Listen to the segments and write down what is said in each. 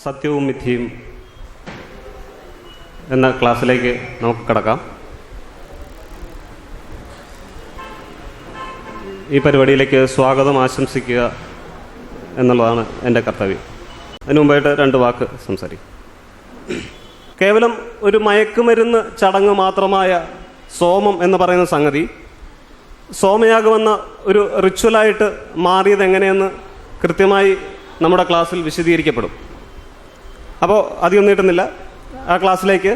സത്യവും മിഥ്യയും എന്ന ക്ലാസ്സിലേക്ക് നമുക്ക് കടക്കാം. ഈ പരിപാടിയിലേക്ക് സ്വാഗതം ആശംസിക്കുക എന്നുള്ളതാണ് എൻ്റെ കർത്തവ്യം. അതിനു മുമ്പായിട്ട് 2 വാക്ക് സംസാരിക്കും. കേവലം ഒരു മയക്കുമരുന്ന് ചടങ്ങ് മാത്രമായ സോമം എന്ന് പറയുന്ന സംഗതി സോമയാഗമെന്ന ഒരു റിച്വലായിട്ട് മാറിയത് എങ്ങനെയെന്ന് കൃത്യമായി നമ്മുടെ ക്ലാസ്സിൽ വിശദീകരിക്കപ്പെടും. അപ്പോൾ അധികം നീട്ടുന്നില്ല. ആ ക്ലാസ്സിലേക്ക്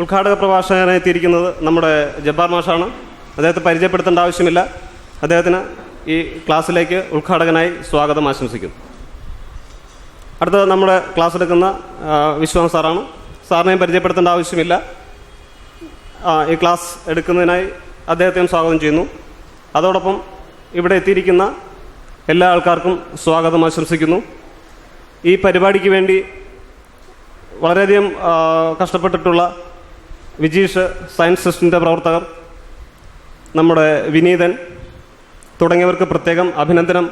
ഉദ്ഘാടക പ്രഭാഷകനായി എത്തിയിരിക്കുന്നത് നമ്മുടെ ജബ്ബാർ മാഷാണ്. അദ്ദേഹത്തെ പരിചയപ്പെടുത്തേണ്ട ആവശ്യമില്ല. അദ്ദേഹത്തിന് ഈ ക്ലാസ്സിലേക്ക് ഉദ്ഘാടകനായി സ്വാഗതം ആശംസിക്കുന്നു. അടുത്തത് നമ്മുടെ ക്ലാസ് എടുക്കുന്ന വിശ്വാം സാറാണ്. സാറിനെയും പരിചയപ്പെടുത്തേണ്ട ആവശ്യമില്ല. ഈ ക്ലാസ് എടുക്കുന്നതിനായി അദ്ദേഹത്തെയും സ്വാഗതം ചെയ്യുന്നു. അതോടൊപ്പം ഇവിടെ എത്തിയിരിക്കുന്ന എല്ലാ ആൾക്കാർക്കും സ്വാഗതം ആശംസിക്കുന്നു. ഈ പരിപാടിക്ക് വേണ്ടി വളരെയധികം കഷ്ടപ്പെട്ടിട്ടുള്ള വിജീഷ്, സയൻസ് സിസ്റ്റിൻ്റെ പ്രവർത്തകർ, നമ്മുടെ വിനീതൻ തുടങ്ങിയവർക്ക് പ്രത്യേകം അഭിനന്ദനം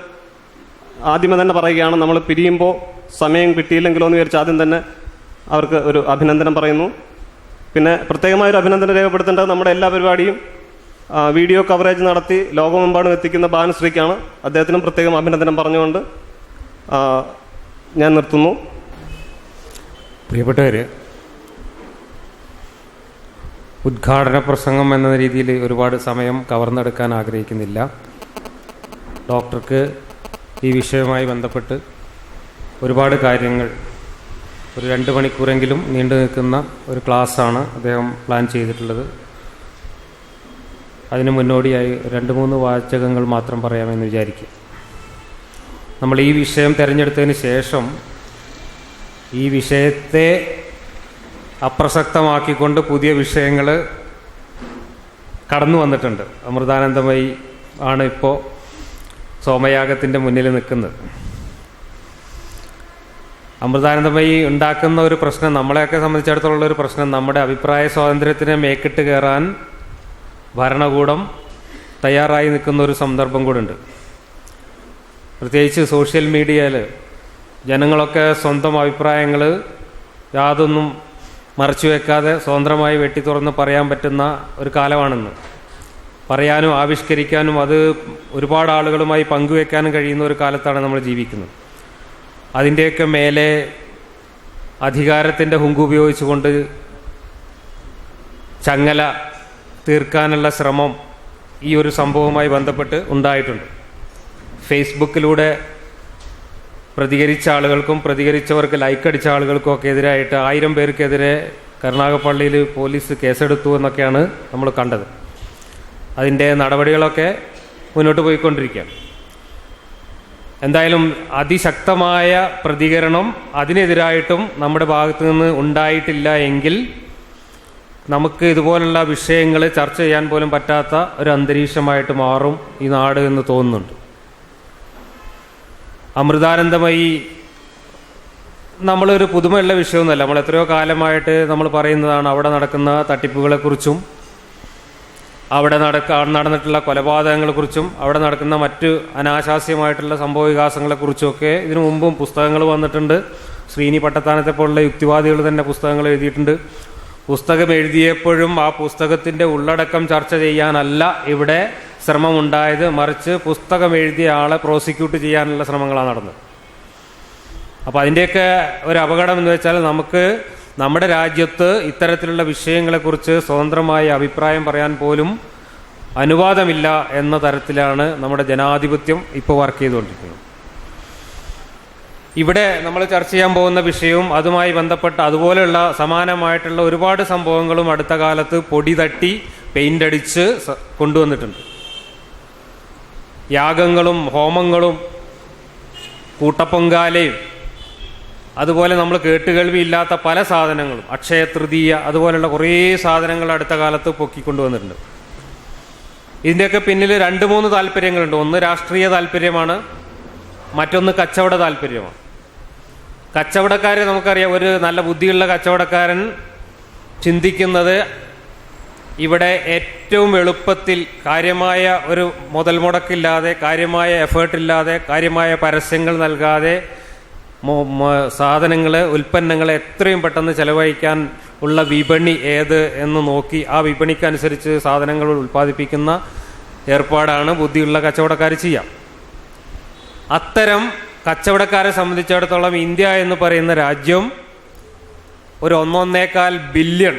ആദ്യമേ തന്നെ പറയുകയാണ്. നമ്മൾ പിരിയുമ്പോൾ സമയം കിട്ടിയില്ലെങ്കിലോ എന്ന് വിചാരിച്ച് ആദ്യം തന്നെ അവർക്ക് ഒരു അഭിനന്ദനം പറയുന്നു. പിന്നെ പ്രത്യേകമായൊരു അഭിനന്ദനം രേഖപ്പെടുത്തേണ്ടത് നമ്മുടെ എല്ലാ പരിപാടിയും വീഡിയോ കവറേജ് നടത്തി ലോകമെമ്പാടും എത്തിക്കുന്ന ബാനുശ്രീക്കാണ്. അദ്ദേഹത്തിനും പ്രത്യേകം അഭിനന്ദനം പറഞ്ഞുകൊണ്ട് ഞാൻ നിർത്തുന്നു. പ്രിയപ്പെട്ടവർ, ഉദ്ഘാടന പ്രസംഗം എന്ന രീതിയിൽ ഒരുപാട് സമയം കവർന്നെടുക്കാൻ ആഗ്രഹിക്കുന്നില്ല. ഡോക്ടർക്ക് ഈ വിഷയവുമായി ബന്ധപ്പെട്ട് ഒരുപാട് കാര്യങ്ങൾ, ഒരു 2 മണിക്കൂറെങ്കിലും നീണ്ടു നിൽക്കുന്ന ഒരു ക്ലാസ്സാണ് അദ്ദേഹം പ്ലാൻ ചെയ്തിട്ടുള്ളത്. അതിന് മുന്നോടിയായി 2-3 വാചകങ്ങൾ മാത്രം പറയാമെന്ന് വിചാരിക്കുക. നമ്മൾ ഈ വിഷയം തിരഞ്ഞെടുത്തതിന് ശേഷം ഈ വിഷയത്തെ അപ്രസക്തമാക്കിക്കൊണ്ട് പുതിയ വിഷയങ്ങൾ കടന്നു വന്നിട്ടുണ്ട്. അമൃതാനന്ദമയി ആണ് ഇപ്പോൾ സോമയാഗത്തിൻ്റെ മുന്നിൽ നിൽക്കുന്നത്. അമൃതാനന്ദമയി ഉണ്ടാക്കുന്ന ഒരു പ്രശ്നം, നമ്മളെയൊക്കെ സംബന്ധിച്ചിടത്തോളം ഒരു പ്രശ്നം, നമ്മുടെ അഭിപ്രായ സ്വാതന്ത്ര്യത്തിന് മേക്കിട്ട് കയറാൻ ഭരണകൂടം തയ്യാറായി നിൽക്കുന്ന ഒരു സന്ദർഭം കൂടെ ഉണ്ട്. പ്രത്യേകിച്ച് സോഷ്യൽ മീഡിയയിൽ ജനങ്ങളൊക്കെ സ്വന്തം അഭിപ്രായങ്ങൾ യാതൊന്നും മറച്ചു വെക്കാതെ സ്വതന്ത്രമായി വെട്ടി തുറന്ന് പറയാൻ പറ്റുന്ന ഒരു കാലമാണെന്ന്. പറയാനും ആവിഷ്കരിക്കാനും അത് ഒരുപാട് ആളുകളുമായി പങ്കുവെക്കാനും കഴിയുന്ന ഒരു കാലത്താണ് നമ്മൾ ജീവിക്കുന്നത്. അതിൻ്റെയൊക്കെ മേലെ അധികാരത്തിൻ്റെ ഹുങ്ക് ഉപയോഗിച്ചുകൊണ്ട് ചങ്ങല തീർക്കാനുള്ള ശ്രമം ഈ ഒരു സംഭവവുമായി ബന്ധപ്പെട്ട് ഉണ്ടായിട്ടുണ്ട്. ഫേസ്ബുക്കിലൂടെ പ്രതികരിച്ച ആളുകൾക്കും പ്രതികരിച്ചവർക്ക് ലൈക്കടിച്ച ആളുകൾക്കും ഒക്കെ എതിരായിട്ട് 1000 പേർക്കെതിരെ കരുനാഗപ്പള്ളിയിൽ പോലീസ് കേസെടുത്തു എന്നൊക്കെയാണ് നമ്മൾ കണ്ടത്. അതിൻ്റെ നടപടികളൊക്കെ മുന്നോട്ട് പോയിക്കൊണ്ടിരിക്കുകയാണ്. എന്തായാലും അതിശക്തമായ പ്രതികരണം അതിനെതിരായിട്ടും നമ്മുടെ ഭാഗത്തു നിന്ന് ഉണ്ടായിട്ടില്ല എങ്കിൽ നമുക്ക് ഇതുപോലുള്ള വിഷയങ്ങൾ ചർച്ച ചെയ്യാൻ പോലും പറ്റാത്ത ഒരു അന്തരീക്ഷമായിട്ട് മാറും ഈ നാട് എന്ന് തോന്നുന്നുണ്ട്. അമൃതാനന്ദമയി നമ്മളൊരു പുതുമയുള്ള വിഷയമൊന്നുമല്ല. നമ്മൾ എത്രയോ കാലമായിട്ട് നമ്മൾ പറയുന്നതാണ് അവിടെ നടക്കുന്ന തട്ടിപ്പുകളെക്കുറിച്ചും അവിടെ നടന്നിട്ടുള്ള കൊലപാതകങ്ങളെക്കുറിച്ചും അവിടെ നടക്കുന്ന മറ്റ് അനാശാസ്യമായിട്ടുള്ള സംഭവ വികാസങ്ങളെക്കുറിച്ചുമൊക്കെ ഇതിനു മുമ്പും പുസ്തകങ്ങൾ വന്നിട്ടുണ്ട്. ശ്രീനി പട്ടത്താനത്തെ പോലുള്ള യുക്തിവാദികൾ തന്നെ പുസ്തകങ്ങൾ എഴുതിയിട്ടുണ്ട്. പുസ്തകം എഴുതിയപ്പോഴും ആ പുസ്തകത്തിൻ്റെ ഉള്ളടക്കം ചർച്ച ചെയ്യാനല്ല ഇവിടെ ശ്രമമുണ്ടായത്, മറിച്ച് പുസ്തകം എഴുതിയ ആളെ പ്രോസിക്യൂട്ട് ചെയ്യാനുള്ള ശ്രമങ്ങളാണ് നടന്നത്. അപ്പോൾ അതിൻ്റെയൊക്കെ ഒരു അപകടം എന്ന് വെച്ചാൽ നമുക്ക് നമ്മുടെ രാജ്യത്ത് ഇത്തരത്തിലുള്ള വിഷയങ്ങളെക്കുറിച്ച് സ്വതന്ത്രമായ അഭിപ്രായം പറയാൻ പോലും അനുവാദമില്ല എന്ന തരത്തിലാണ് നമ്മുടെ ജനാധിപത്യം ഇപ്പോൾ വർക്ക് ചെയ്തുകൊണ്ടിരിക്കുന്നത്. ഇവിടെ നമ്മൾ ചർച്ച ചെയ്യാൻ പോകുന്ന വിഷയവും അതുമായി ബന്ധപ്പെട്ട അതുപോലെയുള്ള സമാനമായിട്ടുള്ള ഒരുപാട് സംഭവങ്ങളും അടുത്ത കാലത്ത് പൊടി തട്ടി പെയിൻ്റ് അടിച്ച് കൊണ്ടുവന്നിട്ടുണ്ട്. യാഗങ്ങളും ഹോമങ്ങളും കൂട്ടപ്പൊങ്കാലയും അതുപോലെ നമ്മൾ കേട്ടുകേൾവിയില്ലാത്ത പല സാധനങ്ങളും, അക്ഷയ തൃതീയ, അതുപോലെയുള്ള കുറേ സാധനങ്ങൾ അടുത്ത കാലത്ത് പൊക്കിക്കൊണ്ടുവന്നിട്ടുണ്ട്. ഇതിൻ്റെയൊക്കെ പിന്നിൽ 2-3 താല്പര്യങ്ങളുണ്ട്. ഒന്ന് രാഷ്ട്രീയ താല്പര്യമാണ്, മറ്റൊന്ന് കച്ചവട താല്പര്യമാണ്. കച്ചവടക്കാരെ നമുക്കറിയാം. ഒരു നല്ല ബുദ്ധിയുള്ള കച്ചവടക്കാരൻ ചിന്തിക്കുന്നത് ഇവിടെ ഏറ്റവും എളുപ്പത്തിൽ കാര്യമായ ഒരു മുതൽ മുടക്കില്ലാതെ, കാര്യമായ എഫേർട്ടില്ലാതെ, കാര്യമായ പരസ്യങ്ങൾ നൽകാതെ സാധനങ്ങൾ, ഉൽപ്പന്നങ്ങൾ എത്രയും പെട്ടെന്ന് ചെലവഴിക്കാൻ ഉള്ള വിപണി ഏത് എന്ന് നോക്കി ആ വിപണിക്കനുസരിച്ച് സാധനങ്ങൾ ഉൽപ്പാദിപ്പിക്കുന്ന ഏർപ്പാടാണ് ബുദ്ധിയുള്ള കച്ചവടക്കാർ ചെയ്യാം. അത്തരം കച്ചവടക്കാരെ സംബന്ധിച്ചിടത്തോളം ഇന്ത്യ എന്ന് പറയുന്ന രാജ്യം ഒരു 1.25 ബില്യൺ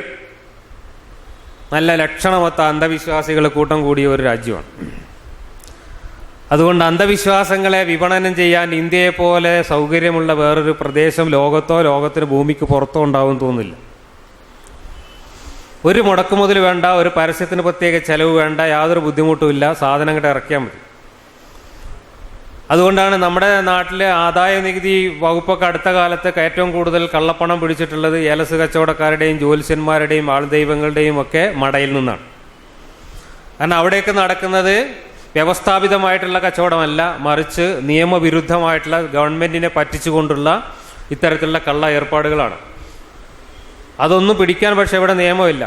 നല്ല ലക്ഷണമൊത്ത അന്ധവിശ്വാസികൾ കൂട്ടം കൂടിയ ഒരു രാജ്യമാണ്. അതുകൊണ്ട് അന്ധവിശ്വാസങ്ങളെ വിപണനം ചെയ്യാൻ ഇന്ത്യയെ പോലെ സൗകര്യമുള്ള വേറൊരു പ്രദേശം ലോകത്തോ ലോകത്തിന് ഭൂമിക്ക് പുറത്തോ ഉണ്ടാവും തോന്നില്ല. ഒരു മുടക്കുമുതൽ വേണ്ട, ഒരു പരസ്യത്തിന് പ്രത്യേക ചെലവ് വേണ്ട, യാതൊരു ബുദ്ധിമുട്ടുമില്ല, സാധനം അങ്ങോട്ട് ഇറക്കിയാൽ മതി. അതുകൊണ്ടാണ് നമ്മുടെ നാട്ടിലെ ആദായ നികുതി വകുപ്പൊക്കെ അടുത്ത കാലത്ത് ഏറ്റവും കൂടുതൽ കള്ളപ്പണം പിടിച്ചിട്ടുള്ളത് ഏലസ് കച്ചവടക്കാരുടെയും ജ്യോത്സ്യന്മാരുടെയും ആൾദൈവങ്ങളുടെയും ഒക്കെ മടയിൽ നിന്നാണ്. കാരണം അവിടെയൊക്കെ നടക്കുന്നത് വ്യവസ്ഥാപിതമായിട്ടുള്ള കച്ചവടമല്ല, മറിച്ച് നിയമവിരുദ്ധമായിട്ടുള്ള ഗവൺമെന്റിനെ പറ്റിച്ചുകൊണ്ടുള്ള ഇത്തരത്തിലുള്ള കള്ള ഏർപ്പാടുകളാണ്. അതൊന്നും പിടിക്കാൻ പക്ഷെ ഇവിടെ നിയമമില്ല.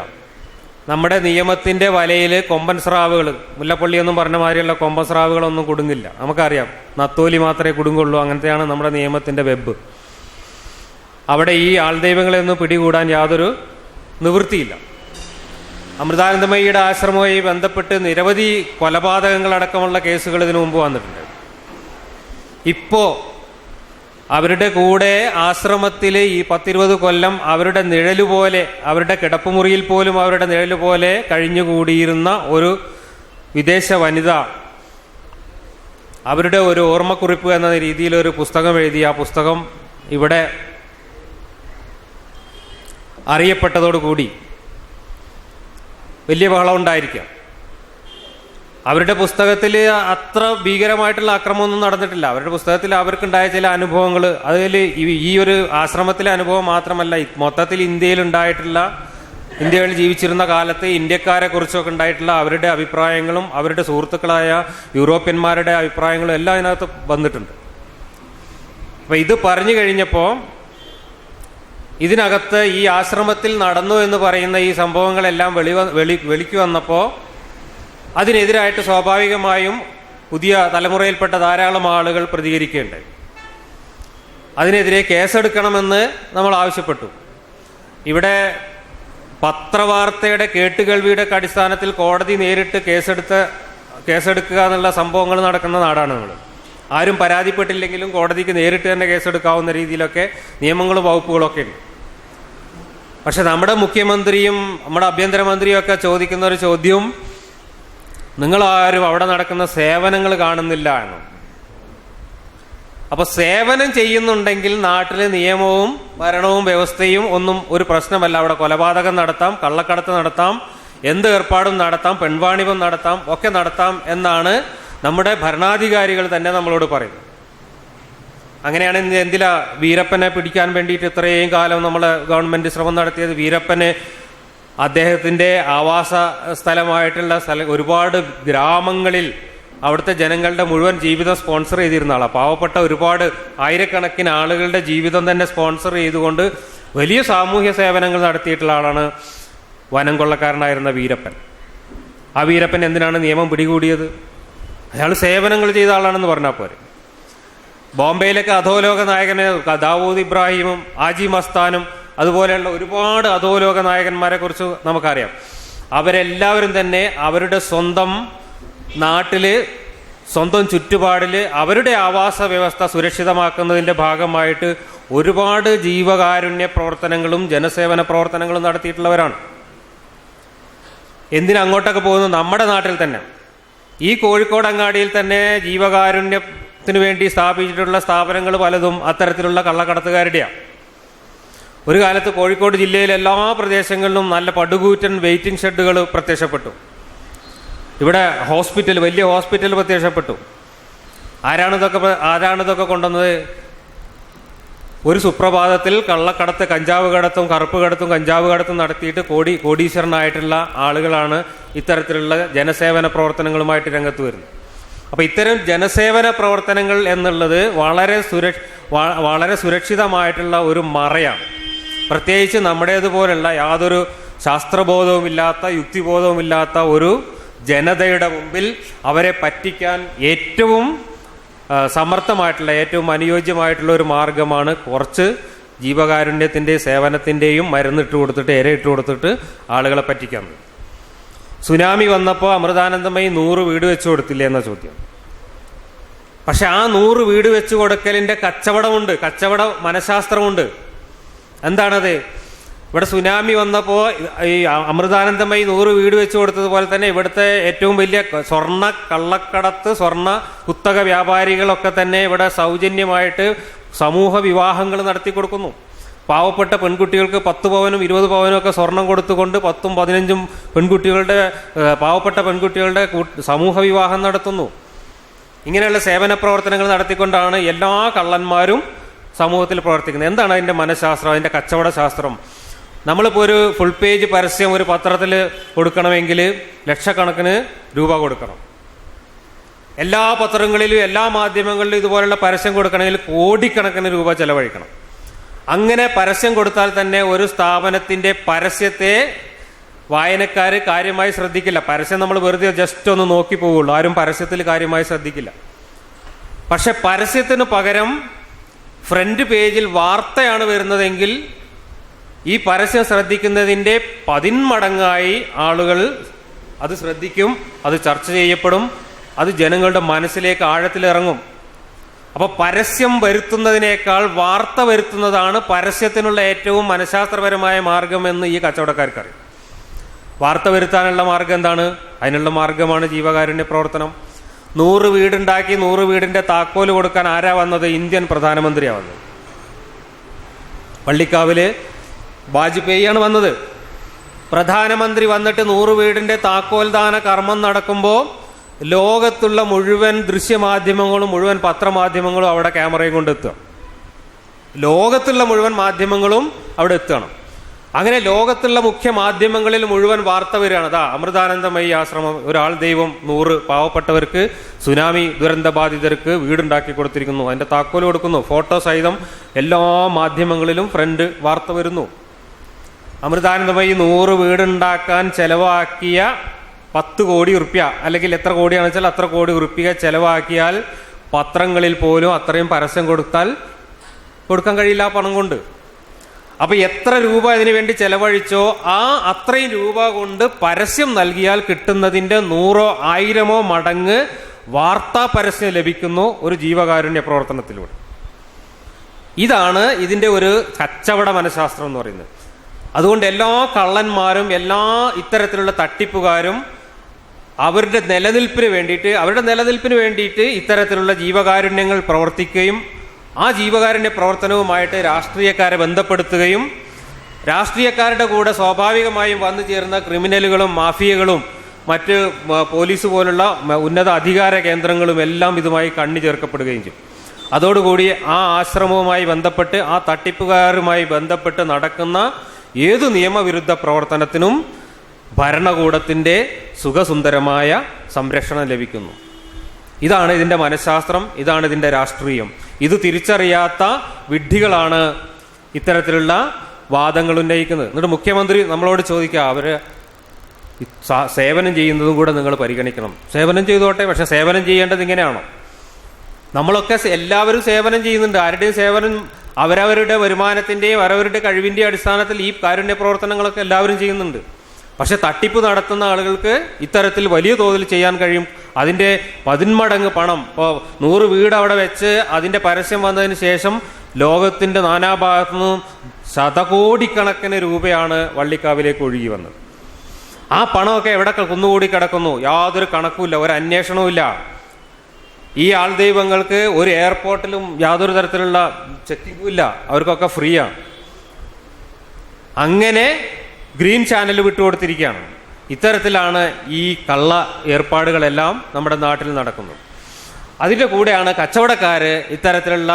നമ്മുടെ നിയമത്തിൻ്റെ വലയിൽ കൊമ്പൻ സ്രാവുകൾ, മുല്ലപ്പള്ളിയൊന്നും പറഞ്ഞ മാതിരിയുള്ള കൊമ്പൻ സ്രാവുകളൊന്നും കുടുങ്ങില്ല. നമുക്കറിയാം, നത്തോലി മാത്രമേ കുടുങ്ങുള്ളൂ. അങ്ങനത്തെയാണ് നമ്മുടെ നിയമത്തിൻ്റെ വെബ്. അവിടെ ഈ ആൾദൈവങ്ങളെയൊന്നും പിടികൂടാൻ യാതൊരു നിവൃത്തിയില്ല. അമൃതാനന്ദമയിയുടെ ആശ്രമവുമായി ബന്ധപ്പെട്ട് നിരവധി കൊലപാതകങ്ങളടക്കമുള്ള കേസുകൾ ഇതിനു മുമ്പ് വന്നിട്ടുണ്ട്. ഇപ്പോൾ അവരുടെ കൂടെ ആശ്രമത്തിൽ ഈ 10-20 കൊല്ലം അവരുടെ നിഴലുപോലെ, അവരുടെ കിടപ്പുമുറിയിൽ പോലും അവരുടെ നിഴലുപോലെ കഴിഞ്ഞുകൂടിയിരുന്ന ഒരു വിദേശ വനിത അവരുടെ ഒരു ഓർമ്മക്കുറിപ്പ് എന്ന രീതിയിൽ ഒരു പുസ്തകം എഴുതി. ആ പുസ്തകം ഇവിടെ അറിയപ്പെട്ടതോടുകൂടി വലിയ ബഹളം ഉണ്ടായിരിക്കാം. അവരുടെ പുസ്തകത്തിൽ അത്ര ഭീകരമായിട്ടുള്ള ആക്രമണമൊന്നും നടന്നിട്ടില്ല. അവരുടെ പുസ്തകത്തിൽ അവർക്കുണ്ടായ ചില അനുഭവങ്ങൾ, അതിൽ ഈ ഒരു ആശ്രമത്തിലെ അനുഭവം മാത്രമല്ല, മൊത്തത്തിൽ ഇന്ത്യയിലുണ്ടായിട്ടുള്ള, ഇന്ത്യയിൽ ജീവിച്ചിരുന്ന കാലത്ത് ഇന്ത്യക്കാരെ കുറിച്ചൊക്കെ ഉണ്ടായിട്ടുള്ള അവരുടെ അഭിപ്രായങ്ങളും അവരുടെ സുഹൃത്തുക്കളായ യൂറോപ്യന്മാരുടെ അഭിപ്രായങ്ങളും എല്ലാം അതിനകത്ത് വന്നിട്ടുണ്ട്. അപ്പം ഇത് പറഞ്ഞു കഴിഞ്ഞപ്പോൾ ഇതിനകത്ത് ഈ ആശ്രമത്തിൽ നടന്നു എന്ന് പറയുന്ന ഈ സംഭവങ്ങളെല്ലാം വെളിക്ക് വന്നപ്പോൾ അതിനെതിരായിട്ട് സ്വാഭാവികമായും പുതിയ തലമുറയിൽപ്പെട്ട ധാരാളം ആളുകൾ പ്രതികരിക്കുകയുണ്ടായി. അതിനെതിരെ കേസെടുക്കണമെന്ന് നമ്മൾ ആവശ്യപ്പെട്ടു. ഇവിടെ പത്രവാർത്തയുടെ കേട്ടുകേൾവിയുടെ അടിസ്ഥാനത്തിൽ കോടതി നേരിട്ട് കേസെടുക്കുക എന്നുള്ള സംഭവങ്ങൾ നടക്കുന്ന നാടാണ് നമ്മൾ. ആരും പരാതിപ്പെട്ടില്ലെങ്കിലും കോടതിക്ക് നേരിട്ട് തന്നെ കേസെടുക്കാവുന്ന രീതിയിലൊക്കെ നിയമങ്ങളും വകുപ്പുകളൊക്കെ ഉണ്ട്. പക്ഷെ നമ്മുടെ മുഖ്യമന്ത്രിയും നമ്മുടെ ആഭ്യന്തരമന്ത്രിയും ഒക്കെ ചോദിക്കുന്ന ഒരു ചോദ്യം, നിങ്ങളാരും അവിടെ നടക്കുന്ന സേവനങ്ങൾ കാണുന്നില്ല എന്ന്. അപ്പൊ സേവനം ചെയ്യുന്നുണ്ടെങ്കിൽ നാട്ടിലെ നിയമവും ഭരണവും വ്യവസ്ഥയും ഒന്നും ഒരു പ്രശ്നമല്ല. അവിടെ കൊലപാതകം നടത്താം, കള്ളക്കടത്ത് നടത്താം, എന്ത് ഏർപ്പാടും നടത്താം, പെൺവാണിഭം നടത്താം, ഒക്കെ നടത്താം എന്നാണ് നമ്മുടെ ഭരണാധികാരികൾ തന്നെ നമ്മളോട് പറയുന്നത്. അങ്ങനെയാണ് എന്തിലാ വീരപ്പനെ പിടിക്കാൻ വേണ്ടിയിട്ട് ഇത്രയും കാലം നമ്മളെ ഗവൺമെന്റ് ശ്രമം നടത്തിയത്? വീരപ്പനെ അദ്ദേഹത്തിൻ്റെ ആവാസ സ്ഥലമായിട്ടുള്ള ഒരുപാട് ഗ്രാമങ്ങളിൽ അവിടുത്തെ ജനങ്ങളുടെ മുഴുവൻ ജീവിതം സ്പോൺസർ ചെയ്തിരുന്ന ആളാണ്. പാവപ്പെട്ട ഒരുപാട് ആയിരക്കണക്കിന് ആളുകളുടെ ജീവിതം തന്നെ സ്പോൺസർ ചെയ്തുകൊണ്ട് വലിയ സാമൂഹ്യ സേവനങ്ങൾ നടത്തിയിട്ടുള്ള ആളാണ് വനം കൊള്ളക്കാരനായിരുന്ന വീരപ്പൻ. ആ വീരപ്പൻ എന്തിനാണ് നിയമം പിടികൂടിയത്? അയാൾ സേവനങ്ങൾ ചെയ്ത ആളാണെന്ന് പറഞ്ഞാൽ പോരെ. ബോംബെയിലൊക്കെ അധോലോക നായകന് ദാവൂദ് ഇബ്രാഹിമും ആജി മസ്താനും അതുപോലെയുള്ള ഒരുപാട് അധോലോക നായകന്മാരെ കുറിച്ച് നമുക്കറിയാം. അവരെല്ലാവരും തന്നെ അവരുടെ സ്വന്തം നാട്ടില്, സ്വന്തം ചുറ്റുപാടില് അവരുടെ ആവാസ വ്യവസ്ഥ സുരക്ഷിതമാക്കുന്നതിൻ്റെ ഭാഗമായിട്ട് ഒരുപാട് ജീവകാരുണ്യ പ്രവർത്തനങ്ങളും ജനസേവന പ്രവർത്തനങ്ങളും നടത്തിയിട്ടുള്ളവരാണ്. എന്തിനങ്ങോട്ടൊക്കെ പോകുന്നു? നമ്മുടെ നാട്ടിൽ തന്നെ ഈ കോഴിക്കോട് അങ്ങാടിയിൽ തന്നെ ജീവകാരുണ്യത്തിന് വേണ്ടി സ്ഥാപിച്ചിട്ടുള്ള സ്ഥാപനങ്ങൾ പലതും അത്തരത്തിലുള്ള കള്ളക്കടത്തുകാരുടെയാണ്. ഒരു കാലത്ത് കോഴിക്കോട് ജില്ലയിലെ എല്ലാ പ്രദേശങ്ങളിലും നല്ല പടുകൂറ്റൻ വെയിറ്റിംഗ് ഷെഡുകൾ പ്രത്യക്ഷപ്പെട്ടു. ഇവിടെ വലിയ ഹോസ്പിറ്റൽ പ്രത്യക്ഷപ്പെട്ടു. ആരാണിതൊക്കെ കൊണ്ടുവന്നത്? ഒരു സുപ്രഭാതത്തിൽ കള്ളക്കടത്ത്, കഞ്ചാവ് കടത്തും, കറുപ്പ് കടത്തും, കഞ്ചാവ് കടത്തും നടത്തിയിട്ട് കോടീശ്വരനായിട്ടുള്ള ആളുകളാണ് ഇത്തരത്തിലുള്ള ജനസേവന പ്രവർത്തനങ്ങളുമായിട്ട് രംഗത്ത് വരുന്നത്. അപ്പം ഇത്തരം ജനസേവന പ്രവർത്തനങ്ങൾ എന്നുള്ളത് വളരെ സുരക്ഷിതമായിട്ടുള്ള ഒരു മറയാണ്. പ്രത്യേകിച്ച് നമ്മുടേതുപോലുള്ള യാതൊരു ശാസ്ത്രബോധവുമില്ലാത്ത, യുക്തിബോധവുമില്ലാത്ത ഒരു ജനതയുടെ മുമ്പിൽ അവരെ പറ്റിക്കാൻ ഏറ്റവും സമർത്ഥമായിട്ടുള്ള ഏറ്റവും അനുയോജ്യമായിട്ടുള്ള ഒരു മാർഗമാണ് കുറച്ച് ജീവകാരുണ്യത്തിൻ്റെ സേവനത്തിൻ്റെയും മരുന്നിട്ട് കൊടുത്തിട്ട് ഇരയിട്ട് കൊടുത്തിട്ട് ആളുകളെ പറ്റിക്കാൻ. സുനാമി വന്നപ്പോൾ അമൃതാനന്ദമയി 100 വീട് വെച്ച് കൊടുത്തില്ലേ എന്ന ചോദ്യം. പക്ഷെ ആ 100 വീട് വെച്ച് കൊടുക്കലിൻ്റെ കച്ചവടമുണ്ട്, കച്ചവട മനഃശാസ്ത്രമുണ്ട്. എന്താണത്? ഇവിടെ സുനാമി വന്നപ്പോൾ ഈ അമൃതാനന്ദമയി 100 വീട് വെച്ച് കൊടുത്തതുപോലെ തന്നെ ഇവിടുത്തെ ഏറ്റവും വലിയ സ്വർണ്ണ കള്ളക്കടത്ത്, സ്വർണ്ണ കുത്തക വ്യാപാരികളൊക്കെ തന്നെ ഇവിടെ സൗജന്യമായിട്ട് സമൂഹ വിവാഹങ്ങൾ നടത്തി കൊടുക്കുന്നു. പാവപ്പെട്ട പെൺകുട്ടികൾക്ക് 10 പവനും 20 പവനും ഒക്കെ സ്വർണം കൊടുത്തുകൊണ്ട് 10ഉം 15ഉം പെൺകുട്ടികളുടെ പാവപ്പെട്ട പെൺകുട്ടികളുടെ സമൂഹ വിവാഹം നടത്തുന്നു. ഇങ്ങനെയുള്ള സേവന പ്രവർത്തനങ്ങൾ നടത്തിക്കൊണ്ടാണ് എല്ലാ കള്ളന്മാരും സമൂഹത്തിൽ പ്രവർത്തിക്കുന്നത്. എന്താണ് അതിൻ്റെ മനഃശാസ്ത്രം, അതിൻ്റെ കച്ചവട ശാസ്ത്രം? നമ്മളിപ്പോൾ ഒരു ഫുൾ പേജ് പരസ്യം ഒരു പത്രത്തിൽ കൊടുക്കണമെങ്കിൽ ലക്ഷക്കണക്കിന് രൂപ കൊടുക്കണം. എല്ലാ പത്രങ്ങളിലും എല്ലാ മാധ്യമങ്ങളിലും ഇതുപോലുള്ള പരസ്യം കൊടുക്കണമെങ്കിൽ കോടിക്കണക്കിന് രൂപ ചെലവഴിക്കണം. അങ്ങനെ പരസ്യം കൊടുത്താൽ തന്നെ ഒരു സ്ഥാപനത്തിൻ്റെ പരസ്യത്തെ വായനക്കാർ കാര്യമായി ശ്രദ്ധിക്കില്ല. പരസ്യം നമ്മൾ വെറുതെ ജസ്റ്റ് ഒന്ന് നോക്കി പോവുള്ളൂ, ആരും പരസ്യത്തിൽ കാര്യമായി ശ്രദ്ധിക്കില്ല. പക്ഷെ പരസ്യത്തിന് പകരം ഫ്രണ്ട് പേജിൽ വാർത്തയാണ് വരുന്നതെങ്കിൽ ഈ പരസ്യം ശ്രദ്ധിക്കുന്നതിൻ്റെ 10 മടങ്ങായി ആളുകൾ അത് ശ്രദ്ധിക്കും, അത് ചർച്ച ചെയ്യപ്പെടും, അത് ജനങ്ങളുടെ മനസ്സിലേക്ക് ആഴത്തിലിറങ്ങും. അപ്പോൾ പരസ്യം വരുത്തുന്നതിനേക്കാൾ വാർത്ത വരുത്തുന്നതാണ് പരസ്യത്തിനുള്ള ഏറ്റവും മനഃശാസ്ത്രപരമായ മാർഗമെന്ന് ഈ കച്ചവടക്കാർക്കറിയാം. വാർത്ത വരുത്താനുള്ള മാർഗം എന്താണ്? അതിനുള്ള മാർഗമാണ് ജീവകാരുണ്യ പ്രവർത്തനം. 100 വീടുണ്ടാക്കി 100 വീടിന്റെ താക്കോല് കൊടുക്കാൻ ആരാ വന്നത്? ഇന്ത്യൻ പ്രധാനമന്ത്രിയാണ് വന്നത്. പള്ളിക്കാവില് വാജ്പേയിയാണ് വന്നത്. പ്രധാനമന്ത്രി വന്നിട്ട് 100 വീടിന്റെ താക്കോൽദാന കർമ്മം നടക്കുമ്പോൾ ലോകത്തുള്ള മുഴുവൻ ദൃശ്യമാധ്യമങ്ങളും മുഴുവൻ പത്രമാധ്യമങ്ങളും അവിടെ ക്യാമറയും കൊണ്ട് എത്തുക. ലോകത്തുള്ള മുഴുവൻ മാധ്യമങ്ങളും അവിടെ എത്തണം. അങ്ങനെ ലോകത്തുള്ള മുഖ്യ മാധ്യമങ്ങളിൽ മുഴുവൻ വാർത്ത വരികയാണ്. അതാ അമൃതാനന്ദമയി ആശ്രമം, ഒരാൾ ദൈവം 100 പാവപ്പെട്ടവർക്ക്, സുനാമി ദുരന്ത ബാധിതർക്ക് വീടുണ്ടാക്കി കൊടുത്തിരിക്കുന്നു, അതിന്റെ താക്കോല് കൊടുക്കുന്നു, ഫോട്ടോ സഹിതം എല്ലാ മാധ്യമങ്ങളിലും ഫ്രണ്ട് വാർത്ത വരുന്നു. അമൃതാനന്ദമയി 100 വീടുണ്ടാക്കാൻ ചെലവാക്കിയ 10 കോടി റുപ്യ, അല്ലെങ്കിൽ എത്ര കോടിയാണെന്ന് വെച്ചാൽ അത്ര കോടി റുപ്യ ചെലവാക്കിയാൽ പത്രങ്ങളിൽ പോലും അത്രയും പരസ്യം കൊടുക്കാൻ കഴിയില്ല ആ പണം കൊണ്ട്. അപ്പൊ എത്ര രൂപ ഇതിനു വേണ്ടി ചെലവഴിച്ചോ ആ അത്രയും രൂപ കൊണ്ട് പരസ്യം നൽകിയാൽ കിട്ടുന്നതിന്റെ 100ഓ 1000മോ മടങ്ങ് വാർത്താ പരസ്യം ലഭിക്കുന്നു ഒരു ജീവകാരുണ്യ പ്രവർത്തനത്തിലൂടെ. ഇതാണ് ഇതിന്റെ ഒരു കച്ചവട മനഃശാസ്ത്രം എന്ന് പറയുന്നത്. അതുകൊണ്ട് എല്ലാ കള്ളന്മാരും എല്ലാ ഇത്തരത്തിലുള്ള തട്ടിപ്പുകാരും അവരുടെ നിലനിൽപ്പിന് വേണ്ടിയിട്ട് ഇത്തരത്തിലുള്ള ജീവകാരുണ്യങ്ങൾ പ്രവർത്തിക്കുകയും ആ ജീവകാരുണ്യ പ്രവർത്തനവുമായിട്ട് രാഷ്ട്രീയക്കാരെ ബന്ധപ്പെടുത്തുകയും രാഷ്ട്രീയക്കാരുടെ കൂടെ സ്വാഭാവികമായും വന്നു ചേർന്ന ക്രിമിനലുകളും മാഫിയകളും മറ്റ് പോലീസ് പോലുള്ള ഉന്നത അധികാര കേന്ദ്രങ്ങളും എല്ലാം ഇതുമായി കണ്ണി ചേർക്കപ്പെടുകയും ചെയ്യും. അതോടുകൂടി ആ ആശ്രമവുമായി ബന്ധപ്പെട്ട് ആ തട്ടിപ്പുകാരുമായി ബന്ധപ്പെട്ട് നടക്കുന്ന ഏതു നിയമവിരുദ്ധ പ്രവർത്തനത്തിനും ഭരണകൂടത്തിൻ്റെ സുഖസുന്ദരമായ സംരക്ഷണം ലഭിക്കുന്നു. ഇതാണ് ഇതിൻ്റെ മനഃശാസ്ത്രം, ഇതാണ് ഇതിൻ്റെ രാഷ്ട്രീയം. ഇത് തിരിച്ചറിയാത്ത വിഡ്ഢികളാണ് ഇത്തരത്തിലുള്ള വാദങ്ങൾ ഉന്നയിക്കുന്നത്. എന്നിട്ട് മുഖ്യമന്ത്രി നമ്മളോട് ചോദിക്കുക, അവര് സേവനം ചെയ്യുന്നതും കൂടെ നിങ്ങൾ പരിഗണിക്കണം. സേവനം ചെയ്തോട്ടെ, പക്ഷെ സേവനം ചെയ്യേണ്ടത് ഇങ്ങനെയാണോ? നമ്മളൊക്കെ എല്ലാവരും സേവനം ചെയ്യുന്നുണ്ട്. ആരുടെയും സേവനം അവരവരുടെ വരുമാനത്തിൻ്റെയും അവരവരുടെ കഴിവിൻ്റെയും അടിസ്ഥാനത്തിൽ ഈ കാരുണ്യ പ്രവർത്തനങ്ങളൊക്കെ എല്ലാവരും ചെയ്യുന്നുണ്ട്. പക്ഷെ തട്ടിപ്പ് നടത്തുന്ന ആളുകൾക്ക് ഇത്തരത്തിൽ വലിയ തോതിൽ ചെയ്യാൻ കഴിയും. അതിൻ്റെ 10 മടങ്ങ് പണം. ഇപ്പോൾ 100 വീട് അവിടെ വെച്ച് അതിൻ്റെ പരസ്യം വന്നതിന് ശേഷം ലോകത്തിൻ്റെ നാനാഭാഗത്തു നിന്നും ശതകോടിക്കണക്കിന് രൂപയാണ് വള്ളിക്കാവിലേക്ക് ഒഴുകി വന്നത്. ആ പണമൊക്കെ എവിടെ കുന്നുകൂടി കിടക്കുന്നു? യാതൊരു കണക്കുമില്ല, ഒരു അന്വേഷണവുമില്ല. ഈ ആൾ ദൈവങ്ങൾക്ക് ഒരു എയർപോർട്ടിലും യാതൊരു തരത്തിലുള്ള ചെക്കിങ്ങും ഇല്ല, അവർക്കൊക്കെ ഫ്രീ ആണ്. അങ്ങനെ ഗ്രീൻ ചാനൽ വിട്ടുകൊടുത്തിരിക്കുകയാണ്. ഇത്തരത്തിലാണ് ഈ കള്ള ഏർപ്പാടുകളെല്ലാം നമ്മുടെ നാട്ടിൽ നടക്കുന്നത്. അതിൻ്റെ കൂടെയാണ് കച്ചവടക്കാര് ഇത്തരത്തിലുള്ള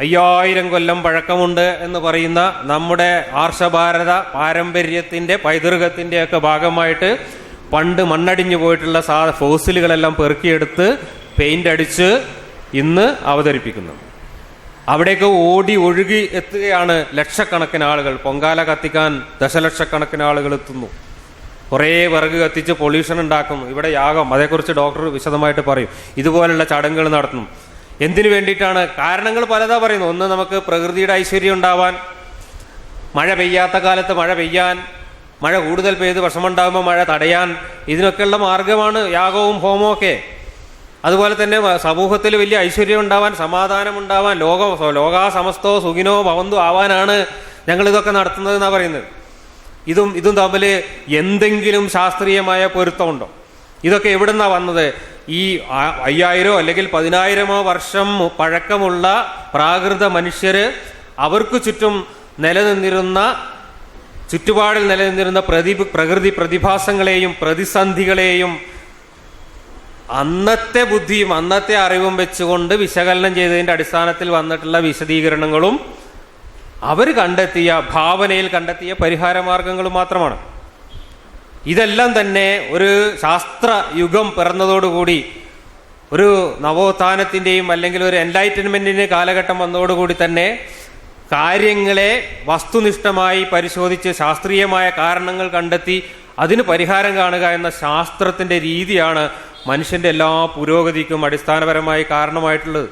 5000 കൊല്ലം പഴക്കമുണ്ട് എന്ന് പറയുന്ന നമ്മുടെ ആർഷഭാരത പാരമ്പര്യത്തിൻ്റെ പൈതൃകത്തിൻ്റെ ഒക്കെ ഭാഗമായിട്ട് പണ്ട് മണ്ണടിഞ്ഞു പോയിട്ടുള്ള ഫോസിലുകളെല്ലാം പെറുക്കിയെടുത്ത് പെയിന്റ് അടിച്ച് ഇന്ന് അവതരിപ്പിക്കുന്നു. അവിടേക്ക് ഓടി ഒഴുകി എത്തുകയാണ് ലക്ഷക്കണക്കിന് ആളുകൾ. പൊങ്കാല കത്തിക്കാൻ ദശലക്ഷക്കണക്കിന് ആളുകൾ എത്തുന്നു. കുറേ വിറക് കത്തിച്ച് പൊല്യൂഷൻ ഉണ്ടാക്കുന്നു. ഇവിടെ യാഗം, അതേക്കുറിച്ച് ഡോക്ടർ വിശദമായിട്ട് പറയും. ഇതുപോലുള്ള ചടങ്ങുകൾ നടത്തുന്നു. എന്തിനു വേണ്ടിയിട്ടാണ്? കാരണങ്ങൾ പലതാ പറയുന്നു. ഒന്ന്, നമുക്ക് പ്രകൃതിയുടെ ഐശ്വര്യം ഉണ്ടാവാൻ, മഴ പെയ്യാത്ത കാലത്ത് മഴ പെയ്യാൻ, മഴ കൂടുതൽ പെയ്ത് വിഷമമുണ്ടാകുമ്പോൾ മഴ തടയാൻ, ഇതിനൊക്കെയുള്ള മാർഗമാണ് യാഗവും ഹോമവും ഒക്കെ. അതുപോലെ തന്നെ സമൂഹത്തിൽ വലിയ ഐശ്വര്യം ഉണ്ടാവാൻ, സമാധാനം ഉണ്ടാവാൻ, ലോകാ സമസ്തോ സുഖിനോ ഭവന്തു ആവാനാണ് ഞങ്ങളിതൊക്കെ നടത്തുന്നതെന്നാണ് പറയുന്നത്. ഇതും തമ്മിൽ എന്തെങ്കിലും ശാസ്ത്രീയമായ പൊരുത്തമുണ്ടോ? ഇതൊക്കെ എവിടുന്നാ വന്നത്? ഈ 5000 അല്ലെങ്കിൽ 10000 വർഷം പഴക്കമുള്ള പ്രാകൃത മനുഷ്യര് അവർക്ക് ചുറ്റും ചുറ്റുപാടിൽ നിലനിന്നിരുന്ന പ്രകൃതി പ്രതിഭാസങ്ങളെയും പ്രതിസന്ധികളെയും അന്നത്തെ ബുദ്ധിയും അന്നത്തെ അറിവും വെച്ചുകൊണ്ട് വിശകലനം ചെയ്തതിൻ്റെ അടിസ്ഥാനത്തിൽ വന്നിട്ടുള്ള വിശദീകരണങ്ങളും അവർ കണ്ടെത്തിയ ഭാവനയിൽ കണ്ടെത്തിയ പരിഹാര മാർഗങ്ങളും മാത്രമാണ്. ഇതെല്ലാം തന്നെ ഒരു ശാസ്ത്ര യുഗം പിറന്നതോടുകൂടി, ഒരു നവോത്ഥാനത്തിൻ്റെയും അല്ലെങ്കിൽ ഒരു എൻലൈറ്റൻമെൻറ്റിൻ്റെ കാലഘട്ടം വന്നതോടുകൂടി തന്നെ കാര്യങ്ങളെ വസ്തുനിഷ്ഠമായി പരിശോധിച്ച് ശാസ്ത്രീയമായ കാരണങ്ങൾ കണ്ടെത്തി അതിന് പരിഹാരം കാണുക എന്ന ശാസ്ത്രത്തിൻ്റെ രീതിയാണ് മനുഷ്യൻ്റെ എല്ലാ പുരോഗതിക്കും അടിസ്ഥാനപരമായി കാരണമായിട്ടുള്ളത്.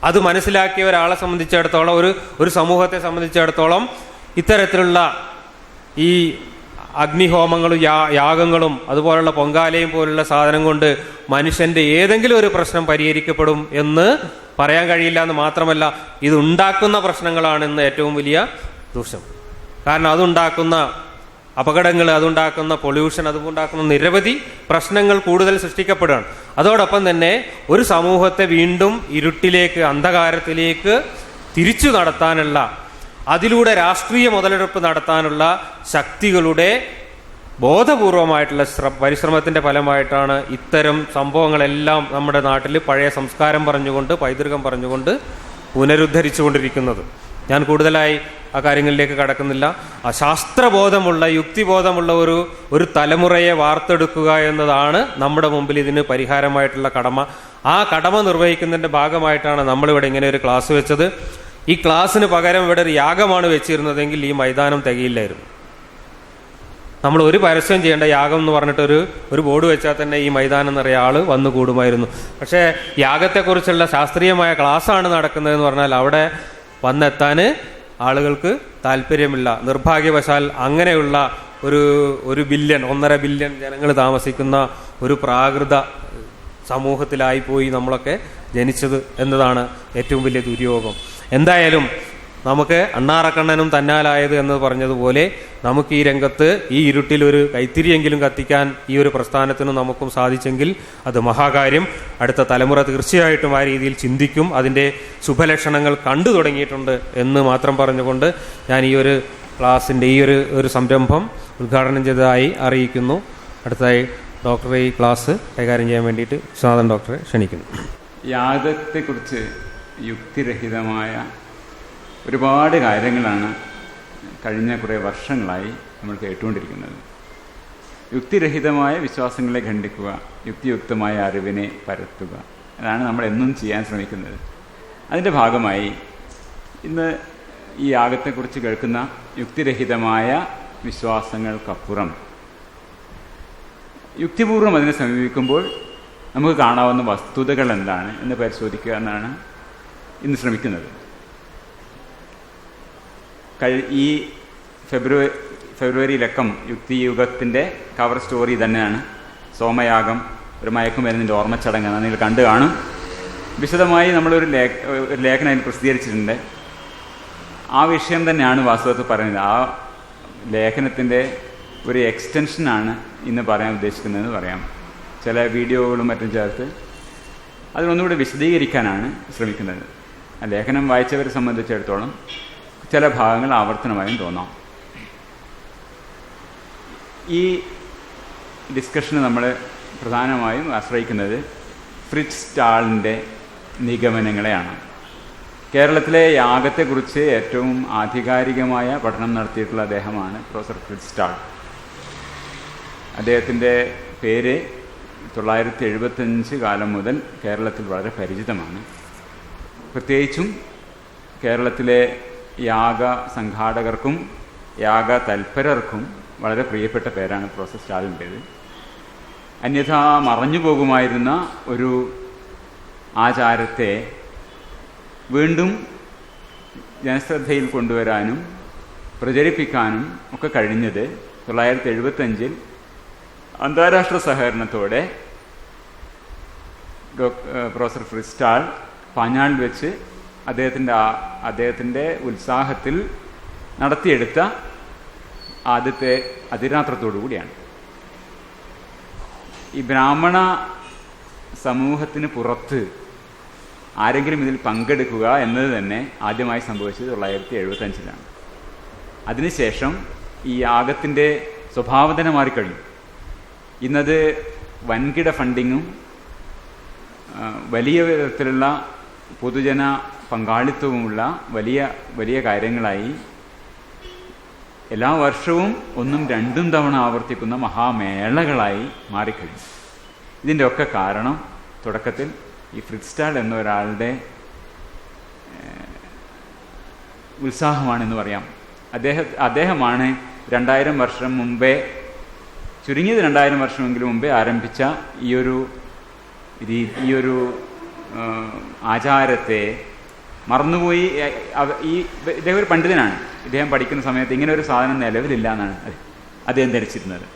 അത് മനസ്സിലാക്കിയ ഒരാളെ സംബന്ധിച്ചിടത്തോളം, ഒരു സമൂഹത്തെ സംബന്ധിച്ചിടത്തോളം ഇത്തരത്തിലുള്ള ഈ അഗ്നിഹോമങ്ങളും യാഗങ്ങളും അതുപോലുള്ള പൊങ്കാലയും പോലുള്ള സാധനം കൊണ്ട് മനുഷ്യൻ്റെ ഏതെങ്കിലും ഒരു പ്രശ്നം പരിഹരിക്കപ്പെടും എന്ന് പറയാൻ കഴിയില്ല. എന്ന് മാത്രമല്ല, ഇതുണ്ടാക്കുന്ന പ്രശ്നങ്ങളാണെന്ന് ഏറ്റവും വലിയ ദൂഷ്യം. കാരണം അതുണ്ടാക്കുന്ന അപകടങ്ങൾ, അതുണ്ടാക്കുന്ന പൊല്യൂഷൻ, അതുണ്ടാക്കുന്ന നിരവധി പ്രശ്നങ്ങൾ കൂടുതൽ സൃഷ്ടിക്കപ്പെടുകയാണ്. അതോടൊപ്പം തന്നെ ഒരു സമൂഹത്തെ വീണ്ടും ഇരുട്ടിലേക്ക്, അന്ധകാരത്തിലേക്ക് തിരിച്ചു നടത്താനുള്ള, അതിലൂടെ രാഷ്ട്രീയ മുതലെടുപ്പ് നടത്താനുള്ള ശക്തികളുടെ ബോധപൂർവമായിട്ടുള്ള പരിശ്രമത്തിൻ്റെ ഫലമായിട്ടാണ് ഇത്തരം സംഭവങ്ങളെല്ലാം നമ്മുടെ നാട്ടിൽ പഴയ സംസ്കാരം പറഞ്ഞുകൊണ്ട്, പൈതൃകം പറഞ്ഞുകൊണ്ട് പുനരുദ്ധരിച്ചുകൊണ്ടിരിക്കുന്നത്. ഞാൻ കൂടുതലായി ആ കാര്യങ്ങളിലേക്ക് കടക്കുന്നില്ല. ആ ശാസ്ത്രബോധമുള്ള, യുക്തിബോധമുള്ള ഒരു തലമുറയെ വാർത്തെടുക്കുക എന്നതാണ് നമ്മുടെ മുമ്പിൽ ഇതിന് പരിഹാരമായിട്ടുള്ള കടമ. ആ കടമ നിർവഹിക്കുന്നതിൻ്റെ ഭാഗമായിട്ടാണ് നമ്മളിവിടെ ഇങ്ങനെ ഒരു ക്ലാസ് വെച്ചത്. ഈ ക്ലാസ്സിന് പകരം ഇവിടെ ഒരു യാഗമാണ് വെച്ചിരുന്നതെങ്കിൽ ഈ മൈതാനം തികയില്ലായിരുന്നു. നമ്മൾ ഒരു പരസ്യം ചെയ്യേണ്ട യാഗം എന്ന് പറഞ്ഞിട്ട് ഒരു ബോർഡ് വെച്ചാൽ തന്നെ ഈ മൈതാനം നിറയെ ആൾ വന്നു കൂടുമായിരുന്നു. പക്ഷേ യാഗത്തെക്കുറിച്ചുള്ള ശാസ്ത്രീയമായ ക്ലാസ്സാണ് നടക്കുന്നതെന്ന് പറഞ്ഞാൽ അവിടെ വന്നെത്താൻ ആളുകൾക്ക് താല്പര്യമില്ല. നിർഭാഗ്യവശാൽ അങ്ങനെയുള്ള ഒരു 1.5 ബില്യൺ ജനങ്ങൾ താമസിക്കുന്ന ഒരു പ്രാകൃത സമൂഹത്തിലായിപ്പോയി നമ്മളൊക്കെ ജനിച്ചത് എന്നതാണ് ഏറ്റവും വലിയ ദുര്യോഗം. എന്തായാലും നമുക്ക് അണ്ണാറക്കണ്ണനും തന്നാലായത് എന്ന് പറഞ്ഞതുപോലെ നമുക്ക് ഈ രംഗത്ത്, ഈ ഇരുട്ടിൽ ഒരു കൈത്തിരിയെങ്കിലും കത്തിക്കാൻ ഈ ഒരു പ്രസ്ഥാനത്തിന് നമുക്കും സാധിച്ചെങ്കിൽ അത് മഹാകാര്യം. അടുത്ത തലമുറ തീർച്ചയായിട്ടും ആ രീതിയിൽ ചിന്തിക്കും. അതിൻ്റെ ശുഭലക്ഷണങ്ങൾ കണ്ടു തുടങ്ങിയിട്ടുണ്ട് എന്ന് മാത്രം പറഞ്ഞുകൊണ്ട് ഞാൻ ഈ ഒരു ക്ലാസ്സിൻ്റെ ഈ ഒരു സംരംഭം ഉദ്ഘാടനം ചെയ്തതായി അറിയിക്കുന്നു. അടുത്തതായി ഡോക്ടറെ ഈ ക്ലാസ് കൈകാര്യം ചെയ്യാൻ വേണ്ടിയിട്ട് വിശ്വനാഥൻ ഡോക്ടറെ ക്ഷണിക്കുന്നു. യാഗത്തെക്കുറിച്ച് യുക്തിരഹിതമായ ഒരുപാട് കാര്യങ്ങളാണ് കഴിഞ്ഞ കുറേ വർഷങ്ങളായി നമ്മൾ കേട്ടുകൊണ്ടിരിക്കുന്നത്. യുക്തിരഹിതമായ വിശ്വാസങ്ങളെ ഖണ്ഡിക്കുക, യുക്തിയുക്തമായ അറിവിനെ പരത്തുക, അതാണ് നമ്മൾ എന്നും ചെയ്യാൻ ശ്രമിക്കുന്നത്. അതിൻ്റെ ഭാഗമായി ഇന്ന് ഈ യാഗത്തെക്കുറിച്ച് കേൾക്കുന്ന യുക്തിരഹിതമായ വിശ്വാസങ്ങൾക്കപ്പുറം യുക്തിപൂർവ്വം അതിനെ സമീപിക്കുമ്പോൾ നമുക്ക് കാണാവുന്ന വസ്തുതകൾ എന്താണ് എന്ന് പരിശോധിക്കുക എന്നാണ് ഇന്ന് ശ്രമിക്കുന്നത്. ഈ ഫെബ്രുവരി ലക്കം യുക്തിയുഗത്തിൻ്റെ കവർ സ്റ്റോറി തന്നെയാണ് സോമയാഗം, ഒരു മയക്കുമരുന്നിൻ്റെ ഓർമ്മച്ചടങ്ങാണ്. നിങ്ങൾ കണ്ടു കാണും. വിശദമായി നമ്മളൊരു ലേഖനം അതിൽ പ്രസിദ്ധീകരിച്ചിട്ടുണ്ട്. ആ വിഷയം തന്നെയാണ് വാസ്തവത്തിൽ പറയുന്നത്. ആ ലേഖനത്തിൻ്റെ ഒരു എക്സ്റ്റൻഷനാണ് ഇന്ന് പറയാൻ ഉദ്ദേശിക്കുന്നതെന്ന് പറയാം. ചില വീഡിയോകളും മറ്റും ചേർത്ത് അതിനൊന്നുകൂടി വിശദീകരിക്കാനാണ് ശ്രമിക്കുന്നത്. ആ ലേഖനം വായിച്ചവരെ സംബന്ധിച്ചിടത്തോളം ചില ഭാഗങ്ങൾ ആവർത്തനമായും തോന്നാം. ഈ ഡിസ്കഷന് നമ്മൾ പ്രധാനമായും ആശ്രയിക്കുന്നത് ഫ്രിറ്റ്സ് സ്റ്റാളിൻ്റെ നിഗമനങ്ങളെയാണ്. കേരളത്തിലെ യാഗത്തെക്കുറിച്ച് ഏറ്റവും ആധികാരികമായ പഠനം നടത്തിയിട്ടുള്ള അദ്ദേഹമാണ് പ്രൊഫസർ ഫ്രിറ്റ്സ് സ്റ്റാൾ. അദ്ദേഹത്തിൻ്റെ പേര് 975 കാലം മുതൽ കേരളത്തിൽ വളരെ പരിചിതമാണ്. പ്രത്യേകിച്ചും കേരളത്തിലെ യാഗ സംഘാടകർക്കും യാഗ തൽപരർക്കും വളരെ പ്രിയപ്പെട്ട പേരാണ് പ്രൊഫസർ സ്റ്റാലിൻ്റേത്. അന്യഥാ മറഞ്ഞു പോകുമായിരുന്ന ഒരു ആചാരത്തെ വീണ്ടും ജനശ്രദ്ധയിൽ കൊണ്ടുവരാനും പ്രചരിപ്പിക്കാനും ഒക്കെ കഴിഞ്ഞത് 1975 അന്താരാഷ്ട്ര സഹകരണത്തോടെ പ്രൊഫസർ ഫ്രിസ്റ്റാൾ പാഞ്ഞാളിൽ വെച്ച് അദ്ദേഹത്തിൻ്റെ ഉത്സാഹത്തിൽ നടത്തിയെടുത്ത ആദ്യത്തെ അതിരാത്രത്തോടു കൂടിയാണ്. ഈ ബ്രാഹ്മണ സമൂഹത്തിന് പുറത്ത് ആരെങ്കിലും ഇതിൽ പങ്കെടുക്കുക എന്നത് തന്നെ ആദ്യമായി സംഭവിച്ചത് 1975 അതിനുശേഷം ഈ യാഗത്തിൻ്റെ സ്വഭാവം തന്നെ മാറിക്കഴിഞ്ഞു. ഇന്നത് വൻകിട ഫണ്ടിങ്ങും വലിയ വിധത്തിലുള്ള പൊതുജന പങ്കാളിത്തവുമുള്ള വലിയ വലിയ കാര്യങ്ങളായി എല്ലാ വർഷവും 1-2 തവണ ആവർത്തിക്കുന്ന മഹാമേളകളായി മാറിക്കഴിഞ്ഞു. ഇതിൻ്റെ ഒക്കെ കാരണം തുടക്കത്തിൽ ഈ ഫ്രിറ്റ്സ്റ്റാൾ എന്ന ഒരാളുടെ ഉത്സാഹമാണെന്ന് പറയാം. അദ്ദേഹമാണ് 2000 വർഷം മുമ്പേ, ചുരുങ്ങിയത് 2000 വർഷമെങ്കിലും മുമ്പേ ആരംഭിച്ച ഈ ഒരു ആചാരത്തെ മറന്നുപോയി. ഇദ്ദേഹം ഒരു പണ്ഡിതനാണ്. ഇദ്ദേഹം പഠിക്കുന്ന സമയത്ത് ഇങ്ങനെ ഒരു സാധനം നിലവിലില്ല എന്നാണ് അദ്ദേഹം ധരിച്ചിരുന്നത്.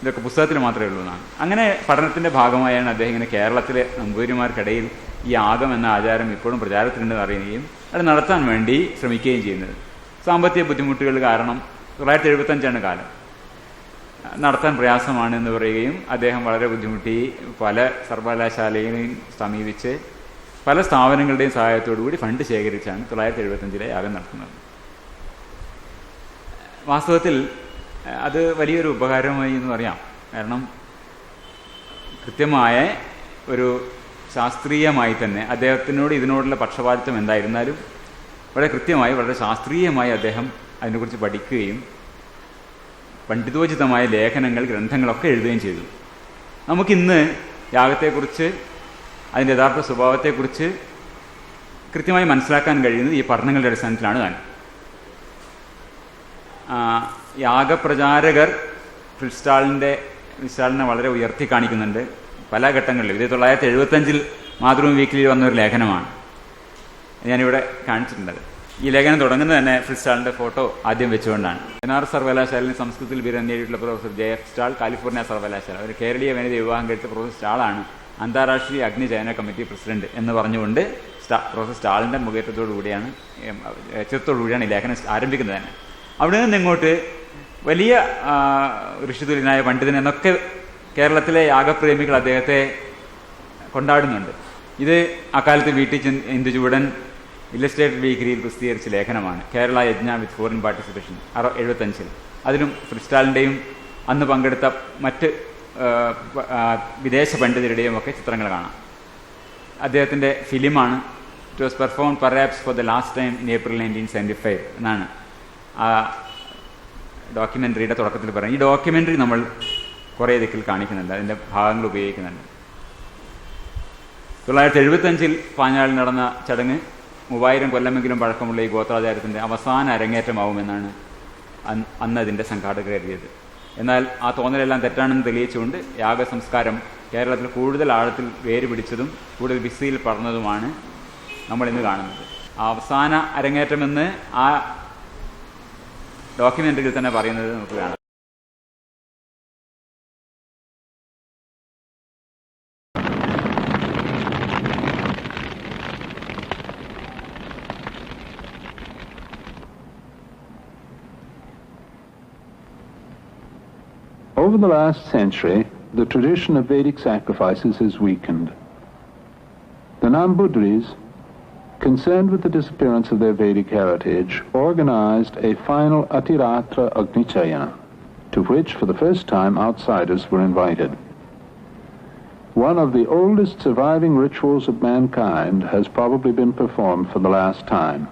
ഇതൊക്കെ പുസ്തകത്തിൽ മാത്രമേ ഉള്ളൂ എന്നാണ്. അങ്ങനെ പഠനത്തിൻ്റെ ഭാഗമായാണ് അദ്ദേഹം ഇങ്ങനെ കേരളത്തിലെ നമ്പൂതിരിമാർക്കിടയിൽ ഈ യാഗം എന്ന ആചാരം ഇപ്പോഴും പ്രചാരത്തിലുണ്ടെന്ന് അറിയുകയും അത് നടത്താൻ വേണ്ടി ശ്രമിക്കുകയും ചെയ്യുന്നത്. സാമ്പത്തിക ബുദ്ധിമുട്ടുകൾ കാരണം 1975 കാലം നടത്താൻ പ്രയാസമാണ് എന്ന് പറയുകയും അദ്ദേഹം വളരെ ബുദ്ധിമുട്ടി പല സർവകലാശാലകളെയും സമീപിച്ച് പല സ്ഥാപനങ്ങളുടെയും സഹായത്തോടു കൂടി ഫണ്ട് ശേഖരിച്ചാണ് 1975 യാഗം നടത്തുന്നത്. വാസ്തവത്തിൽ അത് വലിയൊരു ഉപകാരമായി എന്ന് പറയാം. കാരണം കൃത്യമായ ഒരു ശാസ്ത്രീയമായി തന്നെ അദ്ദേഹത്തിനോട് ഇതിനോടുള്ള പക്ഷപാതിത്വം എന്തായിരുന്നാലും വളരെ കൃത്യമായി വളരെ ശാസ്ത്രീയമായി അദ്ദേഹം അതിനെക്കുറിച്ച് പഠിക്കുകയും പണ്ഡിതോചിതമായ ലേഖനങ്ങൾ ഗ്രന്ഥങ്ങളൊക്കെ എഴുതുകയും ചെയ്തു. നമുക്കിന്ന് യാഗത്തെക്കുറിച്ച് അതിൻ്റെ യഥാർത്ഥ സ്വഭാവത്തെക്കുറിച്ച് കൃത്യമായി മനസ്സിലാക്കാൻ കഴിയുന്നത് ഈ പഠനങ്ങളുടെ അടിസ്ഥാനത്തിലാണ് താൻ. യാഗപ്രചാരകർ ഫ്രിറ്റ്സ്റ്റാളിനെ വളരെ ഉയർത്തി കാണിക്കുന്നുണ്ട് പല ഘട്ടങ്ങളിലും. ഇത് 1975 മാതൃഭൂമി വീക്കിലിൽ വന്നൊരു ലേഖനമാണ്, ഞാനിവിടെ കാണിച്ചിട്ടുള്ളത്. ഈ ലേഖനം തുടങ്ങുന്നത് തന്നെ ഫ്രിറ്റ്സ്റ്റാളിൻ്റെ ഫോട്ടോ ആദ്യം വെച്ചുകൊണ്ടാണ്. ബനാറസ് സർവകലാശാലയിൽ സംസ്കൃതത്തിൽ ബിരുദം നേടിയിട്ടുള്ള പ്രൊഫസർ ജെ.എഫ്. സ്റ്റാൾ, കാലിഫോർണിയ സർവകലാശാല, ഒരു കേരളീയ വനിത വിവാഹം കഴിച്ച പ്രൊഫസർ സ്റ്റാളാണ് അന്താരാഷ്ട്രീയ അഗ്നിചയന കമ്മിറ്റി പ്രസിഡന്റ് എന്ന് പറഞ്ഞുകൊണ്ട് പ്രൊഫസർ സ്റ്റാളിൻ്റെ മുഖേറ്റത്തോടുകൂടിയാണ് ചിത്രത്തോടുകൂടിയാണ് ഈ ലേഖനം ആരംഭിക്കുന്നത് തന്നെ. അവിടെ നിന്ന് ഇങ്ങോട്ട് വലിയ ഋഷിതുല്യനായ പണ്ഡിതൻ എന്നൊക്കെ കേരളത്തിലെ യാഗപ്രേമികൾ അദ്ദേഹത്തെ കൊണ്ടാടുന്നുണ്ട്. ഇത് അക്കാലത്ത് വീട്ടി ഇന്ദുചൂടൻ ഇല്ലസ്ട്രേറ്റഡ് വീക്കിലിയിൽ പ്രസിദ്ധീകരിച്ച ലേഖനമാണ്, കേരള യജ്ഞ വിത്ത് ഫോറിൻ പാർട്ടിസിപ്പേഷൻ 1975. അതിലും ഫ്രിറ്റ്സ്റ്റാളിൻ്റെയും അന്ന് പങ്കെടുത്ത മറ്റ് വിദേശ പണ്ഡിതരുടെയും ഒക്കെ ചിത്രങ്ങൾ കാണാം. അദ്ദേഹത്തിൻ്റെ ഫിലിമാണ്. It was perform perhaps for the last time in April 1975 എന്നാണ് ആ ഡോക്യുമെൻ്ററിയുടെ തുടക്കത്തിൽ പറയുന്നത്. ഈ ഡോക്യുമെൻ്ററി നമ്മൾ കുറേ ദിക്കിൽ കാണിക്കുന്നുണ്ട്, അതിൻ്റെ ഭാഗങ്ങൾ ഉപയോഗിക്കുന്നുണ്ട്. 1975 പാഞ്ഞാളിൽ നടന്ന ചടങ്ങ് 3000 കൊല്ലമെങ്കിലും പഴക്കമുള്ള ഈ ഗോത്രാചാരത്തിൻ്റെ അവസാന അരങ്ങേറ്റമാവുമെന്നാണ് അന്ന് അതിൻ്റെ സംഘാടകർ കരുതിയത്. എന്നാൽ ആ തോന്നലെല്ലാം തെറ്റാണെന്ന് തെളിയിച്ചുകൊണ്ട് യാഗസംസ്കാരം കേരളത്തിൽ കൂടുതൽ ആഴത്തിൽ വേര് പിടിച്ചതും കൂടുതൽ വിസ്തൃതിയിൽ പടർന്നതുമാണ് നമ്മളിന്ന് കാണുന്നത്. ആ അവസാന അരങ്ങേറ്റമെന്ന് ആ ഡോക്യുമെൻ്ററിയിൽ തന്നെ പറയുന്നത് നമുക്ക് കാണാം. Over the last century, the tradition of Vedic sacrifices has weakened. The Nambudris, concerned with the disappearance of their Vedic heritage, organized a final Atiratra Agnichayana, to which, for the first time, outsiders were invited. One of the oldest surviving rituals of mankind has probably been performed for the last time.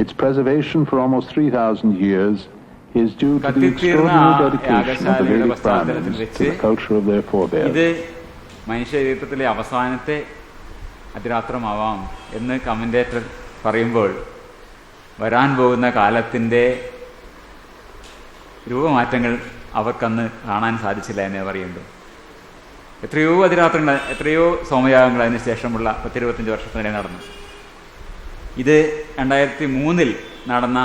Its preservation for almost 3,000 years is due to the extraordinary dedication of the Vedic Brahmins to the culture of their forebears. ഇത് മനുഷ്യചരിത്രത്തിലെ അവസാനത്തെ അതിരാത്രമാവാം എന്ന് commentator പറയുമ്പോൾ വരാൻ പോകുന്ന കാലത്തിൻ്റെ രൂപമാറ്റങ്ങൾ അവർക്കന്ന് കാണാൻ സാധിച്ചില്ല എന്നേ പറയുള്ളൂ. എത്രയോ അതിരാത്രങ്ങൾ, എത്രയോ സോമയാഗങ്ങൾ അതിന് ശേഷമുള്ള 10-25 വർഷത്തിനിടെ നടന്നു. ഇത് 2003 നടന്ന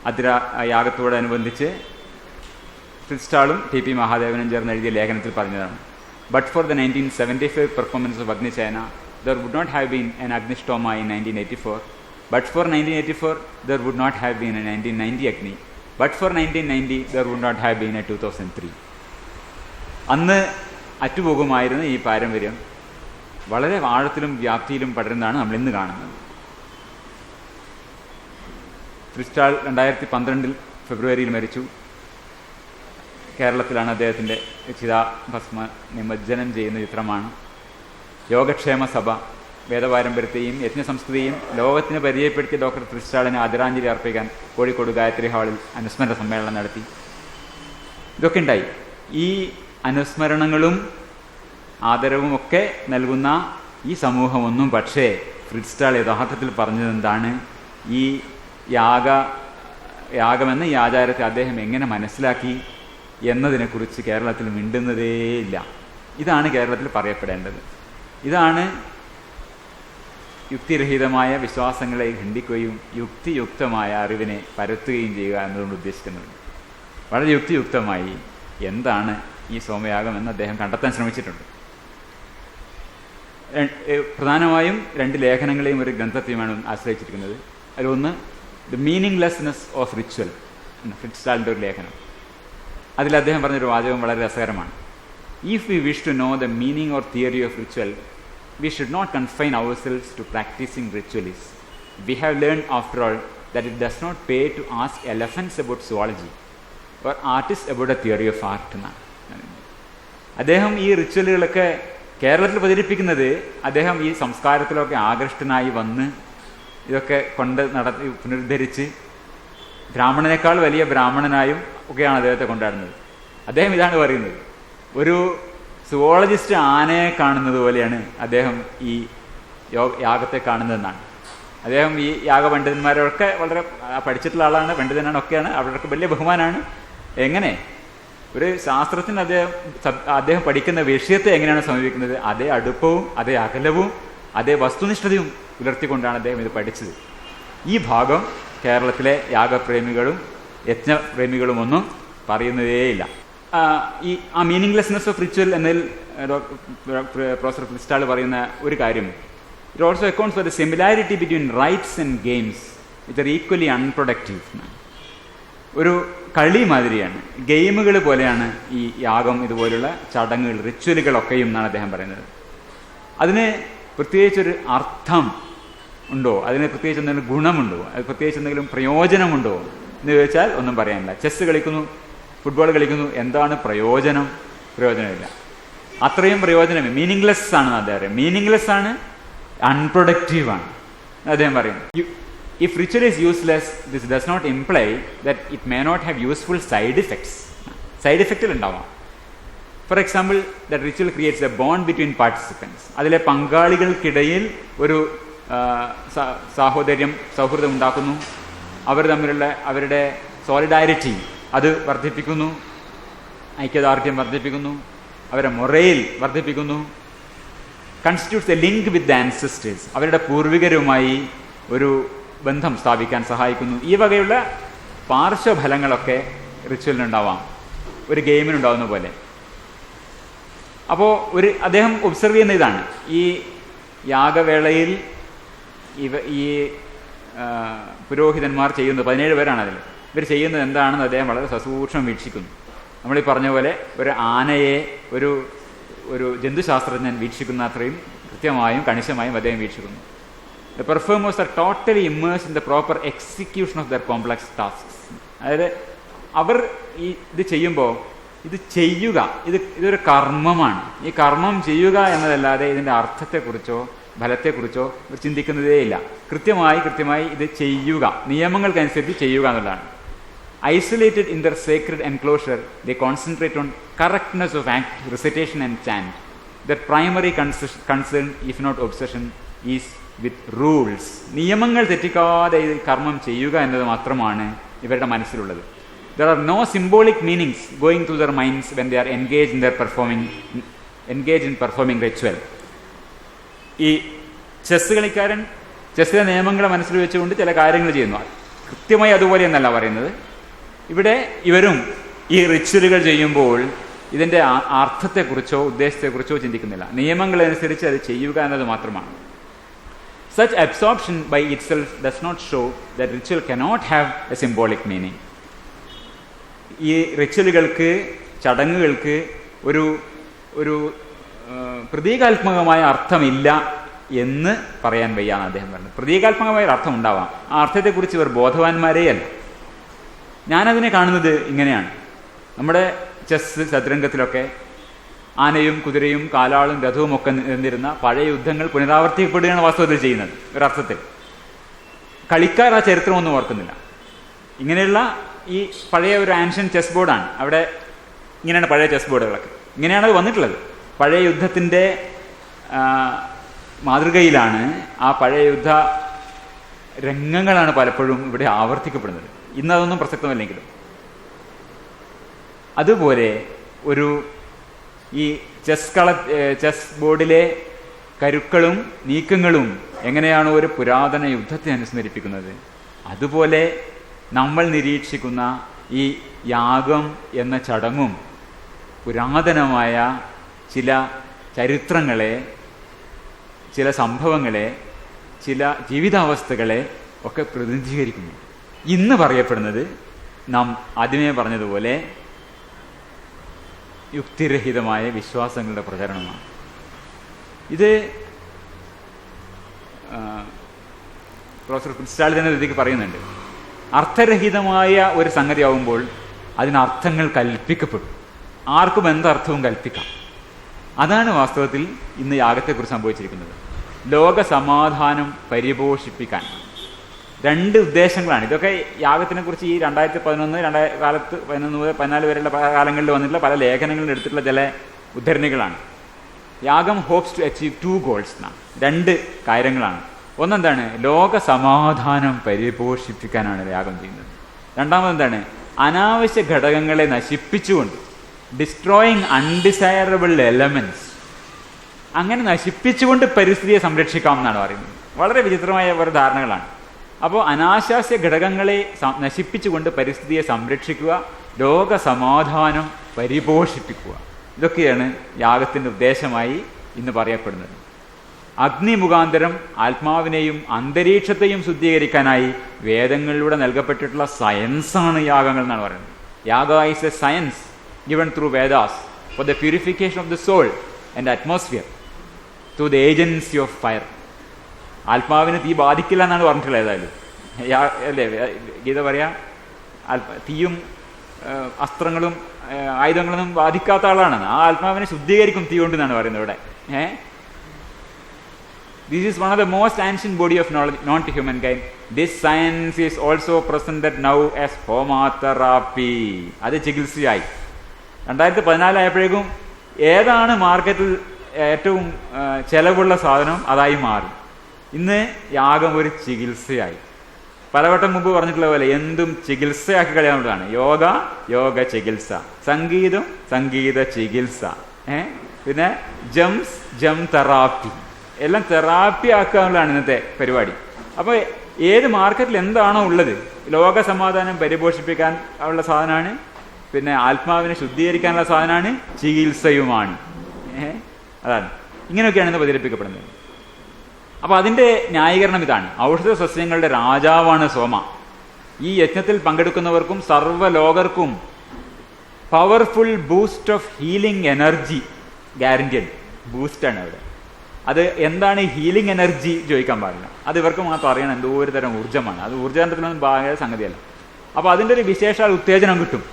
അതിര യാഗത്തോടനുബന്ധിച്ച് ഫ്രിറ്റ്സ്റ്റാളും ടി.പി. മഹാദേവനും ചേർന്ന് എഴുതിയ ലേഖനത്തിൽ പറഞ്ഞതാണ്. But for the 1975 performance of Agnichayana there would not have been an Agnishtoma in 1984. But for 1984, there would not have been a 1990 Agni. But for 1990, there would not have been a 2003. അന്ന് അറ്റുപോകുമായിരുന്ന ഈ പാരമ്പര്യം വളരെ ആഴത്തിലും വ്യാപ്തിയിലും പടരുന്നതാണ് നമ്മൾ ഇന്ന് കാണുന്നത്. ഫ്രിറ്റ്സ്റ്റാൾ 2012 ഫെബ്രുവരിയിൽ മരിച്ചു. കേരളത്തിലാണ് അദ്ദേഹത്തിൻ്റെ ചിതാഭസ്മ നിമജ്ജനം ചെയ്യുന്ന ചിത്രമാണ്. യോഗക്ഷേമ സഭ വേദപാരമ്പര്യത്തെയും യജ്ഞസംസ്കൃതിയും ലോകത്തിന് പരിചയപ്പെടുത്തിയ ഡോക്ടർ ഫ്രിറ്റ്സ്റ്റാളിന് ആദരാഞ്ജലി അർപ്പിക്കാൻ കോഴിക്കോട് ഗായത്രി ഹാളിൽ അനുസ്മരണ സമ്മേളനം നടത്തി. ഇതൊക്കെ ഉണ്ടായി. ഈ അനുസ്മരണങ്ങളും ആദരവും ഒക്കെ നൽകുന്ന ഈ സമൂഹമൊന്നും പക്ഷേ ഫ്രിറ്റ്സ്റ്റാൾ യഥാർത്ഥത്തിൽ പറഞ്ഞത് എന്താണ്, ഈ യാഗമെന്ന ഈ ആചാരത്തെ അദ്ദേഹം എങ്ങനെ മനസ്സിലാക്കി എന്നതിനെക്കുറിച്ച് കേരളത്തിൽ മിണ്ടുന്നതേയില്ല. ഇതാണ് കേരളത്തിൽ പറയപ്പെടേണ്ടത്. ഇതാണ് യുക്തിരഹിതമായ വിശ്വാസങ്ങളെ ഖണ്ഡിക്കുകയും യുക്തിയുക്തമായ അറിവിനെ പരത്തുകയും ചെയ്യുക എന്നതുകൊണ്ട് ഉദ്ദേശിക്കുന്നത്. വളരെ യുക്തിയുക്തമായി എന്താണ് ഈ സോമയാഗം എന്ന് അദ്ദേഹം കണ്ടെത്താൻ ശ്രമിച്ചിട്ടുണ്ട്. പ്രധാനമായും 2 ലേഖനങ്ങളെയും ഒരു ഗ്രന്ഥത്തെയുമാണ് ആശ്രയിച്ചിരിക്കുന്നത്. അതിലൊന്ന് ദ മീനിങ്ലെസ്നെസ് ഓഫ് റിച്വൽ എന്ന ഫ്രിറ്റ്സ്റ്റാളിൻ്റെ ഒരു ലേഖനം. അതിൽ അദ്ദേഹം പറഞ്ഞൊരു വാചകം വളരെ രസകരമാണ്. If we wish to know the meaning or theory of ritual, we should not confine ourselves to practicing ritualists. We have learned, after all, that it does not pay to ask elephants about zoology or artists about a theory of art. അദ്ദേഹം ഈ റിച്വലുകളൊക്കെ കേരളത്തിൽ പ്രചരിപ്പിക്കുന്നത് അദ്ദേഹം ഈ സംസ്കാരത്തിലൊക്കെ ആകൃഷ്ടനായി വന്ന് ഇതൊക്കെ കൊണ്ട് പുനരുദ്ധരിച്ച് ബ്രാഹ്മണനേക്കാൾ വലിയ ബ്രാഹ്മണനായും ഒക്കെയാണ് അദ്ദേഹത്തെ കൊണ്ടാടുന്നത്. അദ്ദേഹം ഇതാണ് പറയുന്നത്, ഒരു സുവോളജിസ്റ്റ് ആനയെ കാണുന്നത് പോലെയാണ് അദ്ദേഹം ഈ യാഗത്തെ കാണുന്നതെന്നാണ്. അദ്ദേഹം ഈ യാഗപണ്ഡിതന്മാരൊക്കെ വളരെ പഠിച്ചിട്ടുള്ള ആളാണ്, പണ്ഡിതനാണ്, ഒക്കെയാണ്. അവർക്ക് വലിയ ബഹുമാനമാണ്. എങ്ങനെ ഒരു ശാസ്ത്രത്തിന് അദ്ദേഹം പഠിക്കുന്ന വിഷയത്തെ എങ്ങനെയാണ് സമീപിക്കുന്നത്, അതേ അടുപ്പവും അതേ അകലവും അതേ വസ്തുനിഷ്ഠതയും പുലർത്തിക്കൊണ്ടാണ് അദ്ദേഹം ഇത് പഠിച്ചത്. ഈ ഭാഗം കേരളത്തിലെ യാഗപ്രേമികളും യജ്ഞപ്രേമികളും ഒന്നും പറയുന്നതേയില്ല. ആ മീനിങ്ലെസ്നെസ് ഓഫ് റിച്വൽ എന്നതിൽ പ്രൊഫസർ ഫ്രിറ്റ്സ്റ്റാൾ പറയുന്ന ഒരു കാര്യം, it also accounts for the similarity between rights and games which are equally unproductive. ഒരു കളി മാതിരിയാണ്, ഗെയിമുകൾ പോലെയാണ് ഈ യാഗം, ഇതുപോലുള്ള ചടങ്ങുകൾ, റിച്വലുകളൊക്കെയും എന്നാണ് അദ്ദേഹം പറയുന്നത്. അതിന് പ്രത്യേകിച്ചൊരു അർത്ഥം ഉണ്ടോ, അതിന് പ്രത്യേകിച്ച് എന്തെങ്കിലും ഗുണമുണ്ടോ, അത് പ്രത്യേകിച്ച് എന്തെങ്കിലും പ്രയോജനമുണ്ടോ എന്ന് ചോദിച്ചാൽ ഒന്നും പറയാനില്ല. ചെസ്സ് കളിക്കുന്നു, ഫുട്ബോൾ കളിക്കുന്നു, എന്താണ് പ്രയോജനം? പ്രയോജനമില്ല. അത്രയും പ്രയോജനം മീനിങ്ലെസ് ആണെന്ന് അദ്ദേഹം പറയും. മീനിങ്ലെസ് ആണ്, അൺപ്രൊഡക്റ്റീവാണ് അദ്ദേഹം പറയും. If ritual is useless, this does not imply that it may not have useful side effects. Side ഇഫക്റ്റുകൾ ഉണ്ടാവാം. For example, that ritual creates a bond between participants. അതിലെ പങ്കാളികൾക്കിടയിൽ ഒരു സൗഹൃദം ഉണ്ടാക്കുന്നു. അവർ തമ്മിലുള്ള അവരുടെ സോളിഡാരിറ്റി അത് വർദ്ധിപ്പിക്കുന്നു, ഐക്യദാർഢ്യം വർദ്ധിപ്പിക്കുന്നു, അവരുടെ മൊറയിൽ വർദ്ധിപ്പിക്കുന്നു. Constitutes a link with the ancestors. അവരുടെ പൂർവികരുമായി ഒരു ബന്ധം സ്ഥാപിക്കാൻ സഹായിക്കുന്നു. ഈ വകയുള്ള പാർശ്വഫലങ്ങളൊക്കെ റിച്വലിനുണ്ടാവാം, ഒരു ഗെയിമിനുണ്ടാവുന്ന പോലെ. അപ്പോൾ അദ്ദേഹം ഒബ്സർവ് ചെയ്യുന്ന ഇതാണ്, ഈ യാഗവേളയിൽ ഈ പുരോഹിതന്മാർ ചെയ്യുന്നത്, 17 പേരാണ് അതിൽ, ഇവർ ചെയ്യുന്നത് എന്താണെന്ന് അദ്ദേഹം വളരെ സസൂക്ഷ്മം വീക്ഷിക്കുന്നു. നമ്മളീ പറഞ്ഞ പോലെ ഒരു ആനയെ ഒരു ജന്തുശാസ്ത്രജ്ഞൻ വീക്ഷിക്കുന്ന അത്രയും കൃത്യമായും കണിശമായും അദ്ദേഹം വീക്ഷിക്കുന്നു. The performers are totally immersed in the proper execution of their complex tasks. അതായത് അവർ ഇത് ചെയ്യുമ്പോൾ ഇതൊരു കർമ്മമാണ്. ഈ കർമ്മം ചെയ്യുക എന്നതല്ലാതെ ഇതിൻ്റെ അർത്ഥത്തെക്കുറിച്ചോ ഫലത്തെക്കുറിച്ചോ ഇവർ ചിന്തിക്കുന്നതേയില്ല. കൃത്യമായി ഇത് ചെയ്യുക, നിയമങ്ങൾക്കനുസരിച്ച് ചെയ്യുക എന്നുള്ളതാണ്. Isolated in their sacred enclosure, they concentrate on correctness of act, recitation and chant. Their primary concern, if not obsession, is with rules. നിയമങ്ങൾ തെറ്റിക്കാതെ ഇത് കർമ്മം ചെയ്യുക എന്നത് മാത്രമാണ് ഇവരുടെ മനസ്സിലുള്ളത്. There are no symbolic meanings going through their minds when they are engaged in performing ritual. ഈ ചെസ് കളിക്കാരൻ ചെസ്സിലെ നിയമങ്ങളെ മനസ്സിൽ വെച്ചുകൊണ്ട് ചില കാര്യങ്ങൾ ചെയ്യുന്നു. കൃത്യമായി അതുപോലെ എന്നല്ല പറയുന്നത്. ഇവിടെ ഇവരും ഈ റിച്വലുകൾ ചെയ്യുമ്പോൾ ഇതിൻ്റെ അർത്ഥത്തെക്കുറിച്ചോ ഉദ്ദേശത്തെക്കുറിച്ചോ ചിന്തിക്കുന്നില്ല. നിയമങ്ങളനുസരിച്ച് അത് ചെയ്യുക എന്നത് മാത്രമാണ്. Such absorption by itself does not show that ritual cannot have a symbolic meaning. ഈ റിച്വലുകൾക്ക്, ചടങ്ങുകൾക്ക് ഒരു ഒരു പ്രതീകാത്മകമായ അർത്ഥമില്ല എന്ന് പറയാൻ വയ്യാണ് അദ്ദേഹം പറഞ്ഞത്. പ്രതീകാത്മകമായ ഒരു അർത്ഥം ഉണ്ടാവാം. ആ അർത്ഥത്തെക്കുറിച്ച് ഇവർ ബോധവാന്മാരേയല്ല. ഞാനതിനെ കാണുന്നത് ഇങ്ങനെയാണ്. നമ്മുടെ ചെസ്, ചതുരംഗത്തിലൊക്കെ ആനയും കുതിരയും കാലാളും രഥവും ഒക്കെ നിന്നിരുന്ന പഴയ യുദ്ധങ്ങൾ പുനരാവർത്തിക്കപ്പെടുകയാണ് വാസ്തവത്തിൽ ചെയ്യുന്നത്. ഒരർത്ഥത്തിൽ കളിക്കാർ ആ ചരിത്രമൊന്നും ഓർക്കുന്നില്ല. ഇങ്ങനെയുള്ള ഈ പഴയ ഒരു ആൻഷ്യൻ ചെസ് ബോർഡാണ്. അവിടെ ഇങ്ങനെയാണ് പഴയ ചെസ് ബോർഡുകളൊക്കെ, ഇങ്ങനെയാണ് അത് വന്നിട്ടുള്ളത്. പഴയ യുദ്ധത്തിൻ്റെ മാതൃകയിലാണ് ആ പഴയ യുദ്ധ രംഗങ്ങളാണ് പലപ്പോഴും ഇവിടെ ആവർത്തിക്കപ്പെടുന്നത്. ഇന്നതൊന്നും പ്രസക്തമല്ലെങ്കിലും അതുപോലെ ഒരു ഈ ചെസ് ബോർഡിലെ കരുക്കളും നീക്കങ്ങളും എങ്ങനെയാണോ ഒരു പുരാതന യുദ്ധത്തെ അനുസ്മരിപ്പിക്കുന്നത്, അതുപോലെ നമ്മൾ നിരീക്ഷിക്കുന്ന ഈ യാഗം എന്ന ചടങ്ങും പുരാതനമായ ചില ചരിത്രങ്ങളെ, ചില സംഭവങ്ങളെ, ചില ജീവിതാവസ്ഥകളെ ഒക്കെ പ്രതിനിധീകരിക്കുന്നു. ഇന്ന് പറയപ്പെടുന്നത് നാം ആദ്യമേ പറഞ്ഞതുപോലെ യുക്തിരഹിതമായ വിശ്വാസങ്ങളുടെ പ്രചരണമാണ്. ഇത് പ്രൊഫസർ ഫിറ്റ്സ്റ്റാൾ തന്നെ ഇതിലേക്ക് പറയുന്നുണ്ട്. അർത്ഥരഹിതമായ ഒരു സംഗതി ആവുമ്പോൾ അതിന് അർത്ഥങ്ങൾ കൽപ്പിക്കപ്പെടും. ആർക്കും എന്തർത്ഥവും കൽപ്പിക്കാം. അതാണ് വാസ്തവത്തിൽ ഇന്ന് യാഗത്തെക്കുറിച്ച് സംഭവിച്ചിരിക്കുന്നത്. ലോക സമാധാനം പരിപോഷിപ്പിക്കാൻ രണ്ട് ഉദ്ദേശങ്ങളാണ്. ഇതൊക്കെ യാഗത്തിനെ കുറിച്ച് ഈ 2011 കാലത്ത് 11 മുതൽ 14 വരെയുള്ള കാലങ്ങളിൽ വന്നിട്ടുള്ള പല ലേഖനങ്ങളിൽ എടുത്തിട്ടുള്ള ചില ഉദ്ധരണികളാണ്. യാഗം ഹോപ്സ് ടു അച്ചീവ് 2 goals എന്നാണ്. 2 കാര്യങ്ങളാണ്. ഒന്നെന്താണ്? ലോക സമാധാനം പരിപോഷിപ്പിക്കാനാണ് യാഗം ചെയ്യുന്നത്. രണ്ടാമതെന്താണ്? അനാവശ്യ ഘടകങ്ങളെ നശിപ്പിച്ചുകൊണ്ട്, ഡിസ്ട്രോയിങ് അൺഡിസൈറബിൾ എലമെന്റ്സ്, അങ്ങനെ നശിപ്പിച്ചുകൊണ്ട് പരിസ്ഥിതിയെ സംരക്ഷിക്കാം എന്നാണ് പറയുന്നത്. വളരെ വിചിത്രമായ ഒരു ധാരണകളാണ്. അപ്പോൾ അനാശാസ്യ ഘടകങ്ങളെ നശിപ്പിച്ചുകൊണ്ട് പരിസ്ഥിതിയെ സംരക്ഷിക്കുക, ലോക സമാധാനം പരിപോഷിപ്പിക്കുക, ഇതൊക്കെയാണ് യാഗത്തിൻ്റെ ഉദ്ദേശമായി ഇന്ന് പറയപ്പെടുന്നത്. അഗ്നി മുഖാന്തരം ആത്മാവിനെയും അന്തരീക്ഷത്തെയും ശുദ്ധീകരിക്കാനായി വേദങ്ങളിലൂടെ നൽകപ്പെട്ടിട്ടുള്ള സയൻസാണ് യാഗങ്ങൾ എന്നാണ് പറയുന്നത്. Yaga is a science given through Vedas for the purification of the soul and atmosphere through the agency of fire. ആത്മാവിന് തീ ബാധിക്കില്ല എന്നാണ് പറഞ്ഞിട്ടുള്ളത്. ഏതായാലും അല്ലേ ഗീത പറയാ, തീയും അസ്ത്രങ്ങളും ആയുധങ്ങളൊന്നും ബാധിക്കാത്ത ആളാണ്. ആ ആത്മാവിനെ ശുദ്ധീകരിക്കും തീ കൊണ്ട് എന്നാണ് പറയുന്നത് ഇവിടെ. This is one of the most ancient body of knowledge known to humankind. This science is also presented now as homotherapy. അത് ചികിത്സയായി 2014 ആയപ്പോഴേക്കും ഏതാണ് മാർക്കറ്റിൽ ഏറ്റവും ചെലവുള്ള സാധനം അതായി മാറി. ഇന്ന് യാഗം ഒരു ചികിത്സയായി. പലവട്ടം മുമ്പ് പറഞ്ഞിട്ടുള്ള പോലെ എന്തും ചികിത്സയാക്കി കളയാവുന്നതാണ്. യോഗ ചികിത്സ, സംഗീതം സംഗീത ചികിത്സ, പിന്നെ ജം തെറാപ്പി, എല്ലാം തെറാപ്പി ആക്കാനുള്ളതാണ് ഇന്നത്തെ പരിപാടി. അപ്പോൾ ഏത് മാർക്കറ്റിൽ എന്താണോ ഉള്ളത്, ലോക സമാധാനം പരിപോഷിപ്പിക്കാൻ ഉള്ള സാധനമാണ്, പിന്നെ ആത്മാവിനെ ശുദ്ധീകരിക്കാനുള്ള സാധനമാണ്, ചികിത്സയുമാണ്. അതാണ് ഇങ്ങനെയൊക്കെയാണ് ഇന്ന് പ്രചരിപ്പിക്കപ്പെടുന്നത്. അപ്പോൾ അതിൻ്റെ ന്യായീകരണം ഇതാണ്. ഔഷധ സസ്യങ്ങളുടെ രാജാവാണ് സോമ. ഈ യജ്ഞത്തിൽ പങ്കെടുക്കുന്നവർക്കും സർവ്വലോകർക്കും powerful boost of healing energy guaranteed. ബൂസ്റ്റാണ് അവിടെ. അത് എന്താണ് ഹീലിംഗ് എനർജി ചോദിക്കാൻ പാടില്ല. അത് ഇവർക്ക് മാത്രം അറിയണം. എന്തോ ഒരു തരം ഊർജ്ജമാണ്. അത് ഊർജ്ജത്തിലൊന്നും ഭാഗ സംഗതിയല്ല. അപ്പോൾ അതിൻ്റെ ഒരു വിശേഷാൽ ഉത്തേജനം കിട്ടും.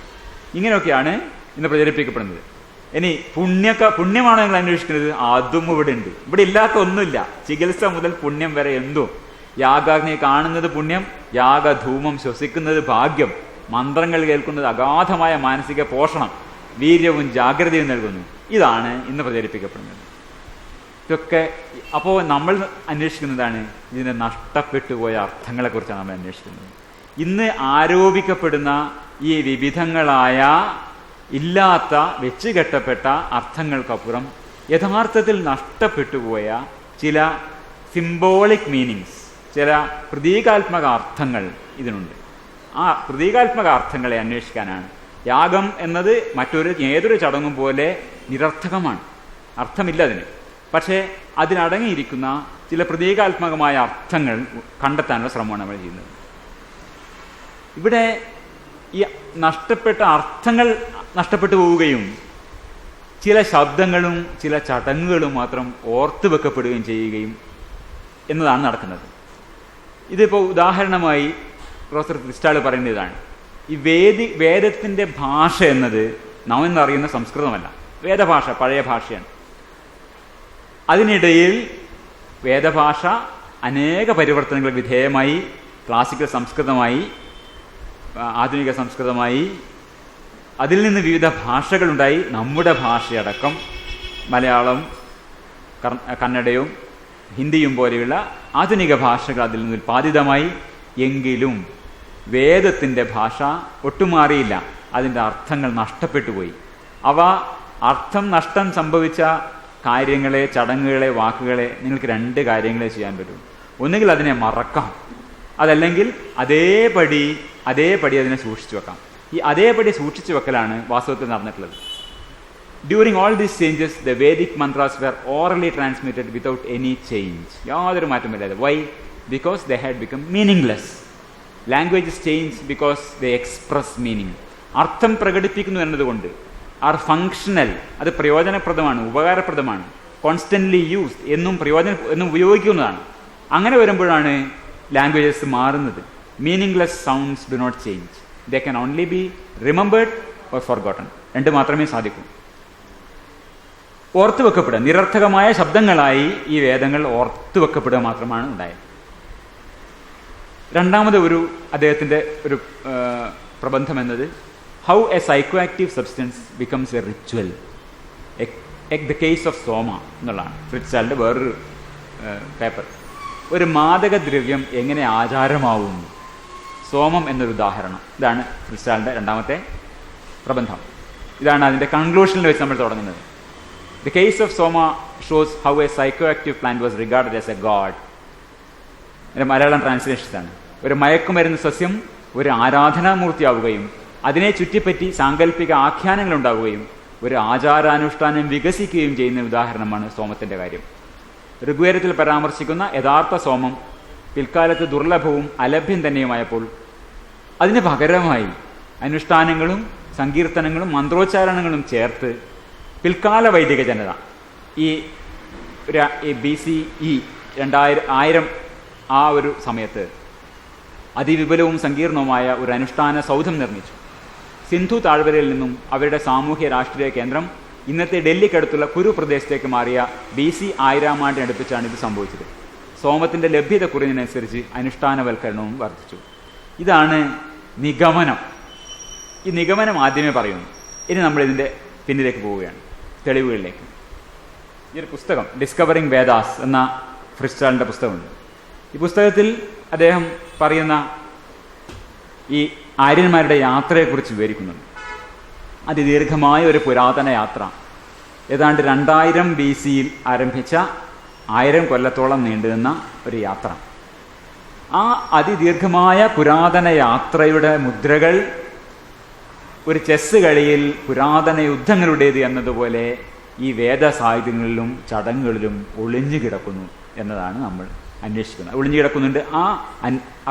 ഇങ്ങനെയൊക്കെയാണ് ഇന്ന് പ്രചരിപ്പിക്കപ്പെടുന്നത്. ഇനി പുണ്യമാണോ നിങ്ങൾ അന്വേഷിക്കുന്നത്? അതും ഇവിടെ ഉണ്ട്. ഇവിടെ ഇല്ലാത്ത ഒന്നുമില്ല. ചികിത്സ മുതൽ പുണ്യം വരെ എന്തും. യാഗാഗ്നിയെ കാണുന്നത് പുണ്യം, യാഗധൂമം ശ്വസിക്കുന്നത് ഭാഗ്യം, മന്ത്രങ്ങൾ കേൾക്കുന്നത് അഗാധമായ മാനസിക പോഷണം, വീര്യവും ജാഗ്രതയും നൽകുന്നു. ഇതാണ് ഇന്ന് പ്രചരിപ്പിക്കപ്പെടുന്നത്. ഇതൊക്കെ അപ്പോൾ നമ്മൾ അന്വേഷിക്കുന്നതാണ് ഇതിന് നഷ്ടപ്പെട്ടുപോയ അർത്ഥങ്ങളെക്കുറിച്ചാണ് നമ്മൾ അന്വേഷിക്കുന്നത്. ഇന്ന് ആരോപിക്കപ്പെടുന്ന ഈ വിവിധങ്ങളായ ഇല്ലാത്ത വെച്ചുകെട്ടപ്പെട്ട അർത്ഥങ്ങൾക്കപ്പുറം യഥാർത്ഥത്തിൽ നഷ്ടപ്പെട്ടുപോയ ചില സിംബോളിക് മീനിങ്സ്, ചില പ്രതീകാത്മക അർത്ഥങ്ങൾ ഇതിനുണ്ട്. ആ പ്രതീകാത്മക അർത്ഥങ്ങളെ അന്വേഷിക്കാനാണ്. യാഗം എന്നത് ഏതൊരു ചടങ്ങും പോലെ നിരർത്ഥകമാണ്, അർത്ഥമില്ല അതിന്. പക്ഷേ അതിനടങ്ങിയിരിക്കുന്ന ചില പ്രതീകാത്മകമായ അർത്ഥങ്ങൾ കണ്ടെത്താനുള്ള ശ്രമമാണ് നമ്മൾ ചെയ്യുന്നത്. ഇവിടെ ഈ നഷ്ടപ്പെട്ട അർത്ഥങ്ങൾ നഷ്ടപ്പെട്ടു പോവുകയും ചില ശബ്ദങ്ങളും ചില ചടങ്ങുകളും മാത്രം ഓർത്തു വെക്കപ്പെടുകയും ചെയ്യുകയും എന്നതാണ് നടക്കുന്നത്. ഇതിപ്പോൾ ഉദാഹരണമായി പ്രൊഫസർ ക്രിസ്റ്റാൾ പറയുന്ന ഇതാണ്. ഈ വേദത്തിൻ്റെ ഭാഷ എന്നത് നാം എന്നറിയുന്ന സംസ്കൃതമല്ല, വേദഭാഷ പഴയ ഭാഷയാണ്. അതിനിടയിൽ വേദഭാഷ അനേക പരിവർത്തനങ്ങൾ വിധേയമായി ക്ലാസിക്കൽ സംസ്കൃതമായി, ആധുനിക സംസ്കൃതമായി, അതിൽ നിന്ന് വിവിധ ഭാഷകളുണ്ടായി. നമ്മുടെ ഭാഷയടക്കം മലയാളം, കന്നഡയും ഹിന്ദിയും പോലെയുള്ള ആധുനിക ഭാഷകൾ അതിൽ നിന്ന് ഉൽപ്പാദിതമായി. എങ്കിലും വേദത്തിൻ്റെ ഭാഷ ഒട്ടും മാറിയില്ല, അതിൻ്റെ അർത്ഥങ്ങൾ നഷ്ടപ്പെട്ടു പോയി. അവ അർത്ഥം നഷ്ടം സംഭവിച്ച കാര്യങ്ങളെ, ചടങ്ങുകളെ, വാക്കുകളെ നിങ്ങൾക്ക് രണ്ട് കാര്യങ്ങളെ ചെയ്യാൻ പറ്റും. ഒന്നുകിൽ അതിനെ മറക്കാം, അതല്ലെങ്കിൽ അതേപടി അതിനെ സൂക്ഷിച്ചു വെക്കാം. ഈ അതേപടി സൂക്ഷിച്ചു വെക്കലാണ് വാസ്തവത്തിൽ നടന്നിട്ടുള്ളത്. During all these changes the Vedic mantras were orally transmitted without any change. യാതൊരു മാറ്റമില്ലാതെ. Why? Because they had become meaningless. Languages change because they express meaning. അർത്ഥം പ്രകടിപ്പിക്കുന്നു എന്നതുകൊണ്ട് ആർ ഫങ്ഷണൽ, അത് പ്രയോജനപ്രദമാണ്, ഉപകാരപ്രദമാണ്. കോൺസ്റ്റന്റ്ലി യൂസ്ഡ്, എന്നും ഉപയോഗിക്കുന്നതാണ്. അങ്ങനെ വരുമ്പോഴാണ് ലാംഗ്വേജസ് മാറുന്നത്. Meaningless sounds do not change, they can only be remembered or forgotten. രണ്ട് മാത്രമേ സാധിക്കൂ. ഓർത്തു വെക്കപ്പെടുക, നിരർത്ഥകമായ ശബ്ദങ്ങളായി ഈ വേദങ്ങൾ ഓർത്തു വെക്കപ്പെടുക മാത്രമാണ് ഉണ്ടായത്. രണ്ടാമത് അദ്ദേഹത്തിൻ്റെ ഒരു പ്രബന്ധം എന്നത് how a psychoactive substance becomes a ritual, the case of Soma എന്നുള്ളതാണ് ഫ്രിറ്റ്സാലിൻ്റെ വേറൊരു പേപ്പർ. ഒരു മാദകദ്രവ്യം എങ്ങനെ ആചാരമാവുന്നു, സോമം എന്നൊരു ഉദാഹരണം. ഇതാണ് ഫ്രിറ്റ്സാലിൻ്റെ രണ്ടാമത്തെ പ്രബന്ധം. ഇതാണ് അതിൻ്റെ കൺക്ലൂഷനിൽ വെച്ച് നമ്മൾ തുടങ്ങുന്നത്. The case of Soma shows how a psycho active plant was regarded as A God. എൻ്റെ മലയാളം ട്രാൻസ്ലേഷനാണ്. ഒരു മയക്കുമരുന്ന് സസ്യം ഒരു ആരാധനാമൂർത്തിയാവുകയും അതിനെ ചുറ്റിപ്പറ്റി സാങ്കല്പിക ആഖ്യാനങ്ങൾ ഉണ്ടാവുകയും ഒരു ആചാരാനുഷ്ഠാനം വികസിക്കുകയും ചെയ്യുന്ന ഉദാഹരണമാണ് സോമത്തിൻ്റെ കാര്യം. ഋഗ്വേദത്തിൽ പരാമർശിക്കുന്ന യഥാർത്ഥ സോമം പിൽക്കാലത്ത് ദുർലഭവും അലഭ്യം തന്നെയുമായപ്പോൾ അതിന് പകരമായി അനുഷ്ഠാനങ്ങളും സങ്കീർത്തനങ്ങളും മന്ത്രോച്ചാരണങ്ങളും ചേർത്ത് പിൽക്കാല വൈദിക ജനത ഈ BCE 1000 ആ ഒരു സമയത്ത് അതിവിപുലവും സങ്കീർണവുമായ ഒരു അനുഷ്ഠാന സൗധം നിർമ്മിച്ചു. സിന്ധു താഴ്വരയിൽ നിന്നും അവരുടെ സാമൂഹ്യ രാഷ്ട്രീയ കേന്ദ്രം ഇന്നത്തെ ഡൽഹിക്കടുത്തുള്ള കുരു പ്രദേശത്തേക്ക് മാറിയ BC 1000 ആണ്ടിനടുപ്പിച്ചാണ് ഇത് സംഭവിച്ചത്. സോമത്തിൻ്റെ ലഭ്യത കുറയുന്നതിനനുസരിച്ച് അനുഷ്ഠാനവൽക്കരണവും വർദ്ധിച്ചു. ഇതാണ് നിഗമനം. ഈ നിഗമനം ആദ്യമേ പറയുന്നു. ഇനി നമ്മളിതിൻ്റെ പിന്നിലേക്ക് പോവുകയാണ്, തെളിവുകളിലേക്ക്. ഈ ഒരു പുസ്തകം ഡിസ്കവറിംഗ് വേദാസ് എന്ന ഫ്രിറ്റ്സാലിൻ്റെ പുസ്തകമുണ്ട്. ഈ പുസ്തകത്തിൽ അദ്ദേഹം പറയുന്ന ഈ ആര്യന്മാരുടെ യാത്രയെക്കുറിച്ച് വിവരിക്കുന്നുണ്ട്. അതിദീർഘമായ ഒരു പുരാതന യാത്ര, ഏതാണ്ട് 2000 BCയിൽ ആരംഭിച്ച 1000 കൊല്ലത്തോളം നീണ്ടുനിന്ന ഒരു യാത്ര. ആ അതിദീർഘമായ പുരാതന യാത്രയുടെ മുദ്രകൾ ഒരു ചെസ് കളിയിൽ പുരാതന യുദ്ധങ്ങളുടേത് എന്നതുപോലെ ഈ വേദസാഹിത്യങ്ങളിലും ചടങ്ങുകളിലും ഒളിഞ്ഞു കിടക്കുന്നു എന്നതാണ് നമ്മൾ അന്വേഷിക്കുന്നത്. ഒളിഞ്ഞു കിടക്കുന്നുണ്ട്. ആ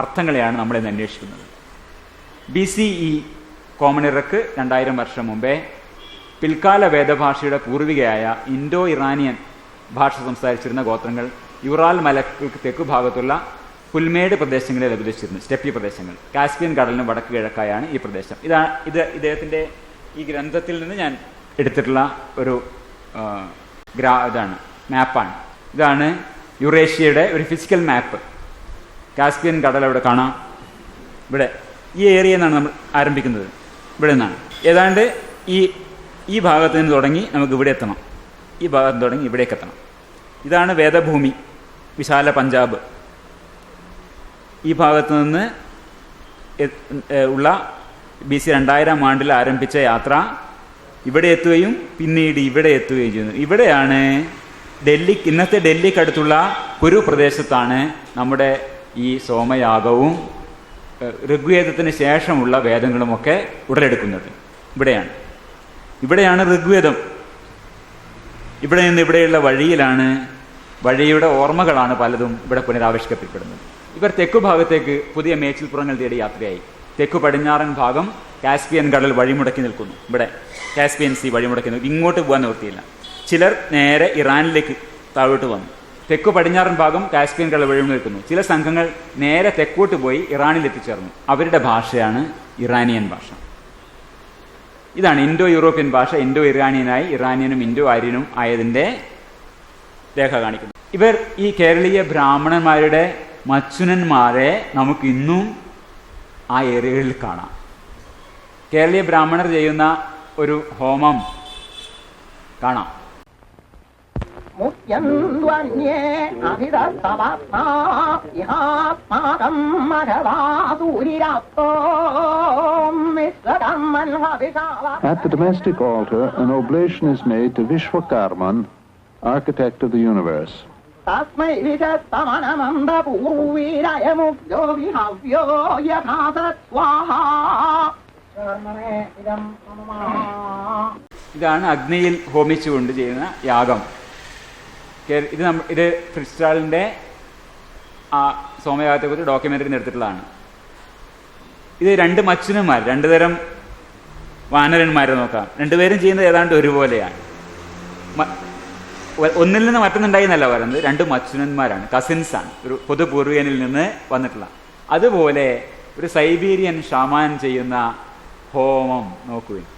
അർത്ഥങ്ങളെയാണ് നമ്മളിന്ന് അന്വേഷിക്കുന്നത്. BCE കോമൺ ഇറക്ക് 2000 വർഷം മുമ്പേ പിൽക്കാല വേദഭാഷയുടെ പൂർവികയായ ഇൻഡോ ഇറാനിയൻ ഭാഷ സംസാരിച്ചിരുന്ന ഗോത്രങ്ങൾ യുറാൽ മലകൾക്ക് തെക്കുഭാഗത്തുള്ള പുൽമേട് പ്രദേശങ്ങളിൽ ലഭിച്ചിരുന്നു. സ്റ്റെപ്പി പ്രദേശങ്ങൾ. കാസ്പിയൻ കടലിന് വടക്ക് കിഴക്കായാണ് ഈ പ്രദേശം. ഇത് ഇദ്ദേഹത്തിൻ്റെ ഈ ഗ്രന്ഥത്തിൽ നിന്ന് ഞാൻ എടുത്തിട്ടുള്ള ഒരു ഇതാണ്, മാപ്പാണ്. ഇതാണ് യുറേഷ്യയുടെ ഒരു ഫിസിക്കൽ മാപ്പ്. കാസ്പിയൻ കടൽ അവിടെ കാണാം. ഇവിടെ ഈ ഏരിയയിൽ നിന്നാണ് നമ്മൾ ആരംഭിക്കുന്നത്. ഇവിടെ നിന്നാണ് ഏതാണ്ട് ഈ ഭാഗത്ത് നിന്ന് തുടങ്ങി നമുക്ക് ഇവിടെ എത്തണം. ഈ ഭാഗത്ത് തുടങ്ങി ഇവിടേക്ക് എത്തണം. ഇതാണ് വേദഭൂമി, വിശാല പഞ്ചാബ്. ഈ ഭാഗത്ത് നിന്ന് ഉള്ള BC 2000 ആണ്ടിൽ ആരംഭിച്ച യാത്ര ഇവിടെ എത്തുകയും പിന്നീട് ഇവിടെ എത്തുകയും ചെയ്യുന്നു. ഇവിടെയാണ് ഇന്നത്തെ ഡൽഹിക്കടുത്തുള്ള കുരു പ്രദേശത്താണ് നമ്മുടെ ഈ സോമയാഗവും ഋഗ്വേദത്തിന് ശേഷമുള്ള വേദങ്ങളുമൊക്കെ ഉടലെടുക്കുന്നത്. ഇവിടെയാണ് ഋഗ്വേദം. ഇവിടെ നിന്ന് ഇവിടെയുള്ള വഴിയുടെ ഓർമ്മകളാണ് പലതും ഇവിടെ പുനരാവിഷ്കരിക്കപ്പെടുന്നത്. ഇവർ തെക്കു ഭാഗത്തേക്ക് പുതിയ മേച്ചിൽപ്പുറങ്ങൾ തേടി യാത്രയായി. തെക്കു പടിഞ്ഞാറൻ ഭാഗം കാസ്പിയൻ കടൽ വഴിമുടക്കി നിൽക്കുന്നു. ഇവിടെ കാസ്പിയൻ സീ വഴിമുടക്കി നിൽക്കുന്നു. ഇങ്ങോട്ട് പോകാൻ നിവൃത്തിയില്ല. ചിലർ നേരെ ഇറാനിലേക്ക് താഴോട്ട് വന്നു. തെക്കു പടിഞ്ഞാറൻ ഭാഗം കാസ്പിയൻ കടൽ വഴി നിൽക്കുന്നു. ചില സംഘങ്ങൾ നേരെ തെക്കോട്ട് പോയി ഇറാനിൽ എത്തിച്ചേർന്നു. അവരുടെ ഭാഷയാണ് ഇറാനിയൻ ഭാഷ. ഇതാണ് ഇൻഡോ യൂറോപ്യൻ ഭാഷ ഇൻഡോ ഇറാനിയനായി ഇറാനിയനും ഇൻഡോ ആര്യനും ആയതിൻ്റെ രേഖ കാണിക്കുന്നു. ഇവർ ഈ കേരളീയ ബ്രാഹ്മണന്മാരുടെ മച്ചുനന്മാരെ നമുക്ക് ഇന്നും ആ ഏരിയകളിൽ കാണാം. കേരളീയ ബ്രാഹ്മണർ ചെയ്യുന്ന ഒരു ഹോമം കാണാം. At the domestic altar, an oblation is made to Vishwakarman, architect of the universe. ഇതാണ് അഗ്നിയിൽ ഹോമിച്ചുകൊണ്ട് ചെയ്യുന്ന യാഗം. ഇത് ഫ്രിസ്റ്റാളിൻ്റെ ആ സോമയാഗത്തെക്കുറിച്ച് ഡോക്യുമെൻ്ററി എടുത്തിട്ടുള്ളതാണ്. ഇത് രണ്ട് മച്ചുനന്മാർ, രണ്ടു തരം വാനരന്മാരെ നോക്കാം. രണ്ടുപേരും ചെയ്യുന്നത് ഏതാണ്ട് ഒരുപോലെയാണ്. ഒന്നിൽ നിന്ന് മറ്റൊന്നുണ്ടായി എന്നല്ല പറയുന്നത്, രണ്ട് മച്ചുനന്മാരാണ്, കസിൻസാണ്, ഒരു പൊതുപൂർവികനിൽ നിന്ന് വന്നിട്ടുള്ള. അതുപോലെ ഒരു സൈബീരിയൻ ഷാമാൻ ചെയ്യുന്ന ഹോമം നോക്കുകയും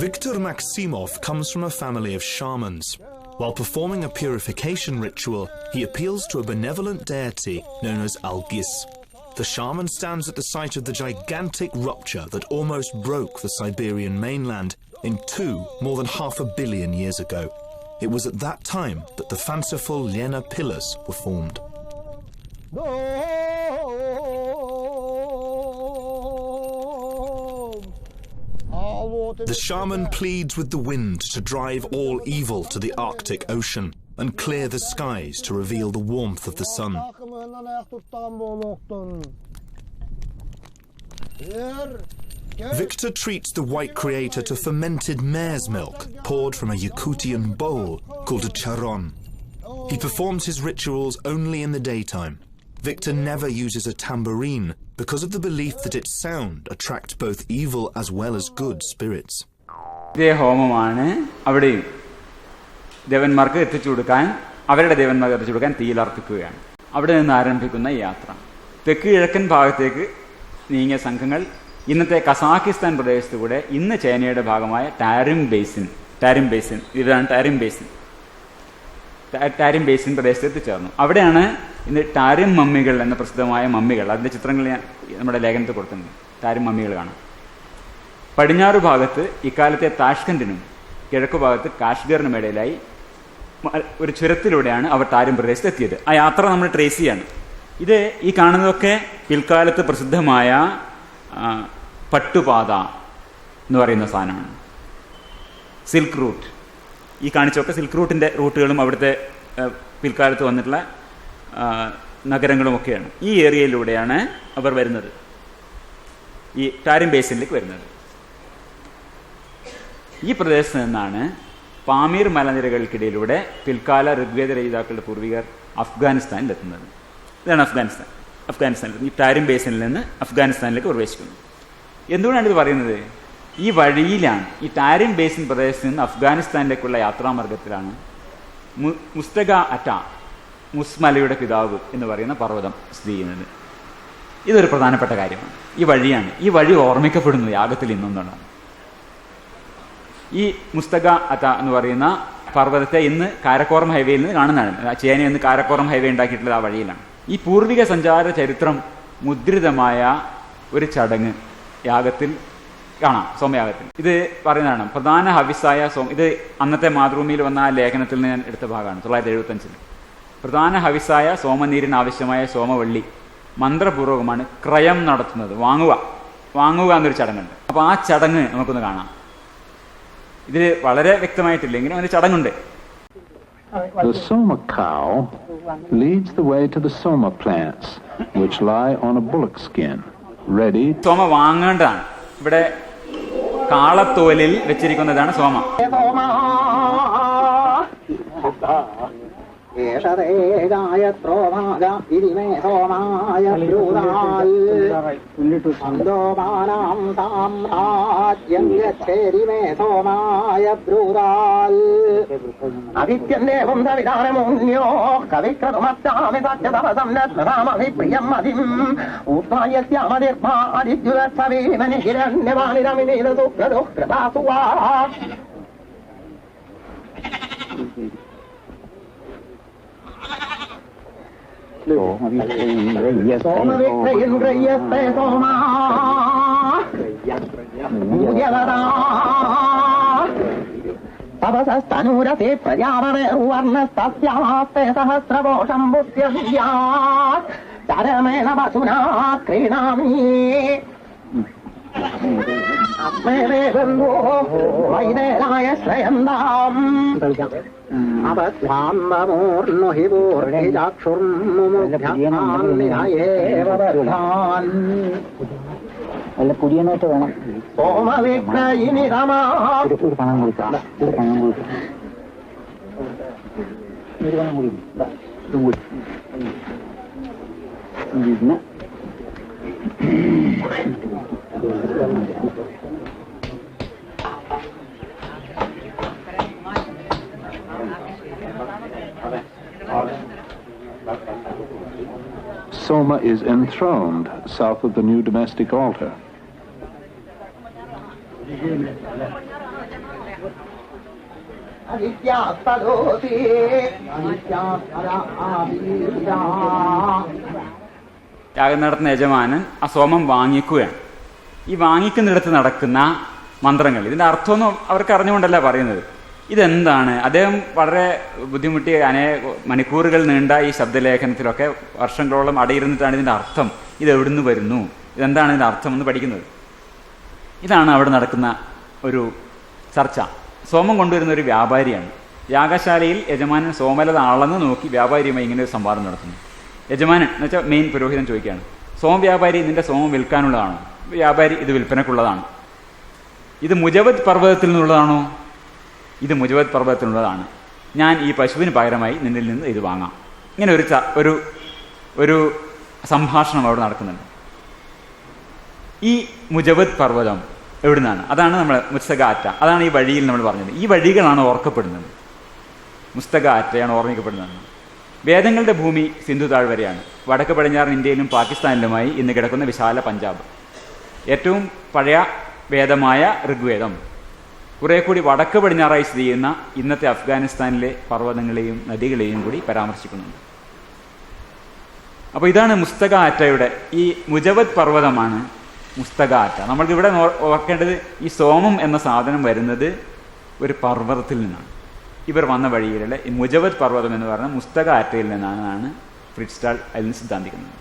Viktor Maximov comes from a family of shamans. While performing a purification ritual, he appeals to a benevolent deity known as Algis. The shaman stands at the site of the gigantic rupture that almost broke the Siberian mainland in two more than 500 million years ago. It was at that time that the fanciful Lena pillars were formed. The shaman pleads with the wind to drive all evil to the Arctic Ocean and clear the skies to reveal the warmth of the sun. Viktor treats the white creator to fermented mare's milk poured from a Yakutian bowl called a charon. He performs his rituals only in the daytime. Viktor never uses a tambourine because of the belief that its sound attracts both evil as well as good spirits. ഇതേ ഹോമമാണ് അവിടെയും ദേവന്മാർക്ക് എത്തിച്ചു കൊടുക്കാൻ, അവരുടെ ദേവന്മാർക്ക് എത്തിച്ചു കൊടുക്കാൻ തീയിലർപ്പിക്കുകയാണ്. അവിടെ നിന്ന് ആരംഭിക്കുന്ന ഈ യാത്ര തെക്ക് കിഴക്കൻ ഭാഗത്തേക്ക് നീങ്ങിയ സംഘങ്ങൾ ഇന്നത്തെ കസാക്കിസ്ഥാൻ പ്രദേശത്തുകൂടെ ഇന്ന് ചൈനയുടെ ഭാഗമായ ടാരിം ബേസിൻ ഇതാണ് ടാരിം ബേസിൻ പ്രദേശത്ത് എത്തിച്ചേർന്നു. അവിടെയാണ് ഇന്ന് ടാരിം മമ്മികൾ എന്ന പ്രസിദ്ധമായ മമ്മികൾ, അതിൻ്റെ ചിത്രങ്ങൾ ഞാൻ നമ്മുടെ ലേഖനത്തിൽ കൊടുത്തിട്ടുണ്ട്. ടാരിം മമ്മികൾ കാണാം. പടിഞ്ഞാറ് ഭാഗത്ത് ഇക്കാലത്തെ താഷ്കണ്ടിനും കിഴക്കു ഭാഗത്ത് കാശ്മീരിനും ഇടയിലായി ഒരു ചുരത്തിലൂടെയാണ് അവർ ടാരിം പ്രദേശത്ത് എത്തിയത്. ആ യാത്ര നമ്മൾ ട്രേസ് ചെയ്യാണ്. ഇത് ഈ കാണുന്നതൊക്കെ പിൽക്കാലത്ത് പ്രസിദ്ധമായ പട്ടുപാത എന്ന് പറയുന്ന സാധനമാണ്. സിൽക്ക് റൂട്ട്, ഈ കാണിച്ചൊക്കെ സിൽക്ക് റൂട്ടിൻ്റെ റൂട്ടുകളും അവിടുത്തെ പിൽക്കാലത്ത് വന്നിട്ടുള്ള നഗരങ്ങളുമൊക്കെയാണ്. ഈ ഏരിയയിലൂടെയാണ് അവർ വരുന്നത്, ഈ ടാരിം ബേസിനിലേക്ക് വരുന്നത്. ഈ പ്രദേശത്ത് നിന്നാണ് പാമീർ മലനിരകൾക്കിടയിലൂടെ പിൽക്കാല ഋഗ്വേദ രചയിതാക്കളുടെ പൂർവികർ അഫ്ഗാനിസ്ഥാനിലെത്തുന്നത്. ഇതാണ് അഫ്ഗാനിസ്ഥാനിൽ ഈ ടാരിം ബേസിനിൽ നിന്ന് അഫ്ഗാനിസ്ഥാനിലേക്ക് പ്രവേശിക്കുന്നത്. എന്തുകൊണ്ടാണ് ഇത് പറയുന്നത്? ഈ വഴിയിലാണ്, ഈ ടാരിം ബേസിൻ പ്രദേശത്ത് നിന്ന് അഫ്ഗാനിസ്ഥാനിലേക്കുള്ള യാത്രാമാർഗത്തിലാണ് മുസ്തഗ അറ്റ, മുസ്മലയുടെ പിതാവ് എന്ന് പറയുന്ന പർവ്വതം സ്ഥിതി ചെയ്യുന്നത്. ഇതൊരു പ്രധാനപ്പെട്ട കാര്യമാണ്. ഈ വഴിയാണ്, ഈ വഴി ഓർമ്മിക്കപ്പെടുന്നത് യാഗത്തിൽ ഇന്നൊന്നാണ്. ഈ മുസ്തഗ അറ്റ എന്ന് പറയുന്ന പർവ്വതത്തെ ഇന്ന് കാരക്കോറം ഹൈവേയിൽ നിന്ന് കാണുന്നതാണ്. ചേന ഇന്ന് കാരക്കോറം ഹൈവേ ഉണ്ടാക്കിയിട്ടുള്ളത് ആ വഴിയിലാണ്. ഈ പൂർവിക സഞ്ചാര ചരിത്രം മുദ്രിതമായ ഒരു ചടങ്ങ് യാഗത്തിൽ കാണാം സോമയാഗത്തിൽ. ഇത് പറയുന്നതാണ് പ്രധാന ഹവിസായ ഇത് അന്നത്തെ മാതൃഭൂമിയിൽ വന്ന ആ ലേഖനത്തിൽ നിന്ന് ഞാൻ എടുത്ത ഭാഗമാണ്, 975. പ്രധാന ഹവിസായ സോമനീരിന് ആവശ്യമായ സോമവള്ളി മന്ത്രപൂർവകമാണ് ക്രയം നടത്തുന്നത്. വാങ്ങുക എന്നൊരു ചടങ്ങുണ്ട്. അപ്പോൾ ആ ചടങ്ങ് നമുക്കൊന്ന് കാണാം. ഇതിൽ വളരെ വ്യക്തമായിട്ടില്ലെങ്കിലും അതിന് ചടങ്ങുണ്ട്. The Soma cow leads the way to the Soma plants, which lie on a bullock skin, ready. സോമ വാങ്ങേണ്ടതാണ്. ഇവിടെ കാളത്തോലിൽ വെച്ചിരിക്കുന്നതാണ് സോമ. അതിത്യന്തേവം സവിധാനമൂന്യോ കവിക്രതുമത്താമി സത്യതപസം മതിം ഉദ്ധായസ്യാമതിർഭാരിദ്യുരസവീമനിഹിരണ്യവാനിരമിനീതസുക്രദുഃകൃതാസുവാ സോമവിക്രയിന്ദ്രയ്യസ്തേ സോമാ തപസസ്തനൂരസേ പ്രജാപവേർവർണസ്തസ്യാസ്തേ സഹസ്രവോഷം ബുദ്ധ്യസ്യാത് ചരമേണ വസുനാ ക്രീണാമി വൈദേഹായ ശ്രയന്താം അവസ്ഥാന്തമൂർണു ഹി പൂർണിചാക്ഷുർമുമുഖ്യാൻ അല്ല കുടിയനായിട്ട് വേണം. സോമവിക്രയിനി രമാ ഒരു പണം കൊടുക്കാം, ഒരു പണം കൊടുക്കും, ഒരു പണം കൊടുക്കും. പിന്നെ Soma is enthroned south of the new domestic altar. യാഗം നടത്തുന്ന യജമാനൻ ആ സോമം വാങ്ങിക്കുകയാണ്. ഈ വാങ്ങിക്കുന്നിടത്ത് നടക്കുന്ന മന്ത്രങ്ങൾ, ഇതിൻ്റെ അർത്ഥമൊന്നും അവർക്ക് അറിഞ്ഞുകൊണ്ടല്ല പറയുന്നത്. ഇതെന്താണ്? അദ്ദേഹം വളരെ ബുദ്ധിമുട്ടി മണിക്കൂറുകൾ നീണ്ട ഈ ശബ്ദലേഖനത്തിലൊക്കെ വർഷങ്ങളോളം അടയിരുന്നിട്ടാണ് ഇതിൻ്റെ അർത്ഥം, ഇത് എവിടുന്ന് വരുന്നു, ഇതെന്താണ് ഇതിൻ്റെ അർത്ഥം എന്ന് പഠിക്കുന്നത്. ഇതാണ് അവിടെ നടക്കുന്ന ഒരു ചർച്ച. സോമം കൊണ്ടുവരുന്ന ഒരു വ്യാപാരിയാണ്. യാഗശാലയിൽ യജമാനൻ സോമലത അളന്ന് നോക്കി വ്യാപാരിയുമായി ഇങ്ങനെ ഒരു സംവാദം നടത്തുന്നു. യജമാനൻ എന്ന് വെച്ചാൽ മെയിൻ പുരോഹിതൻ ചോദിക്കുകയാണ്, സോമ വ്യാപാരി നിന്റെ സോമം വിൽക്കാനുള്ളതാണോ? വ്യാപാരി ഇത് വിൽപ്പനക്കുള്ളതാണ്. ഇത് മുജവത് പർവ്വതത്തിൽ നിന്നുള്ളതാണോ? ഇത് മുജവത് പർവ്വതത്തിനുള്ളതാണ്. ഞാൻ ഈ പശുവിന് പകരമായി നിന്നിൽ നിന്ന് ഇത് വാങ്ങാം. ഇങ്ങനെ ഒരു സംഭാഷണം അവിടെ നടക്കുന്നുണ്ട്. ഈ മുജവത് പർവ്വതം എവിടുന്നാണ്? അതാണ് നമ്മൾ മുസ്തക ആറ്റ, അതാണ് ഈ വഴിയിൽ നമ്മൾ പറഞ്ഞത്. ഈ വഴികളാണ് ഓർക്കപ്പെടുന്നത്. മുസ്തക ആറ്റയാണ് ഓർമ്മിക്കപ്പെടുന്നത്. വേദങ്ങളുടെ ഭൂമി സിന്ധു താഴ്വരയാണ്. വടക്ക് പടിഞ്ഞാറൻ ഇന്ത്യയിലും പാകിസ്ഥാനിലുമായി ഇന്ന് കിടക്കുന്ന വിശാല പഞ്ചാബ്. ഏറ്റവും പഴയ വേദമായ ഋഗ്വേദം കുറെ കൂടി വടക്ക് പടിഞ്ഞാറായി സ്ഥിതി ചെയ്യുന്ന ഇന്നത്തെ അഫ്ഗാനിസ്ഥാനിലെ പർവ്വതങ്ങളെയും നദികളെയും കൂടി പരാമർശിക്കുന്നുണ്ട്. അപ്പോൾ ഇതാണ് മുസ്തക ആറ്റയുടെ, ഈ മുജവത് പർവ്വതമാണ് മുസ്തക ആറ്റ. നമ്മൾക്ക് ഇവിടെ ഓർക്കേണ്ടത് ഈ സോമം എന്ന സാധനം വരുന്നത് ഒരു പർവ്വതത്തിൽ നിന്നാണ്. ഇവർ വന്ന വഴിയിലുള്ള ഈ മുജവത് പർവ്വതം എന്ന് പറഞ്ഞാൽ മുസ്തക ആറ്റയിൽ നിന്നാണ് ഫ്രിറ്റ്സ്റ്റാൾ അതിൽ നിന്ന് സിദ്ധാന്തിക്കുന്നത്.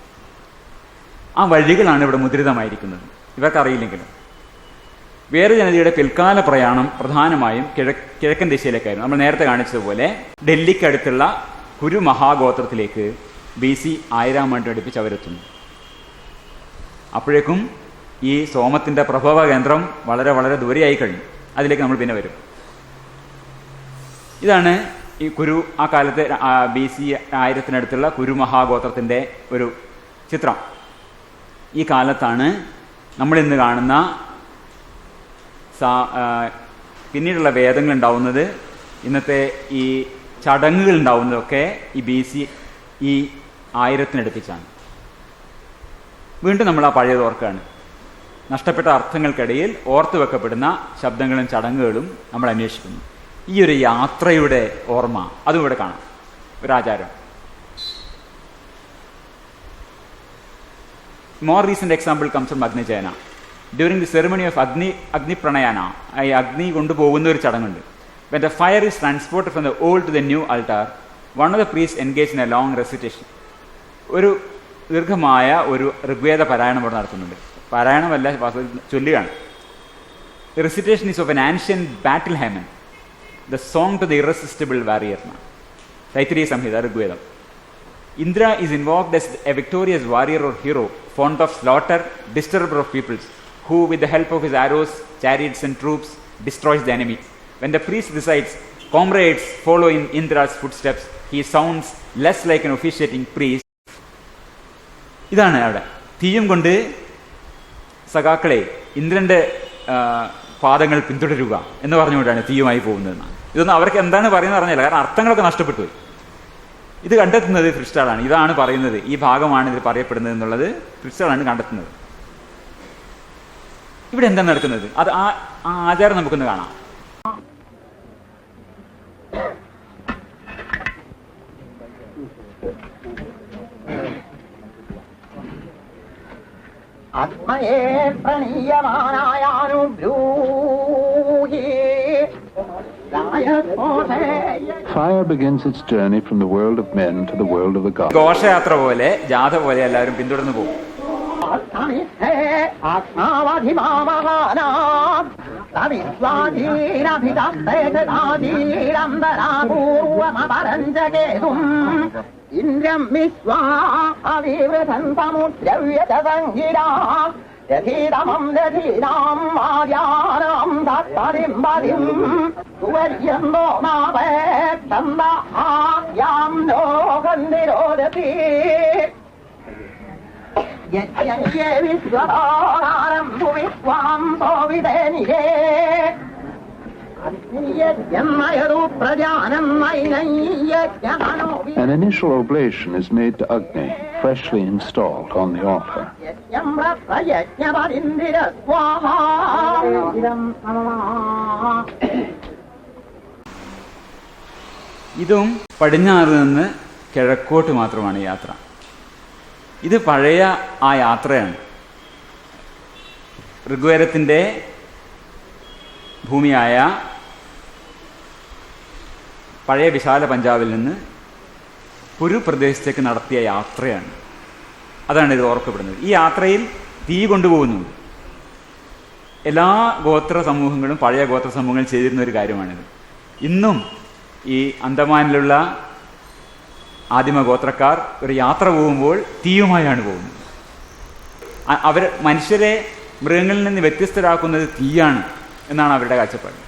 ആ വഴികളാണ് ഇവിടെ മുദ്രിതമായിരിക്കുന്നത്. ഇവർക്കറിയില്ലെങ്കിലും വേറെ ജനതയുടെ പിൽക്കാല പ്രയാണം പ്രധാനമായും കിഴക്കൻ ദിശയിലേക്കായിരുന്നു. നമ്മൾ നേരത്തെ കാണിച്ചതുപോലെ ഡൽഹിക്കടുത്തുള്ള കുരു മഹാഗോത്രത്തിലേക്ക് BC 1000 ആണ്ട് അടുപ്പിച്ച് അവരെത്തുന്നു. അപ്പോഴേക്കും ഈ സോമത്തിൻ്റെ പ്രഭവ കേന്ദ്രം വളരെ വളരെ ദൂരെയായി കഴിഞ്ഞു. അതിലേക്ക് നമ്മൾ പിന്നെ വരും. ഇതാണ് ഈ കുരു, ആ കാലത്തെ BC 1000 കുരു മഹാഗോത്രത്തിൻ്റെ ഒരു ചിത്രം. ഈ കാലത്താണ് നമ്മളിന്ന് കാണുന്ന പിന്നീടുള്ള വേദങ്ങൾ ഉണ്ടാവുന്നത്, ഇന്നത്തെ ഈ ചടങ്ങുകൾ ഉണ്ടാവുന്നതൊക്കെ ഈ BC 1000 വീണ്ടും നമ്മൾ ആ പഴയത് ഓർക്കുകയാണ്. നഷ്ടപ്പെട്ട അർത്ഥങ്ങൾക്കിടയിൽ ഓർത്തു വെക്കപ്പെടുന്ന ശബ്ദങ്ങളും ചടങ്ങുകളും നമ്മൾ അന്വേഷിക്കുന്നു. ഈ ഒരു യാത്രയുടെ ഓർമ്മ അതും ഇവിടെ കാണാം. ഒരാചാരം. More recent example comes from Agnichayana. During the ceremony of Agni Pranayana, ഈ അഗ്നി കൊണ്ടുപോകുന്ന ഒരു ചടങ്ങുണ്ട്. When the fire is transported from the old to the new altar, one of the priests engaged in a long recitation. ഒരു ദീർഘമായ ഒരു ഋഗ്വേദ പാരായണം ഇവിടെ നടത്തുന്നുണ്ട്. പാരായണമല്ല, ചൊല്ലുകയാണ്. The recitation is of an ancient battle hymn, the song to the irresistible warrior. Taittiriya Samhita, Rigvedam. Indra is invoked as a victorious warrior or hero, fond of slaughter, disturber of peoples, who with the help of his arrows, chariots and troops destroys the enemy. When the priest recites, comrades follow in Indra's footsteps, he sounds less like an officiating priest. ഇതാണ് അവിടെ തീയും കൊണ്ട് സഖാക്കളെ ഇന്ദ്രന്റെ പാദങ്ങൾ പിന്തുടരുക എന്ന് പറഞ്ഞുകൊണ്ടാണ് തീയുമായി പോകുന്നതെന്നാണ്. ഇതൊന്നും അവർക്ക് എന്താണ് പറയുന്നത് അറിഞ്ഞില്ല, കാരണം അർത്ഥങ്ങളൊക്കെ നഷ്ടപ്പെട്ടു. ഇത് കണ്ടെത്തുന്നത് ഫ്രിസ്റ്റാളാണ്. ഇതാണ് പറയുന്നത്, ഈ ഭാഗമാണ് ഇതിൽ പറയപ്പെടുന്നത് എന്നുള്ളത് ഫ്രിസ്റ്റാളാണ് കണ്ടെത്തുന്നത്. ഇവിടെ എന്താണ് നടക്കുന്നത്? അത് ആ ആചാരം നമുക്കൊന്ന് കാണാം. ആത്മയേ പ്രണീയമാനായാനുബ്രൂഹി. Fire begins its journey from the world of men to the world of the gods. ഘോഷയാത്ര പോലെ, ജാഥ പോലെ എല്ലാവരും പിന്തുടർന്നു പോകും. ഇന്ദ്രം വിശ്വാവിവൃതം സമുദ്രവ്യതസംഗിരാ രഥീതമം രഥീനാം മാര്യാനാം തത്പതിം പതിം സുവർയന്തോ നാപേക്ഷന്താം ലോകന്തിരോധതി യജ്ഞേ വിശ്വതാരം ഭുവിസ്വാം സോവിതേനിരേ An initial oblation is made to Agni, freshly installed on the altar. ഇതും പടിഞ്ഞാറ് നിന്ന് കിഴക്കോട്ട് മാത്രമാണ് യാത്ര. ഇത് പഴയ ആ യാത്രയാണ്. ഋഗ്വേദത്തിൻ്റെ ഭൂമിയായ പഴയ വിശാല പഞ്ചാബിൽ നിന്ന് കുരു പ്രദേശത്തേക്ക് നടത്തിയ യാത്രയാണ്. അതാണ് ഇത് ഓർക്കപ്പെടുന്നത്. ഈ യാത്രയിൽ തീ കൊണ്ടുപോകുന്നുണ്ട്. എല്ലാ ഗോത്ര സമൂഹങ്ങളും പഴയ ഗോത്ര സമൂഹങ്ങൾ ചെയ്തിരുന്ന ഒരു കാര്യമാണിത്. ഇന്നും ഈ അന്തമാനിലുള്ള ആദിമ ഗോത്രക്കാർ ഒരു യാത്ര പോകുമ്പോൾ തീയുമായാണ് പോകുന്നത്. അവർ മനുഷ്യരെ മൃഗങ്ങളിൽ നിന്ന് വ്യത്യസ്തരാക്കുന്നത് തീയാണ് എന്നാണ് അവരുടെ കാഴ്ചപ്പാട്.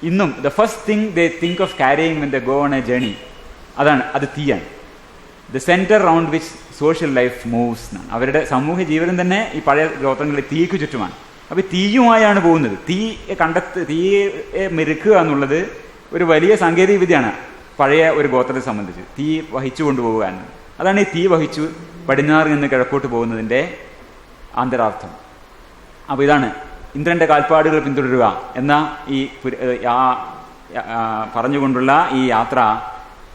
ഇന്നും the first thing they think of carrying when the go on a journey, അത് തീയാണ്. The centre round which social life moves എന്നാണ്. അവരുടെ സാമൂഹ്യ ജീവിതം തന്നെ ഈ പഴയ ഗോത്രങ്ങളിൽ തീക്ക് ചുറ്റുമാണ്. അപ്പോൾ തീയുമായാണ് പോകുന്നത്. തീയെ മെരുക്കുക എന്നുള്ളത് ഒരു വലിയ സാങ്കേതിക വിദ്യയാണ് പഴയ ഒരു ഗോത്രത്തെ സംബന്ധിച്ച്. തീ വഹിച്ചു കൊണ്ടുപോകുക എന്നത്, അതാണ് ഈ തീ വഹിച്ചു പടിഞ്ഞാറ് നിന്ന് കിഴക്കോട്ട് പോകുന്നതിൻ്റെ അന്തരാർത്ഥം. അപ്പോൾ ഇതാണ് ഇന്ദ്രന്റെ കാൽപ്പാടുകൾ പിന്തുടരുക എന്ന ഈ പറഞ്ഞുകൊണ്ടുള്ള ഈ യാത്ര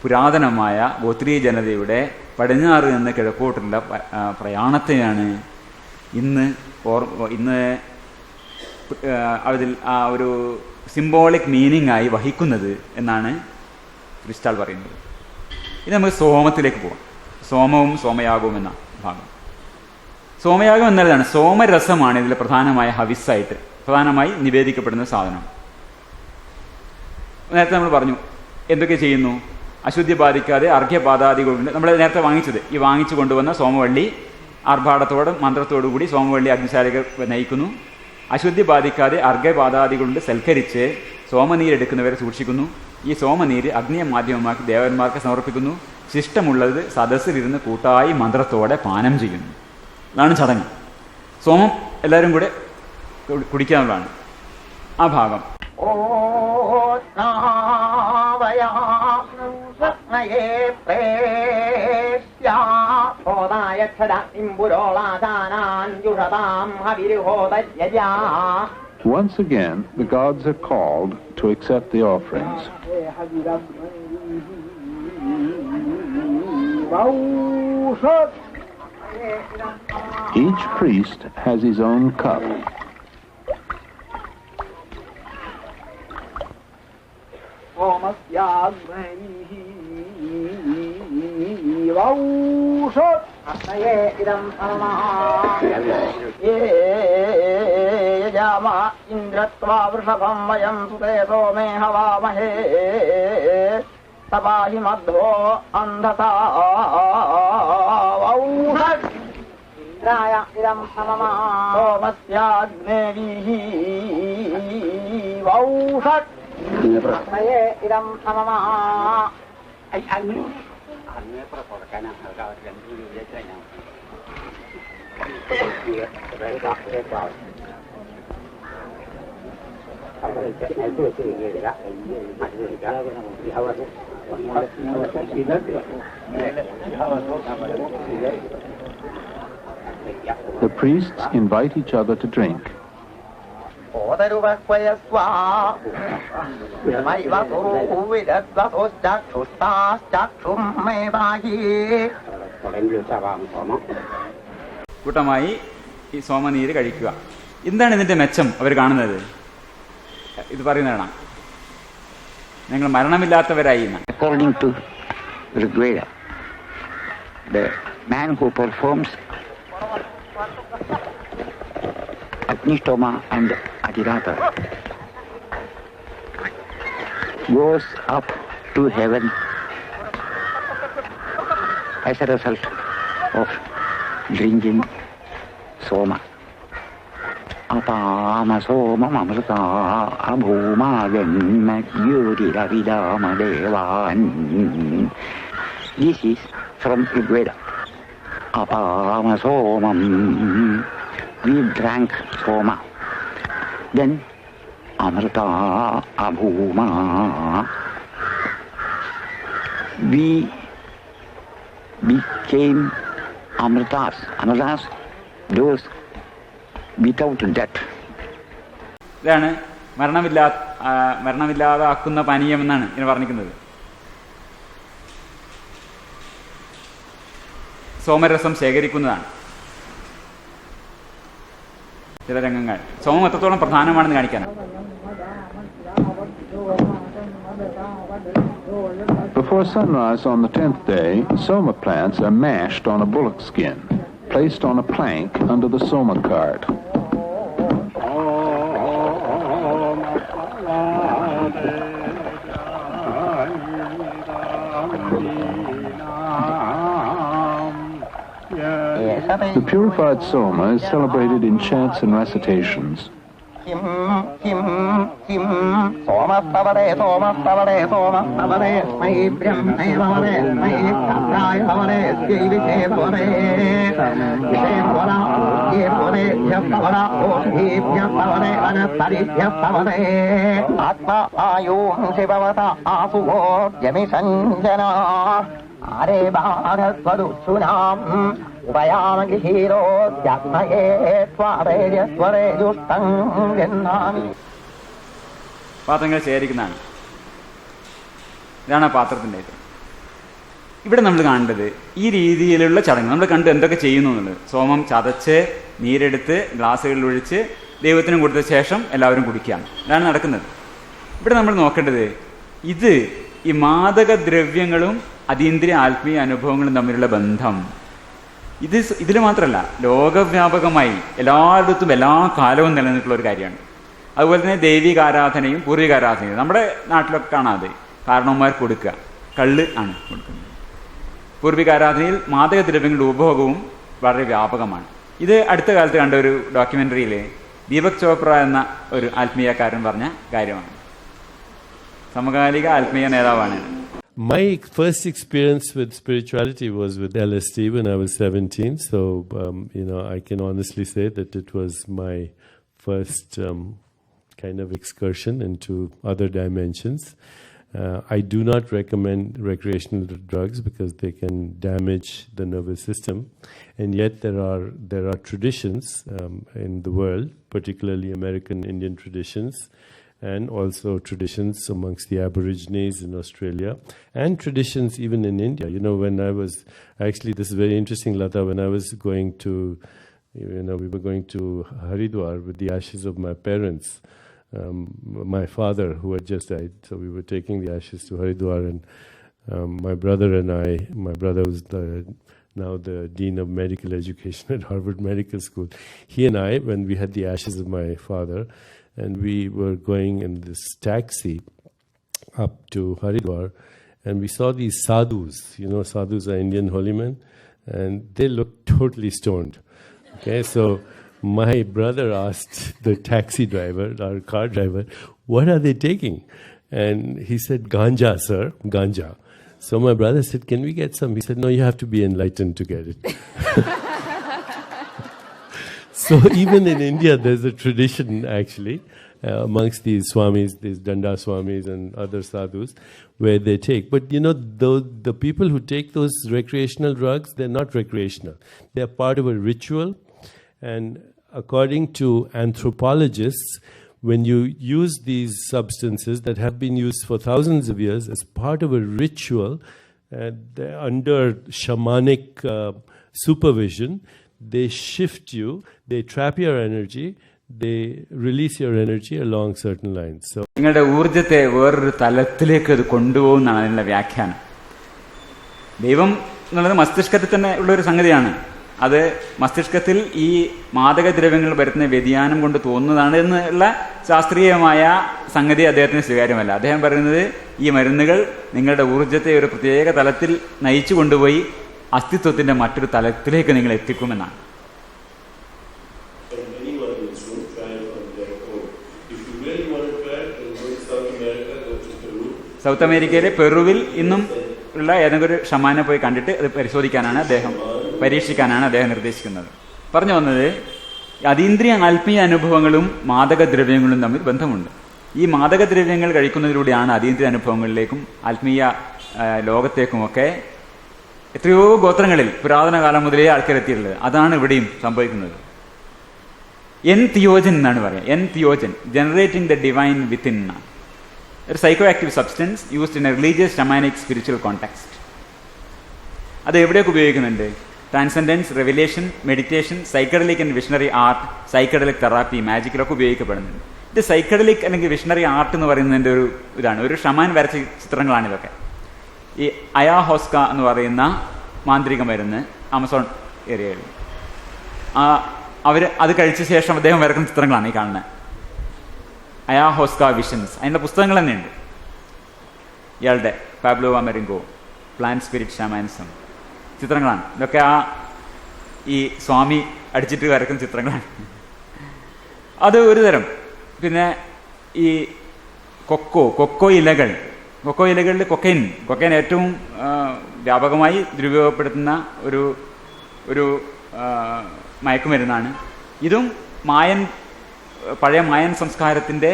പുരാതനമായ ഗോത്രീയ ജനതയുടെ പടിഞ്ഞാറ് നിന്ന് കിഴക്കോട്ടുള്ള പ്രയാണത്തെയാണ് ഇന്ന് അതിൽ ആ ഒരു സിംബോളിക് മീനിങ് ആയി വഹിക്കുന്നത് എന്നാണ് ക്രിസ്റ്റാൾ പറയുന്നത്. ഇനി നമുക്ക് സോമത്തിലേക്ക് പോകാം. സോമവും സോമയാഗവും എന്ന ഭാഗം. സോമയാഗം എന്നതാണ്, സോമരസമാണ് ഇതിൽ പ്രധാനമായ ഹവിസ്സായിട്ട് പ്രധാനമായി നിവേദിക്കപ്പെടുന്ന സാധനം. നേരത്തെ നമ്മൾ പറഞ്ഞു എന്തൊക്കെ ചെയ്യുന്നു. അശുദ്ധി ബാധിക്കാതെ അർഘ്യപാദാദികളുണ്ട്. നമ്മൾ നേരത്തെ വാങ്ങിച്ചത്, ഈ വാങ്ങിച്ചു കൊണ്ടുവന്ന സോമവള്ളി ആർഭാടത്തോടും മന്ത്രത്തോടു കൂടി സോമവള്ളി അഗ്നിശാലകൾ നയിക്കുന്നു. അശുദ്ധി ബാധിക്കാതെ അർഘ്യപാദാദികളുണ്ട് സൽക്കരിച്ച് സോമനീരെടുക്കുന്നവരെ സൂക്ഷിക്കുന്നു. ഈ സോമനീര് അഗ്നിയെ മാധ്യമമാക്കി ദേവന്മാർക്ക് സമർപ്പിക്കുന്നു. ശിഷ്ടമുള്ളത് സദസ്സിലിരുന്ന് കൂട്ടായി മന്ത്രത്തോടെ പാനം ചെയ്യുന്നു. അതാണ് ചടങ്ങ്. സോമം എല്ലാവരും കൂടെ കുടിക്കാനുള്ളതാണ് ആ ഭാഗം. Once again, the gods are called to accept the offerings. Each priest has his own cup. इन्द्रत्वा वृषभं वयं सुते सोमे हवामहे तपाहि मध्वो अन्धता इन्द्राय इदं सममा सोमस्याग्नेवीः वौषट् अग्नये इदं सममा The priests invite each other to drink. കൂട്ടമായി ഈ സോമനീര് കഴിക്കുക. എന്താണ് ഇതിന്റെ മെച്ചം അവർ കാണുന്നത്? ഇത് പറയുന്നതാണ്, ഞങ്ങൾ മരണമില്ലാത്തവരായി. According to Rigveda, the man who performs Agnishtoma and Adhirata goes up to heaven as a result of drinking Soma. Apama Soma Mamrata Abhuma Ganma Yudiravidama Devan. This is from Rigveda. Apama Somam. We drank Soma. Then Amrita Abhuma. We became Amritas. Amritas, those without death. ഇതാണ് മരണമില്ലാതാക്കുന്ന പാനീയം എന്നാണ് ഇതിന് പറഞ്ഞിരിക്കുന്നത്. സോമരസം ശേഖരിക്കുന്നതാണ് ചില രംഗങ്ങൾ. സോമം എത്രത്തോളം പ്രധാനമാണെന്ന് കാണിക്കാനാണ്. Before sunrise on the 10th day, soma plants are mashed on a bullock skin, placed on a plank under the soma cart. The purified soma is celebrated in chants and recitations. सोमस्तवरे सोमस्तवरे सोमस्तवरे स्मै Brahme Bhaware स्मै चन्द्राय Bhaware स्यैविषे Bhaware विषे भवरा ये भवरे भ्यस्तवरा ओषधीभ्यस्तवरे वनस्तरिभ्यस्तवरे आत्मा आयुंसि भवता आसुभो जमिसञ्जना आरे भारस्वदुःसुनाम् उपयामगिहीरो ध्यात्मये त्वारेजस्वरे जुष्टं गन्नामि. പാത്രങ്ങൾ ശേഖരിക്കുന്നതാണ്. ഇതാണ് പാത്രത്തിൻ്റെ ഇത്. ഇവിടെ നമ്മൾ കാണേണ്ടത് ഈ രീതിയിലുള്ള ചടങ്ങ് നമ്മൾ കണ്ട് എന്തൊക്കെ ചെയ്യുന്നു എന്നുള്ളത്. സോമം ചതച്ച് നീരെടുത്ത് ഗ്ലാസ്സുകളിൽ ഒഴിച്ച് ദൈവത്തിനും കൊടുത്ത ശേഷം എല്ലാവരും കുടിക്കുകയാണ്. ഇതാണ് നടക്കുന്നത്. ഇവിടെ നമ്മൾ നോക്കേണ്ടത് ഇത് ഈ മാദകദ്രവ്യങ്ങളും അതീന്ദ്രിയ ആത്മീയ അനുഭവങ്ങളും തമ്മിലുള്ള ബന്ധം. ഇതിൽ മാത്രമല്ല, ലോകവ്യാപകമായി എല്ലായിടത്തും എല്ലാ കാലവും നിലനിൽക്കുന്ന ഒരു കാര്യമാണ്. അതുപോലെ തന്നെ ദൈവികാരാധനയും പൂർവികാരാധനയും നമ്മുടെ നാട്ടിലൊക്കെ കാണാതെ കാരണവന്മാർ കൊടുക്കുക, കള്ള് ആണ് കൊടുക്കുന്നത്. പൂർവികാരാധനയിൽ മാദകദ്രവ്യങ്ങളുടെ ഉപഭോഗവും വളരെ വ്യാപകമാണ്. ഇത് അടുത്ത കാലത്ത് കണ്ട ഒരു ഡോക്യുമെൻ്ററിയിൽ ദീപക് ചോപ്ര എന്ന ഒരു ആത്മീയക്കാരൻ പറഞ്ഞ കാര്യമാണ്. സമകാലിക ആത്മീയ നേതാവാണ്. My first experience with spirituality was with LSD when I was 17. So, I can honestly say that it was my first kind of excursion into other dimensions. I do not recommend recreational drugs because they can damage the nervous system. And yet there are traditions in the world, particularly American Indian traditions, and also traditions amongst the Aborigines in Australia, and traditions even in India. You know, when I was, actually this is very interesting, Lata, when I was going to, you know, we were going to Haridwar with the ashes of my parents, my father who had just died, so we were taking the ashes to Haridwar, and my brother and I, my brother was now the Dean of Medical Education at Harvard Medical School, he and I, when we had the ashes of my father, and we were going in this taxi up to Haridwar, and we saw these sadhus. You know, sadhus are Indian holy men, and they looked totally stoned. Okay, so my brother asked the taxi driver, our car driver, what are they taking? And he said, ganja, sir, ganja. So my brother said, can we get some? He said, no, you have to be enlightened to get it. So even in India, there's a tradition, actually, amongst these swamis, these danda swamis and other sadhus, where they take. But, you know, the people who take those recreational drugs, they're not recreational. They're part of a ritual. And according to anthropologists, when you use these substances that have been used for thousands of years as part of a ritual, under shamanic supervision, they shift you, they trap your energy, they release your energy along certain lines. So, നിങ്ങളുടെ ഊർജത്തെ വേറൊരു തലത്തിലേക്ക് അത് കൊണ്ടുപോകുന്നതാണ് അതിനുള്ള വ്യാഖ്യാനം. ദൈവം എന്നുള്ളത് മസ്തിഷ്കത്തിൽ തന്നെ ഉള്ളൊരു സംഗതിയാണ്. അത് മസ്തിഷ്കത്തിൽ ഈ മാദകദ്രവ്യങ്ങൾ വരുത്തുന്ന വ്യതിയാനം കൊണ്ട് തോന്നുന്നതാണ് എന്നുള്ള ശാസ്ത്രീയമായ സംഗതി അദ്ദേഹത്തിന് സ്വീകാര്യമല്ല. അദ്ദേഹം പറയുന്നത് ഈ മരുന്നുകൾ നിങ്ങളുടെ ഊർജത്തെ ഒരു പ്രത്യേക തലത്തിൽ നയിച്ചു കൊണ്ടുപോയി അസ്തിത്വത്തിന്റെ മറ്റൊരു തലത്തിലേക്ക് നിങ്ങൾ എത്തിക്കുമെന്നാണ്. സൗത്ത് അമേരിക്കയിലെ പെറുവിൽ ഇന്നും ഉള്ള ഏതെങ്കിലും ഒരു ഷമാനെ പോയി കണ്ടിട്ട് അത് പരീക്ഷിക്കാനാണ് അദ്ദേഹം നിർദ്ദേശിക്കുന്നത്. പറഞ്ഞു വന്നത് അതീന്ദ്രിയ ആത്മീയ അനുഭവങ്ങളും മാദകദ്രവ്യങ്ങളും തമ്മിൽ ബന്ധമുണ്ട്. ഈ മാദകദ്രവ്യങ്ങൾ കഴിക്കുന്നതിലൂടെയാണ് അതീന്ദ്രിയ അനുഭവങ്ങളിലേക്കും ആത്മീയ ലോകത്തേക്കുമൊക്കെ എത്രയോ ഗോത്രങ്ങളിൽ പുരാതന കാലം മുതലേ ആൾക്കാരെത്തിയിട്ടുള്ളത്. അതാണ് ഇവിടെയും സംഭവിക്കുന്നത്. എൻ തിയോജൻ എന്നാണ് പറയുക. Entheogen, generating the divine within, ഒരു psychoactive substance used in a religious shamanic spiritual context. അത് എവിടെയൊക്കെ ഉപയോഗിക്കുന്നുണ്ട്? Transcendence, revelation, meditation, psychedelic and visionary art, psychedelic therapy, മാജിക്കിലൊക്കെ ഉപയോഗിക്കപ്പെടുന്നുണ്ട്. ഇത് സൈക്കഡലിക് അല്ലെങ്കിൽ വിഷണറി ആർട്ട് എന്ന് പറയുന്നതിൻ്റെ ഒരു ഇതാണ്. ഒരു ഷമാൻ വരച്ച ചിത്രങ്ങളാണ് ഇതൊക്കെ. ഈ അയാഹോസ്ക എന്ന് പറയുന്ന മാന്ത്രിക മരുന്ന് ആമസോൺ ഏരിയയിൽ അവർ അത് കഴിച്ച ശേഷം അദ്ദേഹം വരക്കുന്ന ചിത്രങ്ങളാണ് ഈ കാണുന്നത്. അയാഹോസ്ക വിഷൻസ്, അതിൻ്റെ പുസ്തകങ്ങൾ തന്നെയുണ്ട്. ഇയാളുടെ പാബ്ലോ അമരിങ്കോ, പ്ലാന്റ് സ്പിരിറ്റ് ഷമാനിസം ചിത്രങ്ങളാണ് ഇതൊക്കെ. ഈ സ്വാമി അടിച്ചിട്ട് വരക്കുന്ന ചിത്രങ്ങളാണ്. അത് ഒരു തരം. പിന്നെ ഈ കൊക്കോ ഇലകളിൽ കൊക്കൈൻ ഏറ്റവും വ്യാപകമായി ദുരുപയോഗപ്പെടുത്തുന്ന ഒരു മയക്കുമരുന്നാണ്. ഇതും പഴയ മായൻ സംസ്കാരത്തിൻ്റെ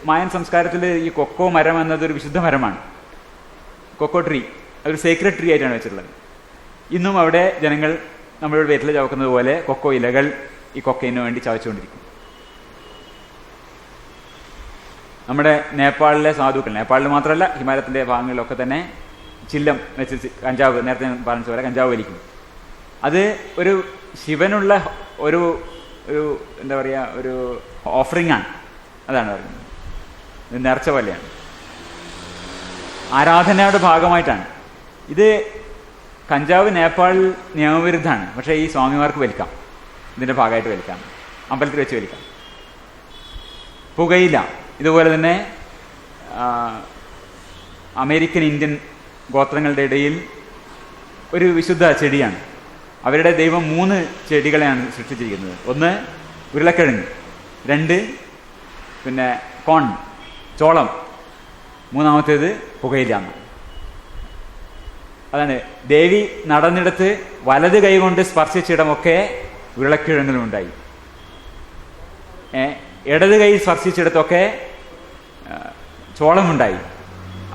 മായൻ സംസ്കാരത്തിൽ ഈ കൊക്കോ മരം എന്നതൊരു വിശുദ്ധ മരമാണ്. കൊക്കോ ട്രീ ഒരു സീക്രട്ട് ട്രീ ആയിട്ടാണ് വെച്ചിട്ടുള്ളത്. ഇന്നും അവിടെ ജനങ്ങൾ നമ്മളുടെ വീട്ടിൽ ചവക്കുന്നത് പോലെ കൊക്കോ ഇലകൾ ഈ കൊക്കൈന് വേണ്ടി ചവച്ചുകൊണ്ടിരിക്കും. നമ്മുടെ നേപ്പാളിലെ സാധുക്കൾ, നേപ്പാളിൽ മാത്രമല്ല ഹിമാലയത്തിൻ്റെ ഭാഗങ്ങളിലൊക്കെ തന്നെ ചില്ലം വെച്ച് കഞ്ചാവ്, നേരത്തെ ഞാൻ പറഞ്ഞ പോലെ കഞ്ചാവ് വലിക്കും. അത് ഒരു ശിവനുള്ള ഒരു എന്താ പറയുക, ഒരു ഓഫറിംഗ് ആണ്. അതാണ് പറയുന്നത്. ഇത് നേർച്ച പോലെയാണ്, ആരാധനയുടെ ഭാഗമായിട്ടാണ്. ഇത് കഞ്ചാവ് നേപ്പാളിൽ നിയമവിരുദ്ധമാണ്. പക്ഷേ ഈ സ്വാമിമാർക്ക് വലിക്കാം, ഇതിൻ്റെ ഭാഗമായിട്ട് വലിക്കാം, അമ്പലത്തിൽ വെച്ച് വലിക്കാം. പുകയില ഇതുപോലെ തന്നെ അമേരിക്കൻ ഇന്ത്യൻ ഗോത്രങ്ങളുടെ ഇടയിൽ ഒരു വിശുദ്ധ ചെടിയാണ്. അവരുടെ ദൈവം 3 ചെടികളെയാണ് സൃഷ്ടിച്ചിരിക്കുന്നത്. 1 ഉരുളക്കിഴങ്ങ്, 2 പിന്നെ കോൺ, ചോളം, 3-ാമത്തേത് പുകയില. അതാണ് ദേവി നടന്നിടത്ത് വലത് കൈ കൊണ്ട് സ്പർശിച്ചിടമൊക്കെ ഉരുളക്കിഴങ്ങിലുണ്ടായി. ഇടത് കൈ സ്പർശിച്ചിടത്തൊക്കെ ചോളമുണ്ടായി.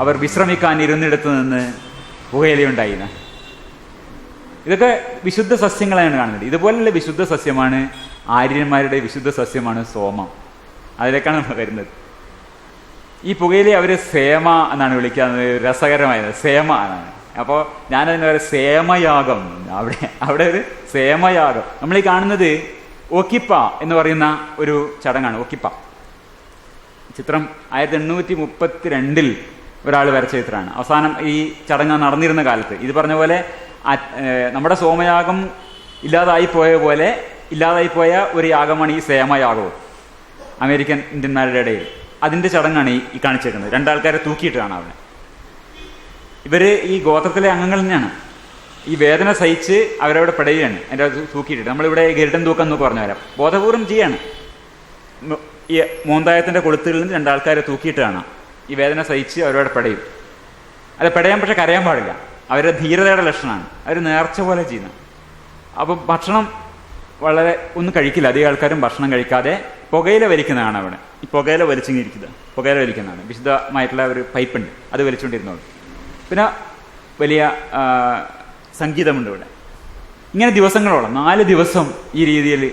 അവർ വിശ്രമിക്കാൻ ഇരുന്നിടത്ത് നിന്ന് പുകയിലയുണ്ടായി. ഇതൊക്കെ വിശുദ്ധ സസ്യങ്ങളാണ് കാണുന്നത്. ഇതുപോലുള്ള വിശുദ്ധ സസ്യമാണ് ആര്യന്മാരുടെ വിശുദ്ധ സസ്യമാണ് സോമം. അതിലേക്കാണ് നമ്മൾ വരുന്നത്. ഈ പുകയിലെ അവർ സേമ എന്നാണ് വിളിക്കുന്നത്, രസകരമായത് സേമ എന്നാണ്. അപ്പോൾ ഞാനതിന് ഒരു സേമയാഗം, അവിടെ ഒരു സേമയാഗം. നമ്മളീ കാണുന്നത് ഒക്കിപ്പ എന്ന് പറയുന്ന ഒരു ചടങ്ങാണ്. ഒക്കിപ്പ ചിത്രം 1832 ഒരാൾ വരച്ച ചിത്രമാണ്. അവസാനം ഈ ചടങ്ങ് നടന്നിരുന്ന കാലത്ത് ഇത് പറഞ്ഞ പോലെ നമ്മുടെ സോമയാഗം ഇല്ലാതായിപ്പോയ ഒരു യാഗമാണ് ഈ സേമയാഗവും അമേരിക്കൻ ഇന്ത്യന്മാരുടെ ഇടയിൽ. അതിൻ്റെ ചടങ്ങാണ് ഈ കാണിച്ചേക്കുന്നത്. രണ്ടാൾക്കാരെ തൂക്കിയിട്ടാണ് അവിടെ. ഇവര് ഈ ഗോത്രത്തിലെ അംഗങ്ങൾ തന്നെയാണ്. ഈ വേദന സഹിച്ച് അവരവിടെ പെടുകയാണ് അതിൻ്റെ തൂക്കിയിട്ടിട്ട്. നമ്മളിവിടെ ഗരുഡൻ തൂക്കം എന്നൊക്കെ പറഞ്ഞു വരാം, ബോധപൂർവം ചെയ്യാണ്. ഈ മോന്തായത്തിൻ്റെ കൊളുത്തുകളിൽ നിന്ന് രണ്ടാൾക്കാരെ തൂക്കിയിട്ട് കാണാം. ഈ വേദന സഹിച്ച് അവരവിടെ പെടയും. അത് പെടയാൻ പക്ഷെ കരയാൻ പാടില്ല. അവരുടെ ധീരതയുടെ ലക്ഷണമാണ്. അവർ നേർച്ച പോലെ ചെയ്യുന്നത്. അപ്പം ഭക്ഷണം വളരെ ഒന്നും കഴിക്കില്ല. അധികം ആൾക്കാരും ഭക്ഷണം കഴിക്കാതെ പുകയില വലിക്കുന്നതാണ് അവിടെ. ഈ പുകയില വലിച്ചിരിക്കുന്നത്, പുകയില വലിക്കുന്നതാണ്. വിശുദ്ധമായിട്ടുള്ള ഒരു പൈപ്പുണ്ട്, അത് വലിച്ചുകൊണ്ടിരുന്നോളൂ. പിന്നെ വലിയ സംഗീതമുണ്ട് ഇവിടെ. ഇങ്ങനെ ദിവസങ്ങളോളം 4 ദിവസം ഈ രീതിയിൽ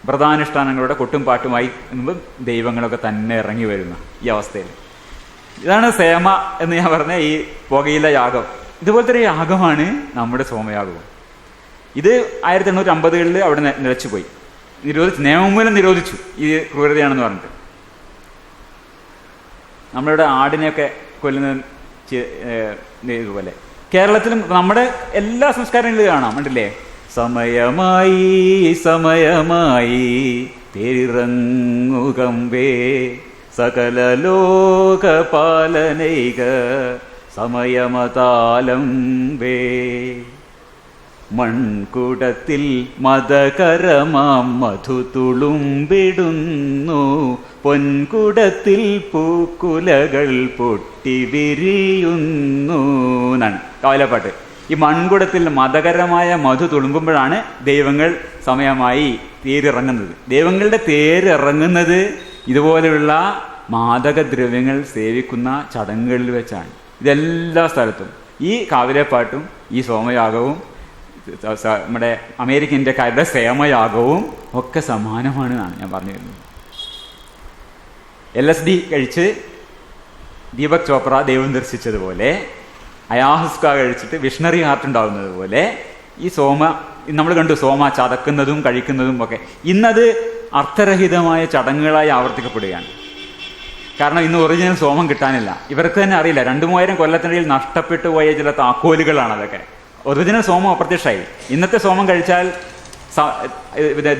വ്രതാനുഷ്ഠാനങ്ങളുടെ കൊട്ടും പാട്ടുമായി ദൈവങ്ങളൊക്കെ തന്നെ ഇറങ്ങി വരുന്ന ഈ അവസ്ഥയിൽ. ഇതാണ് സേമ എന്ന് ഞാൻ പറഞ്ഞ ഈ പുകയില യാഗം. ഇതുപോലത്തെ ഒരു യാഗമാണ് നമ്മുടെ സോമയാഗവും. ഇത് 1850-കളിൽ അവിടെ നിലച്ചുപോയി. നിയമം മൂലം നിരോധിച്ചു. ഈ ക്രൂരതയാണെന്ന് പറഞ്ഞിട്ട് നമ്മളുടെ ആടിനെയൊക്കെ കൊല്ലുന്ന ഇതുപോലെ കേരളത്തിലും നമ്മുടെ എല്ലാ സംസ്കാരങ്ങളിലും കാണാം. കണ്ടില്ലേ? സമയമായി സമയമായി പേരിറങ്ങുകമ്പേ സകല ലോകപാലനൈക സമയമതാലംബേ മൺകുടത്തിൽ മതകരമാം മധു തുളുമ്പിടുന്നു പൊൻകുടത്തിൽ പൂക്കുലകൾ പൊട്ടി വിരിയുന്നു എന്നാണ് കാവലപ്പാട്ട്. ഈ മൺകുടത്തിൽ മതകരമായ മധു തുളുമ്പുമ്പോഴാണ് ദൈവങ്ങൾ സമയമായി തേരിറങ്ങുന്നത്. ദൈവങ്ങളുടെ തേരിറങ്ങുന്നത് ഇതുപോലെയുള്ള മാദകദ്രവ്യങ്ങൾ സേവിക്കുന്ന ചടങ്ങുകളിൽ വെച്ചാണ്. ഇതെല്ലാ സ്ഥലത്തും ഈ കാവിലെപ്പാട്ടും ഈ സോമയാഗവും നമ്മുടെ അമേരിക്കൻ ഇന്ത്യക്കാരുടെ സേമയാഗവും ഒക്കെ സമാനമാണ് എന്നാണ് ഞാൻ പറഞ്ഞു വരുന്നത്. LSD കഴിച്ച് ദീപക് ചോപ്ര ദൈവം ദർശിച്ചതുപോലെ, അയാഹുസ്ക കഴിച്ചിട്ട് വിഷണറി ഹാർട്ട് ഉണ്ടാകുന്നത് പോലെ ഈ നമ്മൾ കണ്ടു സോമ ചതക്കുന്നതും കഴിക്കുന്നതും ഒക്കെ ഇന്നത് അർത്ഥരഹിതമായ ചടങ്ങുകളായി ആവർത്തിക്കപ്പെടുകയാണ്. കാരണം ഇന്ന് ഒറിജിനൽ സോമം കിട്ടാനില്ല. ഇവർക്ക് തന്നെ അറിയില്ല. 2-3000 കൊല്ലത്തിനിടയിൽ നഷ്ടപ്പെട്ടു പോയ ചില താക്കോലുകളാണ് അതൊക്കെ. ഒറിജിനൽ സോമം അപ്രത്യക്ഷമായി. ഇന്നത്തെ സോമം കഴിച്ചാൽ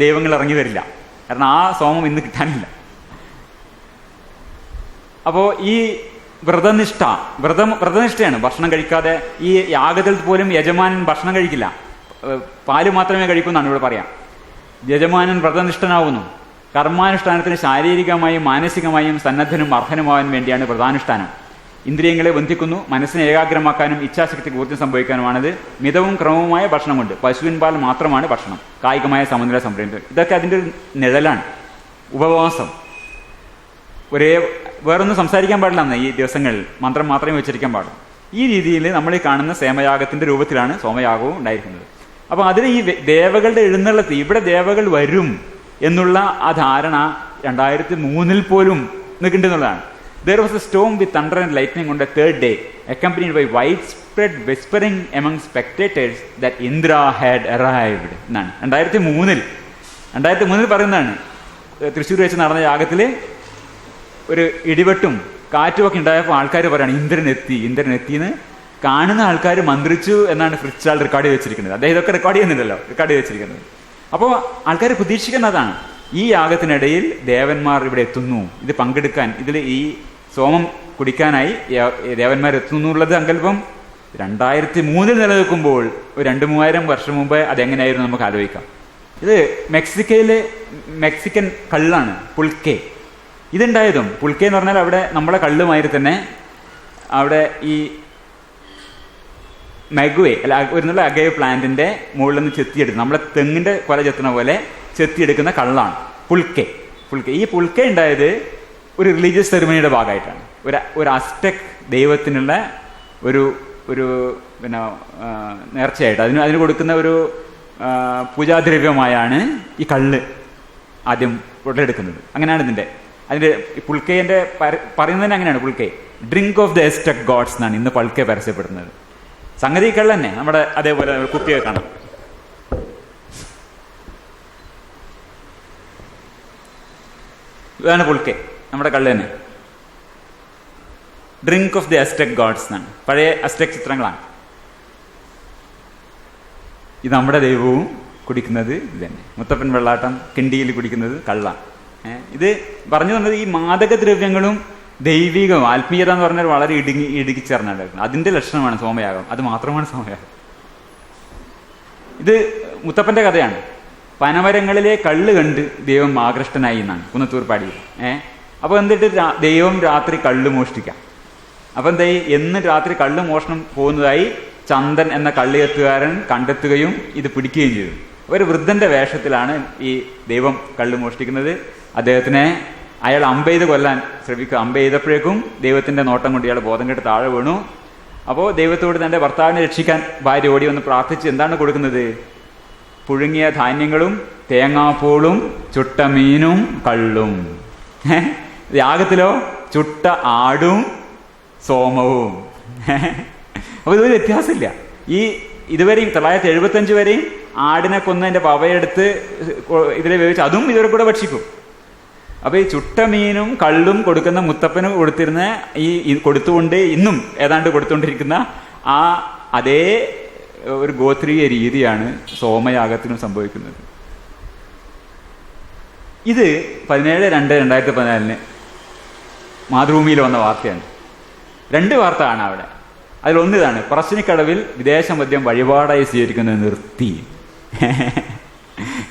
ദൈവങ്ങൾ ഇറങ്ങി വരില്ല. കാരണം ആ സോമം ഇന്ന് കിട്ടാനില്ല. അപ്പോൾ ഈ വ്രതനിഷ്ഠയാണ്. ഭക്ഷണം കഴിക്കാതെ ഈ യാഗത്തിൽ പോലും യജമാനൻ ഭക്ഷണം കഴിക്കില്ല, പാല് മാത്രമേ കഴിക്കൂ എന്നാണ് ഇവിടെ പറയാം. യജമാനൻ വ്രതനിഷ്ഠനാവുന്നു. കർമാനുഷ്ഠാനത്തിന് ശാരീരികമായും മാനസികമായും സന്നദ്ധനും അർഹനുമാവാൻ വേണ്ടിയാണ് വ്രതാനുഷ്ഠാനം. ഇന്ദ്രിയങ്ങളെ ബന്ധിക്കുന്നു, മനസ്സിനെ ഏകാഗ്രമാക്കാനും ഇച്ഛാശക്തിക്ക് ഊർജ്ജം സംഭവിക്കാനുമാണിത്. മിതവും ക്രമവുമായ ഭക്ഷണം കൊണ്ട്. പശുവിൻ പാൽ മാത്രമാണ് ഭക്ഷണം. കായികമായ സമനില സംരംഭം, ഇതൊക്കെ അതിൻ്റെ ഒരു നിഴലാണ്. ഉപവാസം, വേറൊന്നും സംസാരിക്കാൻ പാടില്ല എന്ന് ഈ ദിവസങ്ങളിൽ, മന്ത്രം മാത്രമേ ഉച്ചരിക്കാൻ പാടുള്ളൂ. ഈ രീതിയിൽ നമ്മൾ ഈ കാണുന്ന സേമയാഗത്തിന്റെ രൂപത്തിലാണ് സോമയാഗവും ഉണ്ടായിരിക്കുന്നത്. അപ്പോൾ അതിന് ഈ ദേവകളുടെ എഴുന്നള്ളത്ത്, ഇവിടെ ദേവകൾ വരും എന്നുള്ള ആ ധാരണ 2003 പോലും നിൽക്കുന്നുള്ളതാണ്. There was a storm with thunder and lightning on the third day, accompanied by widespread whispering among spectators that Indra had arrived. എന്നാണ് 2003 പറയുന്നതാണ്. തൃശ്ശൂർ വെച്ച് നടന്ന യാഗത്തിൽ ഒരു ഇടിവെട്ടും കാറ്റുമൊക്കെ ഉണ്ടായപ്പോൾ ആൾക്കാർ പറയാണ് ഇന്ദ്രൻ എത്തിന്ന്. കാണുന്ന ആൾക്കാർ മന്ത്രിച്ചു എന്നാണ് ഫ്രിച്ചാൾ റെക്കോർഡ് വെച്ചിരിക്കുന്നത്. അദ്ദേഹം ഇതൊക്കെ റെക്കോർഡ് ചെയ്യുന്നുണ്ടല്ലോ, റെക്കോർഡ് വെച്ചിരിക്കുന്നത്. അപ്പോൾ ആൾക്കാർ പ്രതീക്ഷിക്കുന്നതാണ് ഈ യാഗത്തിനിടയിൽ ദേവന്മാർ ഇവിടെ എത്തുന്നു, ഇത് പങ്കെടുക്കാൻ, ഇതിൽ ഈ സോമം കുടിക്കാനായി ദേവന്മാർ എത്തുന്നു എന്നുള്ളത് സങ്കല്പം 2003 നിലനിൽക്കുമ്പോൾ ഒരു 2-3000 വർഷം മുമ്പ് അതെങ്ങനെയായിരുന്നു നമുക്ക് ആലോചിക്കാം. ഇത് മെക്സിക്കൻ കള്ളാണ് പുൾക്കെ. ഇതുണ്ടായതും പുൾക്കെ എന്ന് പറഞ്ഞാൽ അവിടെ നമ്മളെ കള്ളുമാതിരി തന്നെ അവിടെ ഈ മെഗ്വേ ഒരു നല്ല അഗേവ് പ്ലാന്റിന്റെ മുകളിൽ നിന്ന് ചെത്തിയെടുത്ത് നമ്മളെ തെങ്ങിന്റെ കൊല ചെത്തുന്ന പോലെ ചെത്തിയെടുക്കുന്ന കള്ളാണ് പുൾക്കെ. ഈ പുൾക്കെ ഉണ്ടായത് ഒരു റിലീജിയസ് സെറിമണിയുടെ ഭാഗമായിട്ടാണ്. ഒരു അസ്ടെക് ദൈവത്തിനുള്ള ഒരു പിന്നെ നേർച്ചയായിട്ട് അതിന് കൊടുക്കുന്ന ഒരു പൂജാദ്രവ്യമായാണ് ഈ കള്ള് ആദ്യം ഉടലെടുക്കുന്നത്. അങ്ങനെയാണ് ഇതിൻ്റെ അതിൻ്റെ പുൽക്കൈൻ്റെ പറയുന്നതിന് അങ്ങനെയാണ്. പുൽക്കൈ ഡ്രിങ്ക് ഓഫ് ദ എസ്റ്റക് ഗോഡ്സ് എന്നാണ് ഇന്ന് പൾക്കെ പരസ്യപ്പെടുന്നത്. സംഗതി കള്ള് തന്നെ, നമ്മുടെ അതേപോലെ കുപ്പിയൊക്കെ കാണാം. ഇതാണ് പുൽക്കെ, നമ്മുടെ കള്ള് തന്നെ. ഡ്രിങ്ക് ഓഫ് ദി അസ്റ്റക് ഗോഡ്സ് എന്നാണ്, പഴയ അസ്റ്റക് ചിത്രങ്ങളാണ്. ഇത് നമ്മുടെ ദൈവവും കുടിക്കുന്നത് ഇത് തന്നെ. മുത്തപ്പൻ വെള്ളാട്ടം കിണ്ടിയിൽ കുടിക്കുന്നത് കള്ളാണ്. ഇത് പറഞ്ഞു തന്നത് ഈ മാദകദ്രവ്യങ്ങളും ദൈവികവും ആത്മീയത എന്ന് പറഞ്ഞാൽ വളരെ ഇടുങ്ങിച്ചേർന്നാണ്. അതിൻ്റെ ലക്ഷണമാണ് സോമയാഗം. അത് മാത്രമാണ് സോമയാഗം. ഇത് മുത്തപ്പൻ്റെ കഥയാണ്. പനമരങ്ങളിലെ കള്ള് കണ്ട് ദൈവം ആകൃഷ്ടനായി എന്നാണ് കുന്നത്തൂർ പാടിയത്. അപ്പോൾ എന്നിട്ട് ദൈവം രാത്രി കള്ള് മോഷ്ടിക്കാം. അപ്പം എന്തായി, എന്ന് രാത്രി കള്ള് മോഷണം പോകുന്നതായി ചന്ദൻ എന്ന കള്ളിയെത്തുകാരൻ കണ്ടെത്തുകയും ഇത് പിടിക്കുകയും ചെയ്തു. ഒരു വൃദ്ധന്റെ വേഷത്തിലാണ് ഈ ദൈവം കള്ള് മോഷ്ടിക്കുന്നത്. അദ്ദേഹത്തിനെ അയാൾ അമ്പെയ്ത് കൊല്ലാൻ ശ്രമിക്കുക. അമ്പെയ്തപ്പോഴേക്കും ദൈവത്തിന്റെ നോട്ടം കൊണ്ട് ഇയാൾ ബോധം കെട്ട് താഴെ വീണു. അപ്പോൾ ദൈവത്തോട് തന്റെ ഭർത്താവിനെ രക്ഷിക്കാൻ ഭാര്യ ഓടി വന്ന് പ്രാർത്ഥിച്ച് എന്താണ് കൊടുക്കുന്നത്? പുഴുങ്ങിയ ധാന്യങ്ങളും തേങ്ങാപ്പൂളും ചുട്ട മീനും കള്ളും. യാഗത്തിലോ ചുട്ട ആടും സോമവും. അപ്പൊ ഇതൊരു വ്യത്യാസമില്ല. ഈ ഇതുവരെയും 975 വരെയും ആടിനെ കൊന്നതിന്റെ പവയെടുത്ത് ഇതിലെ വേവിച്ച് അതും ഇവരെ കൂടെ ഭക്ഷിക്കും. അപ്പൊ ഈ ചുട്ട മീനും കള്ളും കൊടുക്കുന്ന മുത്തപ്പന് കൊടുത്തിരുന്ന ഈ കൊടുത്തുകൊണ്ട് ഇന്നും ഏതാണ്ട് കൊടുത്തുകൊണ്ടിരിക്കുന്ന ആ അതേ ഒരു ഗോത്രീയ രീതിയാണ് സോമയാഗത്തിനും സംഭവിക്കുന്നത്. ഇത് 17/2/2014 മാതൃഭൂമിയിൽ വന്ന വാർത്തയാണ്. 2 വാർത്ത ആണ് അവിടെ. അതിലൊന്നിതാണ്, പറശ്ശിനിക്കടവിൽ വിദേശമദ്യം വഴിപാടായി സ്വീകരിക്കുന്നത് നിർത്തി.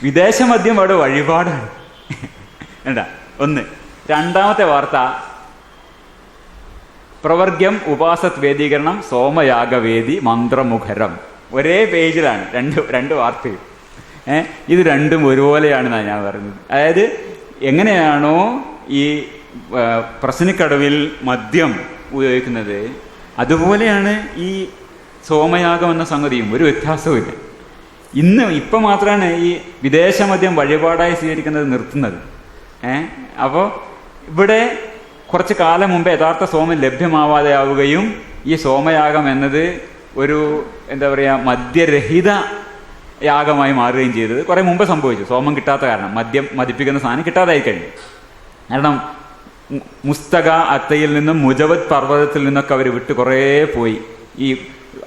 വിദേശമദ്യം അവിടെ വഴിപാടാണ്. എന്താ ഒന്ന്. രണ്ടാമത്തെ വാർത്ത, പ്രവർഗ്യം ഉപാസത് വേദീകരണം സോമയാഗവേദി മന്ത്രമുഖരം. ഒരേ പേജിലാണ് രണ്ട് വാർത്തയും. ഇത് രണ്ടും ഒരുപോലെയാണെന്നാണ് ഞാൻ പറയുന്നത്. അതായത് എങ്ങനെയാണോ ഈ പറശ്ശിനിക്കടവിൽ മദ്യം ഉപയോഗിക്കുന്നത്, അതുപോലെയാണ് ഈ സോമയാഗം എന്ന സംഗതിയും. ഒരു വ്യത്യാസവുമില്ല. ഇപ്പം മാത്രമാണ് ഈ വിദേശമദ്യം വഴിപാടായി സ്വീകരിക്കുന്നത് നിർത്തുന്നത്. അപ്പോൾ ഇവിടെ കുറച്ച് കാലം മുമ്പ് യഥാർത്ഥ സോമം ലഭ്യമാവാതെ ആവുകയും ഈ സോമയാഗം എന്നത് ഒരു എന്താ പറയുക മദ്യരഹിത യാഗമായി മാറുകയും ചെയ്തത് കുറേ മുമ്പ് സംഭവിച്ചു. സോമം കിട്ടാത്ത കാരണം, മദ്യപ്പിക്കുന്ന സാധനം കിട്ടാതായി കഴിഞ്ഞു. കാരണം മുസ്തക അത്തയിൽ നിന്നും മുജവത് പർവ്വതത്തിൽ നിന്നൊക്കെ അവർ വിട്ട് കുറേ പോയി. ഈ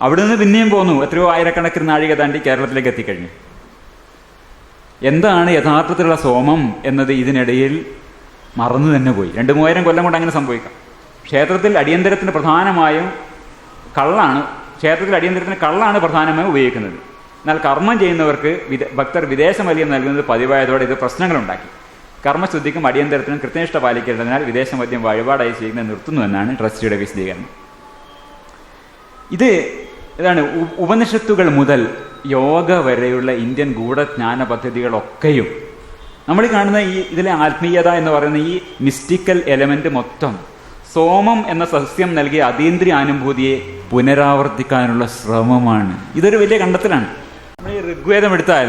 അവിടെ നിന്ന് പിന്നെയും പോന്നു. എത്രയോ ആയിരക്കണക്കിന് നാഴിക താണ്ടി കേരളത്തിലേക്ക് എത്തിക്കഴിഞ്ഞു. എന്താണ് യഥാർത്ഥത്തിലുള്ള സോമം എന്നത് ഇതിനിടയിൽ മറന്നു തന്നെ പോയി. 2,000-3,000 കൊല്ലം കൊണ്ട് അങ്ങനെ സംഭവിക്കാം. ക്ഷേത്രത്തിൽ അടിയന്തരത്തിന് പ്രധാനമായും കള്ളാണ്. ക്ഷേത്രത്തിൽ അടിയന്തരത്തിന് കള്ളാണ് പ്രധാനമായും ഉപയോഗിക്കുന്നത്. എന്നാൽ കർമ്മം ചെയ്യുന്നവർക്ക് ഭക്തർ വിദേശമദ്യം നൽകുന്നത് പതിവായതോടെ ഇത് പ്രശ്നങ്ങളുണ്ടാക്കി. കർമ്മശുദ്ധിക്കും അടിയന്തരത്തിനും കൃത്യനിഷ്ഠ പാലിക്കേണ്ടതിനാൽ വിദേശമദ്യം വഴിപാടായി ചെയ്യുന്നത് നിർത്തുന്നു എന്നാണ് ട്രസ്റ്റിയുടെ വിശദീകരണം. ഇതാണ് ഉപനിഷത്തുകൾ മുതൽ യോഗ വരെയുള്ള ഇന്ത്യൻ ഗൂഢജ്ഞാന പദ്ധതികളൊക്കെയും നമ്മൾ കാണുന്ന ഇതിലെ ആത്മീയത എന്ന് പറയുന്ന ഈ മിസ്റ്റിക്കൽ എലമെന്റ് മൊത്തം സോമം എന്ന സസ്യം നൽകിയ അതീന്ദ്രിയ അനുഭൂതിയെ പുനരാവർത്തിക്കാനുള്ള ശ്രമമാണ്. ഇതൊരു വലിയ കണ്ടെത്തലാണ്. നമ്മൾ ഈ ഋഗ്വേദം എടുത്താൽ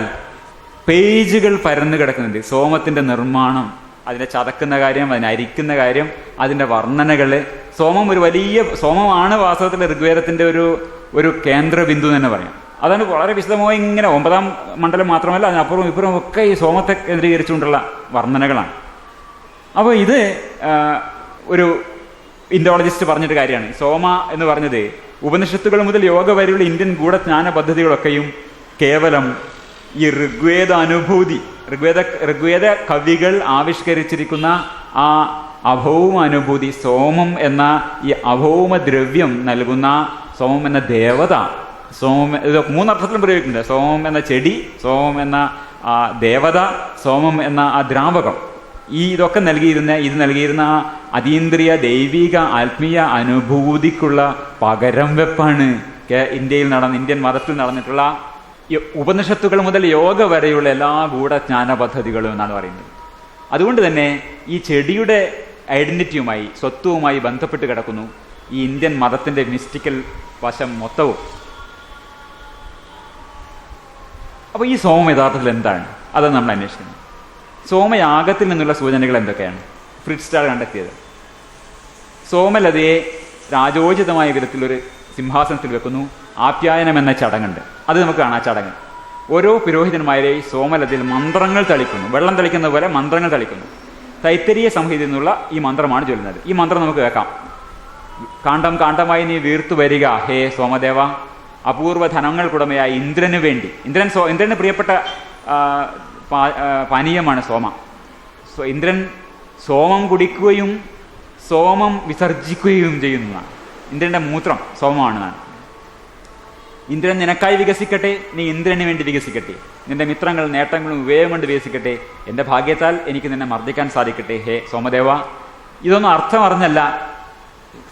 പേജുകൾ പരന്നു കിടക്കുന്നുണ്ട്. സോമത്തിന്റെ നിർമ്മാണം, അതിനെ ചതക്കുന്ന കാര്യം, അതിനെ അരിക്കുന്ന കാര്യം, അതിന്റെ വർണ്ണനകൾ. സോമമാണ് വാസ്തവത്തിൽ ഋഗ്വേദത്തിന്റെ ഒരു കേന്ദ്ര ബിന്ദു തന്നെ പറയാം. അതാണ് വളരെ വിശദമായി ഇങ്ങനെ 9ാം മണ്ഡലം മാത്രമല്ല അതിനപ്പുറവും ഇപ്പുറവും ഒക്കെ ഈ സോമത്തെ കേന്ദ്രീകരിച്ചുകൊണ്ടുള്ള വർണ്ണനകളാണ്. അപ്പോൾ ഇത് ഒരു ഇൻഡോളജിസ്റ്റ് പറഞ്ഞിട്ട് കാര്യമാണ്. സോമ എന്ന് പറഞ്ഞത് ഉപനിഷത്തുകൾ മുതൽ യോഗ വരെയുള്ള ഇന്ത്യൻ ഗൂഢജ്ഞാന പദ്ധതികളൊക്കെയും കേവലം ഈ ഋഗ്വേദ അനുഭൂതി, ഋഗ്വേദ കവികൾ ആവിഷ്കരിച്ചിരിക്കുന്ന ആ അഭൗമ അനുഭൂതി, സോമം എന്ന ഈ അഭൗമ ദ്രവ്യം നൽകുന്ന സോമം എന്ന ദേവത, ഇത് 3 അർത്ഥത്തിലും പ്രയോഗിക്കുന്നുണ്ട്. സോമം എന്ന ചെടി, സോമം എന്ന ദേവത, സോമം എന്ന ആ ദ്രാവകം, ഇതൊക്കെ നൽകിയിരുന്ന ആ അതീന്ദ്രിയ ദൈവിക ആത്മീയ അനുഭൂതിക്കുള്ള പകരം വെപ്പാണ് ഇന്ത്യൻ മതത്തിൽ നടന്നിട്ടുള്ള ഉപനിഷത്തുകൾ മുതൽ യോഗ വരെയുള്ള എല്ലാ ഗൂഢജ്ഞാന പദ്ധതികളും എന്നാണ് പറയുന്നത്. അതുകൊണ്ട് തന്നെ ഈ ചെടിയുടെ ഐഡന്റിറ്റിയുമായി, സ്വത്വവുമായി ബന്ധപ്പെട്ട് കിടക്കുന്നു ഈ ഇന്ത്യൻ മതത്തിന്റെ മിസ്റ്റിക്കൽ വശം മൊത്തവും. അപ്പോൾ ഈ സോമം യഥാർത്ഥത്തിൽ എന്താണ്? അതാണ് നമ്മൾ അന്വേഷിക്കുന്നത്. സോമയാഗത്തിൽ നിന്നുള്ള സൂചനകൾ എന്തൊക്കെയാണ്? ഫ്രിറ്റ്സ് സ്റ്റാൾ കണ്ടെത്തിയത്. സോമലതയെ രാജോചിതമായ വിധത്തിലൊരു സിംഹാസനത്തിൽ വെക്കുന്നു. ആപ്യായനം എന്ന ചടങ്ങുണ്ട്, അത് നമുക്ക് കാണാം. ചടങ്ങ് ഓരോ പുരോഹിതന്മാരെയും സോമലതയിൽ മന്ത്രങ്ങൾ തളിക്കുന്നു, വെള്ളം തളിക്കുന്ന പോലെ മന്ത്രങ്ങൾ തളിക്കുന്നു. തൈത്തരീയ സംഹിതയിൽ നിന്നുള്ള ഈ മന്ത്രമാണ് ചൊല്ലുന്നത്. ഈ മന്ത്രം നമുക്ക് കേൾക്കാം. കാണ്ഡം കാണ്ഡമായി നീ വീർത്തു വരിക ഹേ സോമദേവ, അപൂർവ ധനങ്ങൾക്കുടമയായ ഇന്ദ്രന് വേണ്ടി. ഇന്ദ്രന് പ്രിയപ്പെട്ട പാനീയമാണ് സോമ. ഇന്ദ്രൻ സോമം കുടിക്കുകയും സോമം വിസർജിക്കുകയും ചെയ്യുന്നതാണ്. ഇന്ദ്രന്റെ മൂത്രം സോമമാണെന്നാണ്. ഇന്ദ്രൻ നിനക്കായി വികസിക്കട്ടെ, നീ ഇന്ദ്രന് വേണ്ടി വികസിക്കട്ടെ, നിന്റെ മിത്രങ്ങൾ നേട്ടങ്ങളും വിവേകം കൊണ്ട് വികസിക്കട്ടെ, എൻ്റെ ഭാഗ്യത്താൽ എനിക്ക് നിന്നെ മർദ്ദിക്കാൻ സാധിക്കട്ടെ ഹേ സോമദേവ. ഇതൊന്നും അർത്ഥം അറിഞ്ഞല്ല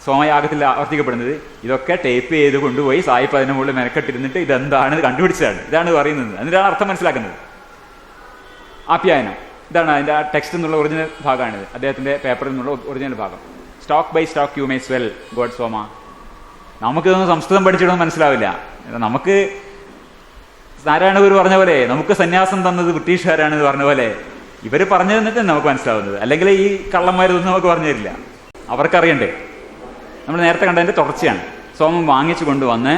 സോമയാഗത്തിൽ ആവർത്തിക്കപ്പെടുന്നത്. ഇതൊക്കെ ടേപ്പ് ചെയ്ത് കൊണ്ടുപോയി സായിപ്പ് അതിന് മുകളിൽ മെനക്കെട്ടിരുന്നിട്ട് ഇതെന്താണ് കണ്ടുപിടിച്ചതാണ്, ഇതാണ് പറയുന്നത്, എന്നിട്ടാണ് അർത്ഥം മനസ്സിലാക്കുന്നത്. ആപ്യായനം ഇതാണ് അതിൻ്റെ ആ ടെക്സ്റ്റ് എന്നുള്ള ഒറിജിനൽ ഭാഗമാണിത്, അദ്ദേഹത്തിൻ്റെ പേപ്പറിൽ നിന്നുള്ള ഒറിജിനൽ ഭാഗം. Stalk by stalk you may swell god Soma. നമുക്കിതൊന്നും സംസ്കൃതം പഠിച്ചിട്ടൊന്നും മനസ്സിലാവില്ല. നമുക്ക് നാരായണ ഗുരു പറഞ്ഞ പോലെ നമുക്ക് സന്യാസം തന്നത് ബ്രിട്ടീഷുകാരാണെന്ന് പറഞ്ഞ പോലെ ഇവർ പറഞ്ഞു തന്നിട്ട് നമുക്ക് മനസ്സിലാവുന്നത്. അല്ലെങ്കിൽ ഈ കള്ളന്മാരൊന്നും നമുക്ക് പറഞ്ഞു തരില്ല, അവർക്കറിയണ്ടേ. നമ്മൾ നേരത്തെ കണ്ടതിൻ്റെ തുടർച്ചയാണ്. സോമം വാങ്ങിച്ചു കൊണ്ടുവന്ന്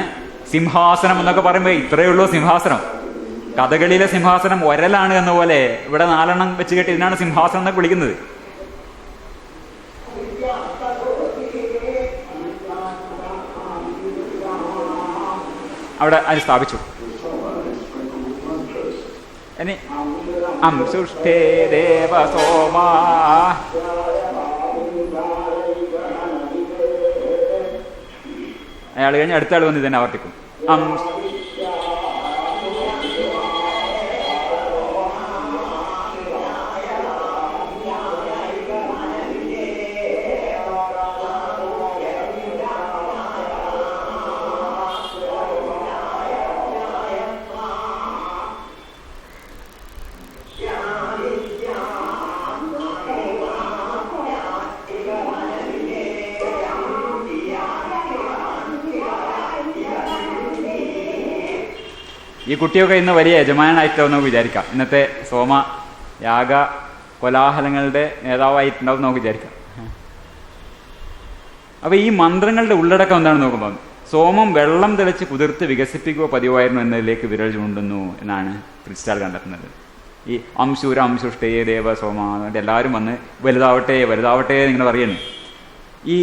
സിംഹാസനം എന്നൊക്കെ പറയുമ്പോൾ ഇത്രയേ ഉള്ളൂ സിംഹാസനം. കഥകളിയിലെ സിംഹാസനം ഒരലാണ് എന്ന പോലെ ഇവിടെ 4 എണ്ണം വെച്ച് കെട്ടി ഇതിനാണ് സിംഹാസനം എന്നൊക്കെ വിളിക്കുന്നത്. അവിടെ അത് സ്ഥാപിച്ചു. ഇനി അംസുഷ്ടേ ദേവ സോമ, അയാൾ കഴിഞ്ഞ് അടുത്ത ആൾ വന്ന് ഇതന്നെ ആവർത്തിക്കും. ഈ കുട്ടിയൊക്കെ ഇന്ന് വലിയ യജമാനായിട്ടാവും നമുക്ക് വിചാരിക്കാം. ഇന്നത്തെ സോമ യാഗ കോലാഹലങ്ങളുടെ നേതാവായിട്ടുണ്ടാവും നമുക്ക് വിചാരിക്കാം. അപ്പോൾ ഈ മന്ത്രങ്ങളുടെ ഉള്ളടക്കം എന്താണെന്ന് നോക്കുമ്പോൾ സോമം വെള്ളം തെളിച്ച് കുതിർത്ത് വികസിപ്പിക്കുക പതിവായിരുന്നു എന്നതിലേക്ക് വിരൽ ചൂണ്ടുന്നു എന്നാണ് ഫ്രിറ്റ്സ് സ്റ്റാൾ കണ്ടെത്തുന്നത്. ഈ അംശൂര അംശുഷ്ടേ ദേവ സോമ എന്നിട്ട് എല്ലാവരും വന്ന് വലുതാവട്ടെ വലുതാവട്ടെ എന്നിങ്ങനെ പറയുന്നു. ഈ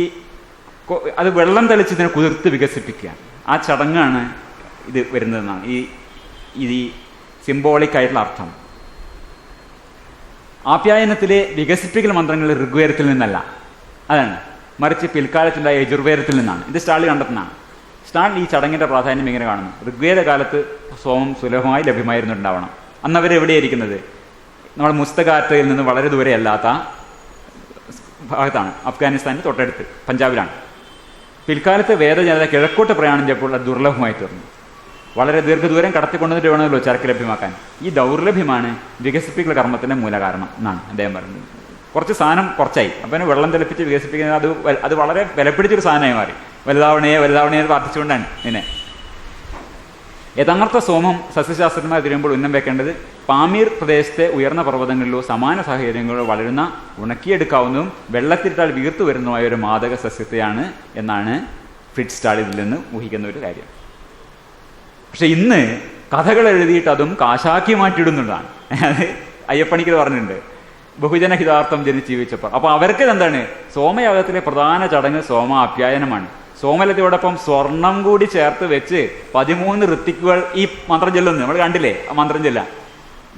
അത് വെള്ളം തെളിച്ച് ഇതിനെ കുതിർത്ത് വികസിപ്പിക്കുക, ആ ചടങ്ങാണ് ഇത് വരുന്നതെന്നാണ് ഈ സിംബോളിക് ആയിട്ടുള്ള അർത്ഥം. ആപ്യായനത്തിലെ വികസിപ്പിക്കൽ മന്ത്രങ്ങൾ ഋഗ്വേദത്തിൽ നിന്നല്ല, അതാണ്, മറിച്ച് പിൽക്കാലത്തുണ്ടായ യജുർവേദത്തിൽ നിന്നാണ്. ഇത് സ്റ്റാൾ കണ്ടെത്തുന്നതാണ്. സ്റ്റാൾ ഈ ചടങ്ങിൻ്റെ പ്രാധാന്യം ഇങ്ങനെ കാണുന്നു. ഋഗ്വേദ കാലത്ത് സോമം സുലഭമായി ലഭ്യമായിരുന്നുണ്ടാവണം. അന്ന് അവരെവിടെയായിരിക്കുന്നത്? നമ്മൾ മുസ്തഖാറ്റയിൽ നിന്ന് വളരെ ദൂരെ അല്ലാത്ത ഭാഗത്താണ്, അഫ്ഗാനിസ്ഥാനിൽ തൊട്ടടുത്ത് പഞ്ചാബിലാണ്. പിൽക്കാലത്ത് വേദജനത കിഴക്കോട്ട് പ്രയാണം ചെയ്യപ്പോൾ അത് ദുർലഭമായി തീർന്നു. വളരെ ദീർഘദൂരം കടത്തിക്കൊണ്ടുവന്നിട്ട് വേണമല്ലോ ചരക്ക് ലഭ്യമാക്കാൻ. ഈ ദൗർലഭ്യമാണ് വികസിപ്പിക്കൽ കർമ്മത്തിൻ്റെ മൂലകാരണം എന്നാണ് അദ്ദേഹം പറയുന്നത്. കുറച്ച് സാധനം കുറച്ചായി, അപ്പം വെള്ളം തിളപ്പിച്ച് വികസിപ്പിക്കുന്നത് അത് വളരെ വിലപിടിച്ചൊരു സാധനമായി മാറി. വലുതാവണേ വലുതാവണേ പ്രാർത്ഥിച്ചുകൊണ്ടാണ് ഇതിനെ. യഥാർത്ഥ സോമം സസ്യശാസ്ത്രജ്ഞന്മാർ തിരുമ്പോൾ ഉന്നം വെക്കേണ്ടത് പാമീർ പ്രദേശത്തെ ഉയർന്ന പർവ്വതങ്ങളിലോ സമാന സാഹചര്യങ്ങളിലോ വളരുന്ന ഉണക്കിയെടുക്കാവുന്നതും വെള്ളത്തിട്ടാൽ വീർത്തു വരുന്നതുമായ ഒരു മാദക സസ്യത്തെയാണ് എന്നാണ് ഫ്രിറ്റ്സ് സ്റ്റാൾ ഇതിൽ നിന്ന് ഊഹിക്കുന്ന ഒരു കാര്യം. പക്ഷെ ഇന്ന് കഥകൾ എഴുതിയിട്ട് അതും കാശാക്കി മാറ്റിയിടുന്നതാണ്. അത് അയ്യപ്പണിക്കർ പറഞ്ഞിട്ടുണ്ട്, ബഹുജന ഹിതാർത്ഥം ജനിച്ച് ജീവിച്ചപ്പോൾ. അപ്പോൾ അവർക്ക് എന്താണ്? സോമയാഗത്തിലെ പ്രധാന ചടങ്ങ് സോമ ആപ്യായനമാണ്. സോമലതയോടൊപ്പം സ്വർണം കൂടി ചേർത്ത് വെച്ച് 13 ഋത്തിക്കുകൾ ഈ മന്ത്രം ചൊല്ലുന്നു. നമ്മൾ കണ്ടില്ലേ ആ മന്ത്രം ചൊല്ലാം.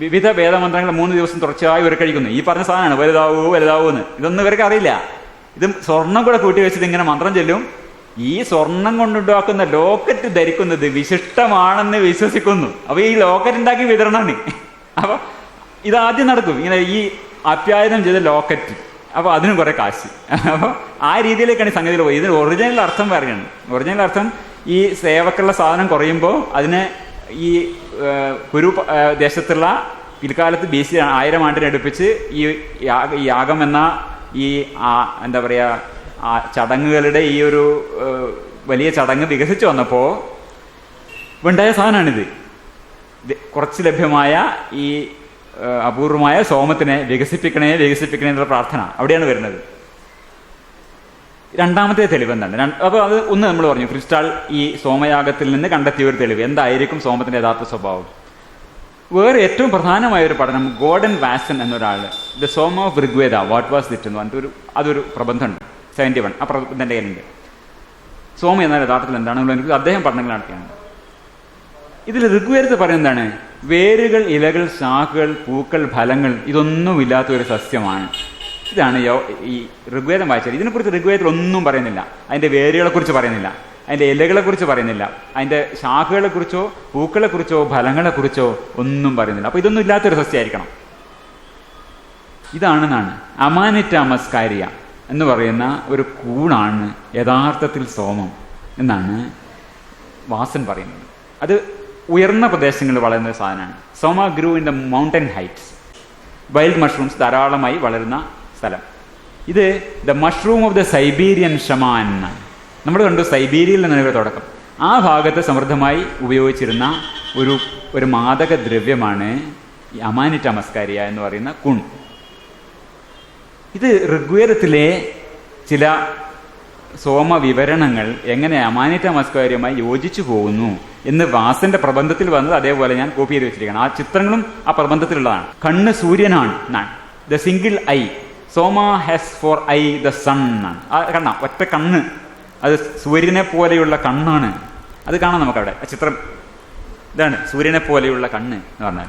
വിവിധ വേദമന്ത്രങ്ങൾ 3 ദിവസം തുടർച്ചയായി ഇവർ കഴിക്കുന്നു. ഈ പറഞ്ഞ സാധനമാണ് വലുതാവൂ വലുതാവൂ എന്ന്. ഇതൊന്നും ഇവർക്ക് അറിയില്ല. ഇത് സ്വർണം കൂടെ കൂട്ടി വെച്ചിട്ട് ഇങ്ങനെ മന്ത്രം ചൊല്ലും. ഈ സ്വർണം കൊണ്ടുണ്ടാക്കുന്ന ലോക്കറ്റ് ധരിക്കുന്നത് വിശിഷ്ടമാണെന്ന് വിശ്വസിക്കുന്നു. അപ്പോൾ ഈ ലോക്കറ്റ് ഉണ്ടാക്കി വിതരണമാണ്. അപ്പോൾ ഇതാദ്യം നടക്കും, ഇങ്ങനെ ഈ ആപ്യായനം ചെയ്ത ലോക്കറ്റ്. അപ്പോൾ അതിനും കുറേ കാശ്. അപ്പോൾ ആ രീതിയിലേക്കാണ് ഈ സംഗതിയിൽ പോയി. ഇതിന് ഒറിജിനൽ അർത്ഥം പറയുകയാണ്. ഒറിജിനൽ അർത്ഥം ഈ സേവക്കുള്ള സാധനം കുറയുമ്പോൾ അതിന് ഈ കുരു ദേശത്തുള്ള പിൽക്കാലത്ത് BC 1000 ആണ്ടിനെ അടുപ്പിച്ച് ഈ യാഗം എന്ന ഈ എന്താ പറയുക ചടങ്ങുകളുടെ ഈ ഒരു വലിയ ചടങ്ങ് വികസിച്ചു വന്നപ്പോൾ ഉണ്ടായ സാധനമാണിത്. കുറച്ച് ലഭ്യമായ ഈ അപൂർവമായ സോമത്തിനെ വികസിപ്പിക്കണേ എന്നുള്ള പ്രാർത്ഥന അവിടെയാണ് വരുന്നത്. രണ്ടാമത്തെ തെളിവ് എന്താണ്? അപ്പോൾ അത് ഒന്ന് നമ്മൾ പറഞ്ഞു, ക്രിസ്റ്റാൾ ഈ സോമയാഗത്തിൽ നിന്ന് കണ്ടെത്തിയ ഒരു തെളിവ്. എന്തായിരിക്കും സോമത്തിന്റെ യഥാർത്ഥ സ്വഭാവം? വേറെ ഏറ്റവും പ്രധാനമായ ഒരു പഠനം ഗോർഡൻ വാസൻ എന്നൊരാൾ the Soma of Rigveda what was it എന്ന് പറഞ്ഞിട്ട് അതൊരു പ്രബന്ധമുണ്ട് 71. ആ പ്രബന്ധന്റെ കയ്യിലുണ്ട്. സോമ എന്നാൽ യഥാർത്ഥത്തിൽ എന്താണെന്നുള്ളത് അദ്ദേഹം പഠനങ്ങൾ നടത്തിയാണ്. ഇതിൽ ഋഗ്വേദത്തിൽ പറയുന്നത് എന്താണ്? വേരുകൾ, ഇലകൾ, ശാഖകൾ, പൂക്കൾ, ഫലങ്ങൾ ഇതൊന്നുമില്ലാത്ത ഒരു സസ്യമാണ്. ഇതാണ് ഈ ഋഗ്വേദം വായിച്ചത്. ഇതിനെക്കുറിച്ച് ഋഗ്വേദത്തിൽ ഒന്നും പറയുന്നില്ല. അതിൻ്റെ വേരുകളെക്കുറിച്ച് പറയുന്നില്ല, അതിൻ്റെ ഇലകളെക്കുറിച്ച് പറയുന്നില്ല, അതിൻ്റെ ശാഖകളെക്കുറിച്ചോ പൂക്കളെക്കുറിച്ചോ ഫലങ്ങളെക്കുറിച്ചോ ഒന്നും പറയുന്നില്ല. അപ്പോൾ ഇതൊന്നും ഇല്ലാത്തൊരു സസ്യമായിരിക്കണം. ഇതാണെന്നാണ് അമാനിറ്റ മസ്കാരിയ എന്ന് പറയുന്ന ഒരു കൂണാണ് യഥാർത്ഥത്തിൽ സോമം എന്നാണ് വാസൻ പറയുന്നത്. അത് ഉയർന്ന പ്രദേശങ്ങളിൽ വളരുന്ന സാധനമാണ്. Soma grew in the mountain heights. Wild mushrooms ധാരാളമായി വളരുന്ന സ്ഥലം. ഇത് the mushroom of the Siberian shaman എന്നാണ്. നമ്മൾ കണ്ടു സൈബീരിയയിൽ നിന്നാണ് തുടക്കം. ആ ഭാഗത്ത് സമൃദ്ധമായി ഉപയോഗിച്ചിരുന്ന ഒരു മാദക ദ്രവ്യമാണ് ഈ അമാനിറ്റ മസ്കാരിയ എന്ന് പറയുന്ന കുൺ. ഇത് ഋഗ്വേദത്തിലെ ചില സോമ വിവരണങ്ങൾ എങ്ങനെ അമാനിറ്റ മസ്കാരിയുമായി യോജിച്ചു പോകുന്നു എന്ന് വാസന്റെ പ്രബന്ധത്തിൽ വന്നത് അതേപോലെ ഞാൻ കോപ്പി ചെയ്ത് വെച്ചിരിക്കണം. ആ ചിത്രങ്ങളും ആ പ്രബന്ധത്തിലുള്ളതാണ്. കണ്ണ് സൂര്യനാണ് എന്നാണ്. The single eye Soma has for eye the sun എന്നാണ്. ആ കണ്ണ ഒറ്റ കണ്ണ്, അത് സൂര്യനെ പോലെയുള്ള കണ്ണാണ്. അത് കാണാം നമുക്കവിടെ ആ ചിത്രം. ഇതാണ് സൂര്യനെ പോലെയുള്ള കണ്ണ് എന്ന് പറഞ്ഞാൽ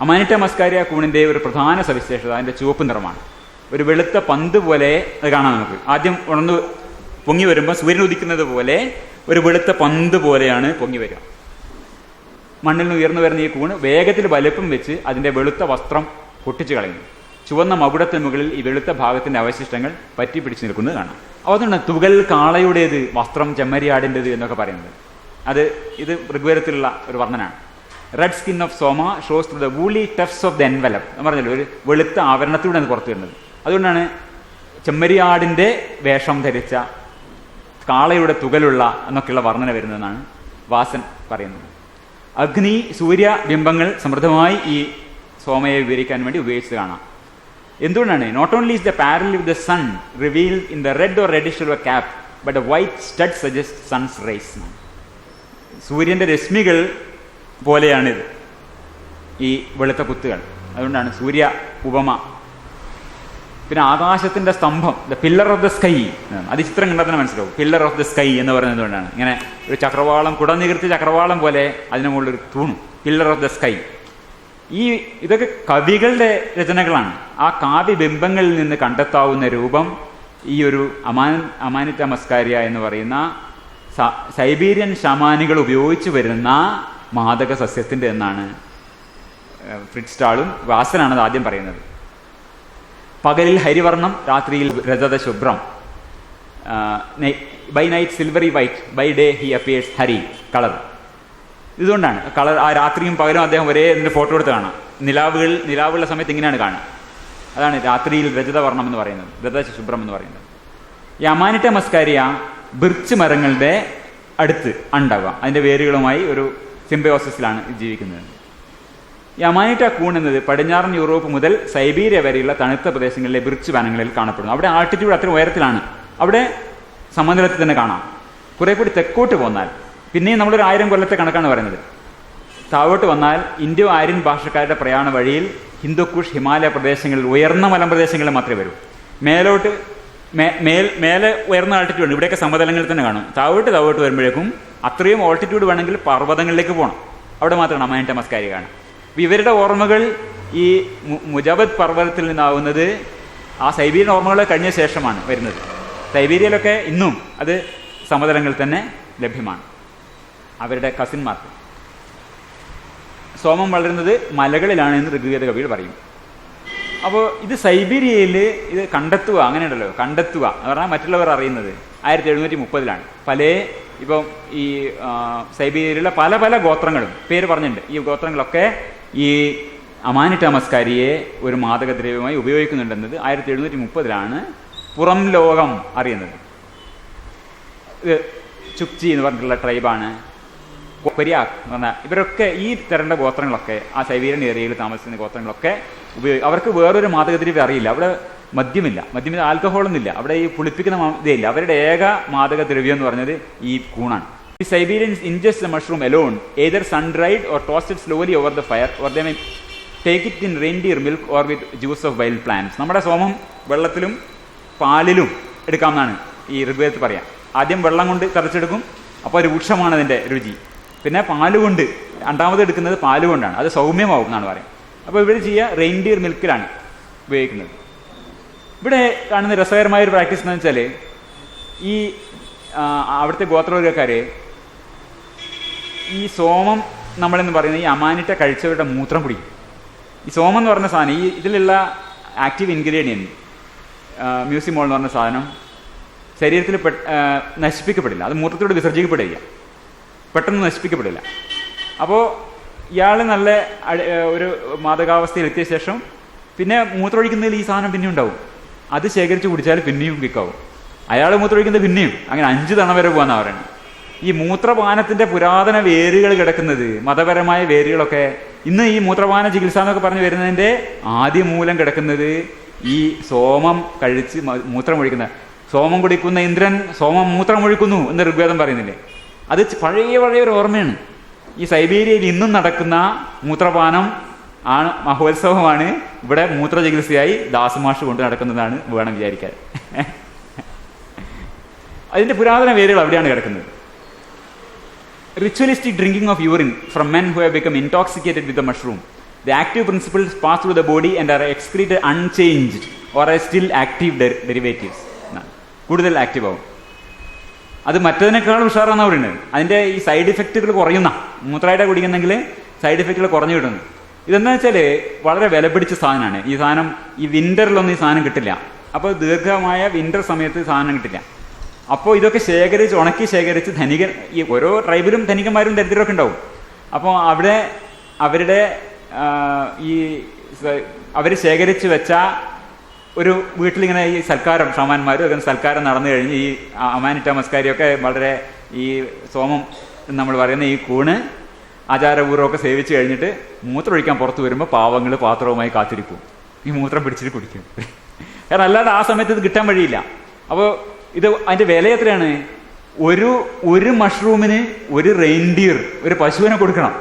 അമാനിറ്റ മസ്കാരിയ കൂണിന്റെ ഒരു പ്രധാന സവിശേഷത അതിന്റെ ചുവപ്പ് നിറമാണ്. ഒരു വെളുത്ത പന്ത് പോലെ അത് കാണാം നമുക്ക്. ആദ്യം ഉണർന്ന് പൊങ്ങി വരുമ്പോൾ സൂര്യൻ ഉദിക്കുന്നത് പോലെ ഒരു വെളുത്ത പന്ത് പോലെയാണ് പൊങ്ങി വരിക. മണ്ണിൽ നിന്ന് ഉയർന്നു വരുന്ന ഈ കൂണ് വേഗത്തിൽ വലിപ്പം വെച്ച് അതിന്റെ വെളുത്ത വസ്ത്രം പൊട്ടിച്ചു കളയുന്നു. ചുവന്ന മകുടത്തിന് മുകളിൽ ഈ വെളുത്ത ഭാഗത്തിന്റെ അവശിഷ്ടങ്ങൾ പറ്റി പിടിച്ചു നിൽക്കുന്നത് കാണാം. അതുകൊണ്ടാണ് തുകൽ കാളയുടേത്, വസ്ത്രം ചെമ്മരിയാടിൻ്റെത് എന്നൊക്കെ പറയുന്നത്. ഇത് ഋഗ്വേദത്തിലുള്ള ഒരു വർണ്ണനാണ്. Red skin of Soma shows through the woolly tufts of the envelope എന്ന് പറഞ്ഞല്ലോ, ഒരു വെളുത്ത ആവരണത്തിലൂടെ അത് പുറത്തു വരുന്നത്. അതുകൊണ്ടാണ് ചെമ്മരിയാടിൻ്റെ വേഷം ധരിച്ച കാളയുടെ തുകലുള്ള എന്നൊക്കെയുള്ള വർണ്ണന വരുന്നതെന്നാണ് വാസൻ പറയുന്നത്. അഗ്നി, സൂര്യ ബിംബങ്ങൾ സമൃദ്ധമായി ഈ സോമയെ വിവരിക്കാൻ വേണ്ടി ഉപയോഗിച്ചത് കാണാം. എന്തുകൊണ്ടാണ്? Not only is the parallel with the sun revealed in the red or reddish silver cap but a white stud suggest sun's rays. സൂര്യന്റെ രശ്മികൾ പോലെയാണിത് ഈ വെളുത്ത കുത്തുകൾ. അതുകൊണ്ടാണ് സൂര്യ ഉപമ. പിന്നെ ആകാശത്തിന്റെ സ്തംഭം, the pillar of the sky, അത് ചിത്രം കണ്ടാൽ തന്നെ മനസ്സിലാവും. പില്ലർ ഓഫ് ദ സ്കൈ എന്ന് പറയുന്നത് കൊണ്ടാണ് ഇങ്ങനെ ഒരു ചക്രവാളം, കുടനികൃത്തി ചക്രവാളം പോലെ അതിന് മുകളിലൊരു തൂണും. Pillar of the sky. ഇതൊക്കെ കവികളുടെ രചനകളാണ്. ആ കാവ്യബിംബങ്ങളിൽ നിന്ന് കണ്ടെത്താവുന്ന രൂപം ഈ ഒരു അമാനിറ്റ മസ്കാരിയ എന്ന് പറയുന്ന സൈബീരിയൻ ഷമാനികൾ ഉപയോഗിച്ചു വരുന്ന മാദക സസ്യത്തിൻ്റെ എന്നാണ് ഫ്രിറ്റ്സ്റ്റാളും വാസനാണത് ആദ്യം പറയുന്നത്. പകലിൽ ഹരിവർണം, രാത്രിയിൽ രജത ശുഭ്രം. By night silvery white, by day he appears hari colour. ഇതുകൊണ്ടാണ് കളർ. ആ രാത്രിയും പകലും അദ്ദേഹം ഒരേ ഇതിൻ്റെ ഫോട്ടോ എടുത്ത് കാണാം. നിലാവുള്ള സമയത്ത് ഇങ്ങനെയാണ് കാണുക. അതാണ് രാത്രിയിൽ രജതവർണം എന്ന് പറയുന്നത്, രജത ശുഭ്രം എന്ന് പറയുന്നത്. ഈ അമാനിറ്റ മസ്കാരിയ ബിർച്ച് മരങ്ങളുടെ അടുത്ത് ഉണ്ടാവുക. അതിൻ്റെ വേരുകളുമായി ഒരു സിംബയോസിസിലാണ് ജീവിക്കുന്നത്. ഈ അമാനിറ്റ കൂൺ എന്നത് പടിഞ്ഞാറൻ യൂറോപ്പ് മുതൽ സൈബീരിയ വരെയുള്ള തണുത്ത പ്രദേശങ്ങളിലെ ബിർച്ച് വനങ്ങളിൽ കാണപ്പെടുന്നു. അവിടെ ആൾട്ടിറ്റ്യൂഡ് അത്ര ഉയരത്തിലാണ്. അവിടെ സമതലത്തിൽ തന്നെ കാണാം. കുറെ കൂടി തെക്കോട്ട് പോന്നാൽ പിന്നെയും നമ്മളൊരു 1000 കൊല്ലത്തെ കണക്കാണ് പറയുന്നത്. താഴോട്ട് വന്നാൽ ഇൻഡോ ആര്യൻ ഭാഷക്കാരുടെ പ്രയാണ വഴിയിൽ ഹിന്ദുക്കുഷ്, ഹിമാലയ പ്രദേശങ്ങളിൽ ഉയർന്ന മലമ്പ്രദേശങ്ങളിൽ മാത്രമേ വരൂ. മേലോട്ട് മേലെ ഉയർന്ന ആൾട്ടിറ്റ്യൂഡ്, ഇവിടെയൊക്കെ സമതലങ്ങളിൽ തന്നെ കാണും. താഴോട്ട് വരുമ്പോഴേക്കും അത്രയും ഓൾട്ടിറ്റ്യൂഡ് വേണമെങ്കിൽ പർവ്വതങ്ങളിലേക്ക് പോകണം. അവിടെ മാത്രമാണ് അമാനിറ്റ മസ്കാരിയ കാണുക. ഇവരുടെ ഓർമ്മകൾ ഈ മുജാബത്ത് പർവ്വതത്തിൽ നിന്നാവുന്നത് ആ സൈബീരിയൻ ഓർമ്മകൾ കഴിഞ്ഞ ശേഷമാണ് വരുന്നത്. സൈബീരിയയിലൊക്കെ ഇന്നും അത് സമതലങ്ങളിൽ തന്നെ ലഭ്യമാണ്. അവരുടെ കസിന്മാർക്ക് സോമം വളരുന്നത് മലകളിലാണ് എന്ന് ഋഗ്വേദ കവികൾ പറയും. അപ്പോൾ ഇത് സൈബീരിയയിൽ ഇത് കണ്ടെത്തുക, അങ്ങനെയുണ്ടല്ലോ, കണ്ടെത്തുക എന്ന് പറഞ്ഞാൽ മറ്റുള്ളവർ അറിയുന്നത് 1730-ലാണ്. ഇപ്പം ഈ സൈബീരിയയിലുള്ള പല പല ഗോത്രങ്ങളും പേര് പറഞ്ഞിട്ടുണ്ട്. ഈ ഗോത്രങ്ങളൊക്കെ ഈ അമാനിറ്റ മസ്കാരിയെ ഒരു മാദകദ്രവ്യമായി ഉപയോഗിക്കുന്നുണ്ടെന്നത് 1730-ലാണ് പുറം ലോകം അറിയുന്നത്. ചുക്ചി എന്ന് പറഞ്ഞിട്ടുള്ള ട്രൈബാണ്. കൊരിയാക്ക് എന്ന് പറഞ്ഞാൽ ഇവരൊക്കെ ഈ തരേണ്ട ഗോത്രങ്ങളൊക്കെ ആ സൈബീരിയൻ ഏരിയയിൽ താമസിക്കുന്ന ഗോത്രങ്ങളൊക്കെ അവർക്ക് വേറൊരു മാദകദ്രവ്യം അറിയില്ല. അവിടെ മദ്യമില്ല, ആൽക്കഹോളൊന്നുമില്ല, അവിടെ ഈ പുളിപ്പിക്കുന്ന ഇതേയില്ല. അവരുടെ ഏക മാദകദ്രവ്യം എന്ന് പറഞ്ഞത് ഈ കൂണാണ്. ഈ Siberians ingest the mushroom alone, either sun-dried or toasted slowly over the fire, or they may take it in reindeer milk or with juice of wild plants. നമ്മുടെ സോമം വെള്ളത്തിലും പാലിലും എടുക്കാമെന്നാണ് ഈ ഋഗ്വേദത്തിൽ പറയാം. ആദ്യം വെള്ളം കൊണ്ട് കറച്ചെടുക്കും, അപ്പോൾ രൂക്ഷമാണ് അതിൻ്റെ രുചി. പിന്നെ പാലുകൊണ്ട് രണ്ടാമത് എടുക്കുന്നത് പാലുകൊണ്ടാണ്, അത് സൗമ്യമാവും എന്നാണ് പറയുന്നത്. അപ്പോൾ ഇവിടെ ചെയ്യുക റെയിൻഡിയർ മിൽക്കിലാണ് ഉപയോഗിക്കുന്നത്. ഇവിടെ കാണുന്ന രസകരമായൊരു പ്രാക്ടീസ് എന്ന് വെച്ചാൽ ഈ അവിടുത്തെ ഗോത്രവർഗ്ഗക്കാർ ഈ സോമം നമ്മളെന്ന് പറയുന്നത് ഈ അമാനിട്ട കഴിച്ചവരുടെ മൂത്രം കുടിക്കും. ഈ സോമം എന്ന് പറഞ്ഞ സാധനം, ഈ ഇതിലുള്ള ആക്റ്റീവ് ഇൻഗ്രീഡിയൻറ്റ് മ്യൂസിമോൾ എന്ന് പറഞ്ഞ സാധനം ശരീരത്തിൽ നശിപ്പിക്കപ്പെടില്ല, അത് മൂത്രത്തിലൂടെ വിസർജിക്കപ്പെടില്ല, പെട്ടെന്ന് നശിപ്പിക്കപ്പെടില്ല. അപ്പോൾ ഇയാൾ നല്ല ഒരു മാദകാവസ്ഥയിൽ എത്തിയ ശേഷം പിന്നെ മൂത്രമൊഴിക്കുന്നതിൽ ഈ സാധനം പിന്നെയും ഉണ്ടാവും. അത് ശേഖരിച്ച് കുടിച്ചാൽ പിന്നെയും കിക്കാവും. അയാൾ മൂത്രമൊഴിക്കുന്നത് പിന്നെയും, അങ്ങനെ 5 തവണ വരെ പോകാമെന്നാണ് പറയുന്നത്. ഈ മൂത്രപാനത്തിൻ്റെ പുരാതന വേരുകൾ കിടക്കുന്നത്, മതപരമായ വേരുകളൊക്കെ ഇന്ന് ഈ മൂത്രപാന ചികിത്സ എന്നൊക്കെ പറഞ്ഞ് വരുന്നതിൻ്റെ ആദ്യ മൂലം കിടക്കുന്നത് ഈ സോമം കഴിച്ച് മൂത്രമൊഴിക്കുന്ന, സോമം കുടിക്കുന്ന ഇന്ദ്രൻ സോമം മൂത്രമൊഴിക്കുന്നു എന്ന് ഋഗ്വേദം പറയുന്നില്ലേ, അത് പഴയ ഒരു ഓർമ്മയാണ്. ഈ സൈബീരിയയിൽ ഇന്നും നടക്കുന്ന മൂത്രപാനം ആണ്, മഹോത്സവമാണ്. ഇവിടെ മൂത്ര ചികിത്സയായി ദാസമാഷ് കൊണ്ട് നടക്കുന്നതാണ് വേണം വിചാരിക്കാൻ. അതിൻ്റെ പുരാതന വേരുകൾ അവിടെയാണ് കിടക്കുന്നത്. Ritualistic drinking of urine from men who have become intoxicated with the mushroom. The active principles pass through the body and are excreted unchanged or as still active derivatives. കൂടുതൽ ആക്റ്റീവ് ആവും. അത് മറ്റതിനേക്കാളും ഉഷാറാണെന്ന് പറയുന്നത്. അതിൻ്റെ ഈ സൈഡ് ഇഫക്റ്റുകൾ കുറയുന്ന, മൂത്രമായിട്ട് കുടിക്കുന്നെങ്കിൽ side ഇഫക്റ്റുകൾ കുറഞ്ഞു കിട്ടുന്നു. ഇതെന്താ വെച്ചാൽ വളരെ വില പിടിച്ച സാധനമാണ്. ഈ സാധനം ഈ വിൻ്ററിലൊന്നും ഈ സാധനം കിട്ടില്ല. അപ്പോൾ ദീർഘമായ വിൻ്റർ സമയത്ത് സാധനം കിട്ടില്ല. അപ്പോൾ ഇതൊക്കെ ശേഖരിച്ച് ഉണക്കി ശേഖരിച്ച് ധനികൻ, ഈ ഓരോ ട്രൈബിലും ധനികന്മാരും ദരിദ്രരൊക്കെ ഉണ്ടാവും. അപ്പോൾ അവിടെ അവരുടെ ഈ അവർ ശേഖരിച്ച് വെച്ച ഒരു വീട്ടിലിങ്ങനെ ഈ സൽക്കാരം, ഷമാന്മാരും ഒക്കെ സൽക്കാരം നടന്നു കഴിഞ്ഞ് ഈ അമാനിറ്റ മസ്കാരിയൊക്കെ വളരെ ഈ സോമം നമ്മൾ പറയുന്ന ഈ കൂണ് ആചാരപൂർവ്വമൊക്കെ സേവിച്ച് കഴിഞ്ഞിട്ട് മൂത്രമൊഴിക്കാൻ പുറത്ത് വരുമ്പോൾ പാവങ്ങൾ പാത്രവുമായി കാത്തിരിക്കും, ഈ മൂത്രം പിടിച്ചിട്ട് കുടിക്കും. കാരണം അല്ലാതെ ആ സമയത്ത് ഇത് കിട്ടാൻ വഴിയില്ല. അപ്പോൾ ഇത് അതിൻ്റെ വില എത്രയാണ്? ഒരു മഷ്റൂമിന് ഒരു റെയിൻഡിയർ, ഒരു പശുവിനെ കൊടുക്കണം.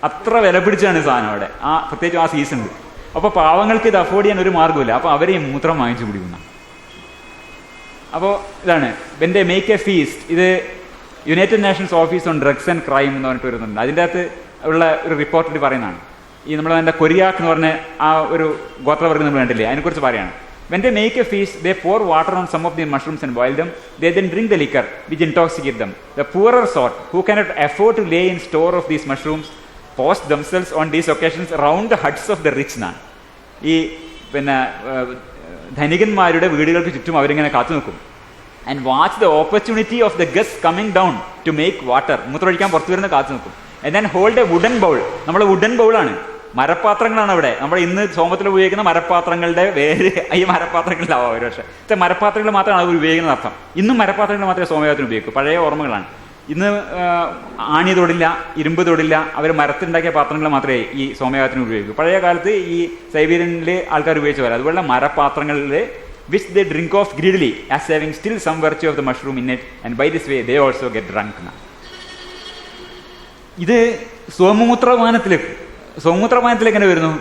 അത്ര വില പിടിച്ചാണ് സാധനം അവിടെ, പ്രത്യേകിച്ച് ആ സീസണിൽ. അപ്പോൾ പാവങ്ങൾക്ക് ഇത് അഫോർഡ് ചെയ്യാൻ ഒരു മാർഗ്ഗമില്ല. അപ്പോൾ അവർ ഈ മൂത്രം വാങ്ങിച്ചു കുടിക്കുന്ന. അപ്പോൾ ഇതാണ് when they make a feast. ഇത് United Nations Office on Drugs and Crime എന്ന് പറഞ്ഞിട്ട് വരുന്നുണ്ട്. അതിൻ്റെ അകത്ത് ഉള്ള ഒരു റിപ്പോർട്ടിൽ പറയുന്നതാണ്. ഈ നമ്മളതിൻ്റെ കൊരിയാക്ക് എന്ന് പറഞ്ഞ ആ ഒരു ഗോത്രവർഗ്ഗം നമ്മൾ കണ്ടില്ലേ, അതിനെക്കുറിച്ച് പറയുകയാണ്. When they make a feast, they pour water on some of the mushrooms and boil them. They then drink the liquor, which intoxicate them. The poorer sort, who cannot afford to lay in store of these mushrooms, post themselves on these occasions around the huts of the rich man. ഈ പിന്നെ ധനികന്മാരുടെ വീടുകൾക്ക് ചുറ്റും അവരിങ്ങനെ കാത്തു നിൽക്കും. And watch the opportunity of the guest coming down to make water. മൂത്രമൊഴിക്കാൻ പുറത്തു വരുന്ന കാത്തു നിൽക്കും. And then hold a wooden bowl. നമ്മൾ വുഡൻ ബൗളാണ്, മരപ്പാത്രങ്ങളാണ് അവിടെ. നമ്മൾ ഇന്ന് സോമത്തിൽ ഉപയോഗിക്കുന്ന മരപ്പാത്രങ്ങളുടെ വേര് ഈ മരപ്പാത്രങ്ങളിലാവാം ഒരു പക്ഷേ. മരപ്പാത്രങ്ങൾ മാത്രമാണ് അവർ ഉപയോഗിക്കുന്ന അർത്ഥം. ഇന്നും മരപ്പാത്രങ്ങൾ മാത്രമേ സോമയാഗത്തിന് ഉപയോഗിക്കൂ. പഴയ ഓർമ്മകളാണ്. ഇന്ന് ആണി തൊടില്ല, ഇരുമ്പ് തൊടില്ല, അവർ മരത്തിലുണ്ടാക്കിയ പാത്രങ്ങൾ മാത്രമേ ഈ സോമയാഗത്തിന് ഉപയോഗിക്കൂ. പഴയ കാലത്ത് ഈ സൈബീരിയനിൽ ആൾക്കാർ ഉപയോഗിച്ച പോലെ അതുപോലെ മരപ്പാത്രങ്ങളിൽ which they drink of greedily as having still some virtue of the mushroom in it, and by this way they also get drunk. ഇത് സോമൂത്രപാനത്തിലേക്ക് എങ്ങനെ വരുന്നു?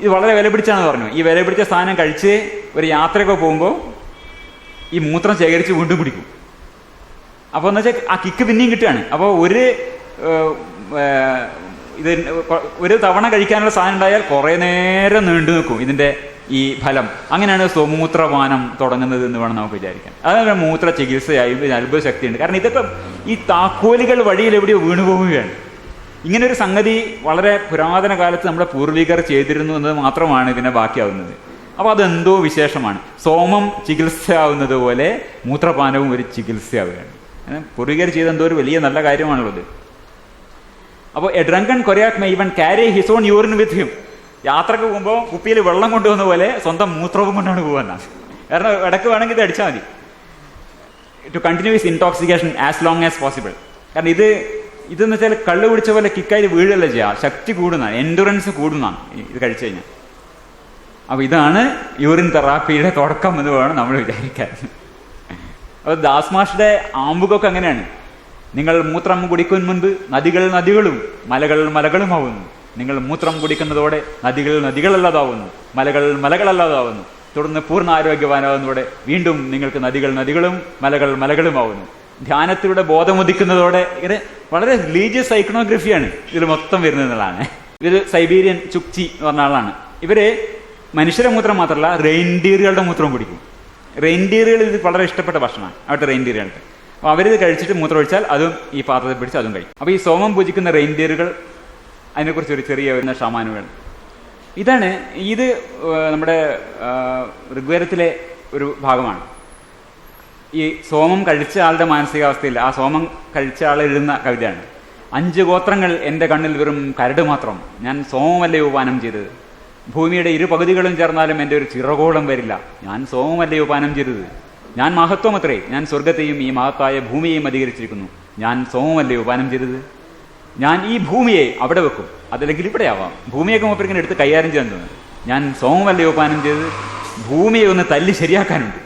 ഇത് വളരെ വില പിടിച്ചാണെന്ന് പറഞ്ഞു. ഈ വില പിടിച്ച സാധനം കഴിച്ച് ഒരു യാത്രയൊക്കെ പോകുമ്പോൾ ഈ മൂത്രം ശേഖരിച്ച് വീണ്ടും കുടിക്കും. അപ്പോൾ എന്ന് വെച്ചാൽ ആ കിക്ക് പിന്നെയും കിട്ടുകയാണ്. അപ്പോൾ ഒരു തവണ കഴിക്കാനുള്ള സാധനം ഉണ്ടായാൽ കുറേ നേരം നീണ്ടു നിൽക്കും ഇതിൻ്റെ ഈ ഫലം. അങ്ങനെയാണ് സ്വമൂത്രപാനം തുടങ്ങുന്നത് എന്ന് വേണം നമുക്ക് വിചാരിക്കാൻ. അതാണ് മൂത്ര ചികിത്സയായും ഇതിന് അത്ഭുത ശക്തിയുണ്ട്. കാരണം ഇതൊക്കെ ഈ താക്കോലുകൾ വഴിയിൽ എവിടെയോ വീണുപോവുകയാണ്. ഇങ്ങനൊരു സംഗതി വളരെ പുരാതന കാലത്ത് നമ്മുടെ പൂർവികർ ചെയ്തിരുന്നു എന്നത് മാത്രമാണ് ഇതിനെ ബാക്കിയാവുന്നത്. അപ്പോൾ അതെന്തോ വിശേഷമാണ്. സോമം ചികിത്സയാവുന്നത് പോലെ മൂത്രപാനവും ഒരു ചികിത്സയാവുകയാണ്. പൂർവികർ ചെയ്ത എന്തോ ഒരു വലിയ നല്ല കാര്യമാണുള്ളത്. അപ്പോൾ a drunken Koryak may even carry his own urine with him. യാത്രക്ക് പോകുമ്പോൾ കുപ്പിയിൽ വെള്ളം കൊണ്ടുപോകുന്ന പോലെ സ്വന്തം മൂത്രവും കൊണ്ടാണ് പോകുന്നത്. കാരണം ഇടയ്ക്ക് വേണമെങ്കിൽ ഇത് അടിച്ചാൽ മതി. To continue his intoxication as long as possible. കാരണം ഇത് ഇതെന്ന് വെച്ചാൽ കള്ളു പിടിച്ച പോലെ കിക്കായി വീഴല്ല ചെയ്യുക, ശക്തി കൂടുന്നതാണ്, എൻഡുറൻസ് കൂടുന്നതാണ് ഇത് കഴിച്ചു കഴിഞ്ഞാൽ. അപ്പോൾ ഇതാണ് യൂറിൻ തെറാപ്പിയുടെ തുടക്കം എന്ന് വേണം നമ്മൾ വിചാരിക്കാൻ. അപ്പോൾ ദാസ്മാഷിന്റെ ആമ്പുകൊക്കെ അങ്ങനെയാണ്. നിങ്ങൾ മൂത്രം കുടിക്കും മുൻപ് നദികൾ നദികളും മലകൾ മലകളുമാവുന്നു. നിങ്ങൾ മൂത്രം കുടിക്കുന്നതോടെ നദികൾ നദികളല്ലാതാവുന്നു, മലകൾ മലകളല്ലാതാവുന്നു. തുടർന്ന് പൂർണ്ണ ആരോഗ്യവാനാവുന്നതോടെ വീണ്ടും നിങ്ങൾക്ക് നദികൾ നദികളും മലകൾ മലകളുമാവുന്നു. ധ്യാനത്തിലൂടെ ബോധമുദിക്കുന്നതോടെ ഇങ്ങനെ വളരെ റിലീജിയസ് ഐക്കണോഗ്രഫിയാണ് ഇതിൽ മൊത്തം വരുന്നതാണ്. ഇത് സൈബീരിയൻ ചുക്ചി എന്ന് പറഞ്ഞ ആളാണ്. ഇവര് മനുഷ്യരെ മൂത്രം മാത്രമല്ല റെയിൻഡിയറുകളുടെ മൂത്രം കുടിക്കും. റെയിൻഡിയറുകൾ ഇത് വളരെ ഇഷ്ടപ്പെട്ട ഭക്ഷണമാണ് അവിടുത്തെ റെയിൻഡിയറുകൾക്ക്. അപ്പോൾ അവരിത് കഴിച്ചിട്ട് മൂത്രം ഒഴിച്ചാൽ അതും ഈ പാത്രത്തിൽ പിടിച്ച് അതും കഴിക്കും. അപ്പോൾ ഈ സോമം പൂജിക്കുന്ന റെയിൻഡിയറുകൾ അതിനെക്കുറിച്ച് ഒരു ചെറിയ വരുന്ന ഷാമാനുകൾ. ഇതാണ് ഇത് നമ്മുടെ ഋഗ്വേദത്തിലെ ഒരു ഭാഗമാണ്. ഈ സോമം കഴിച്ച ആളുടെ മാനസികാവസ്ഥയിൽ ആ സോമം കഴിച്ച ആൾ എഴുതുന്ന കവിതയാണ്. 5 ഗോത്രങ്ങൾ എൻ്റെ കണ്ണിൽ വെറും കരട് മാത്രം, ഞാൻ സോമമല്ലയോ പാനം ചെയ്തത്. ഭൂമിയുടെ 2 പകുതികളും ചേർന്നാലും എൻ്റെ ഒരു ചിറകോളം വരില്ല, ഞാൻ സോമമല്ലയോ പാനം ചെയ്തത്. ഞാൻ മഹത്വമത്രേ, ഞാൻ സ്വർഗത്തെയും ഈ മഹത്തായ ഭൂമിയെയും അധികരിച്ചിരിക്കുന്നു, ഞാൻ സോമമല്ലയോ പാനം ചെയ്തത്. ഞാൻ ഈ ഭൂമിയെ അവിടെ വെക്കും, അതല്ലെങ്കിൽ ഇവിടെ ആവാം. ഭൂമിയൊക്കെ മൂപ്പരിങ്ങനെ എടുത്ത് കൈകാര്യം ചെയ്യാൻ തോന്നുന്നു. ഞാൻ സോമമല്ലയോ പാനം ചെയ്തത്. ഭൂമിയെ ഒന്ന് തല്ലി ശരിയാക്കാനുണ്ട്,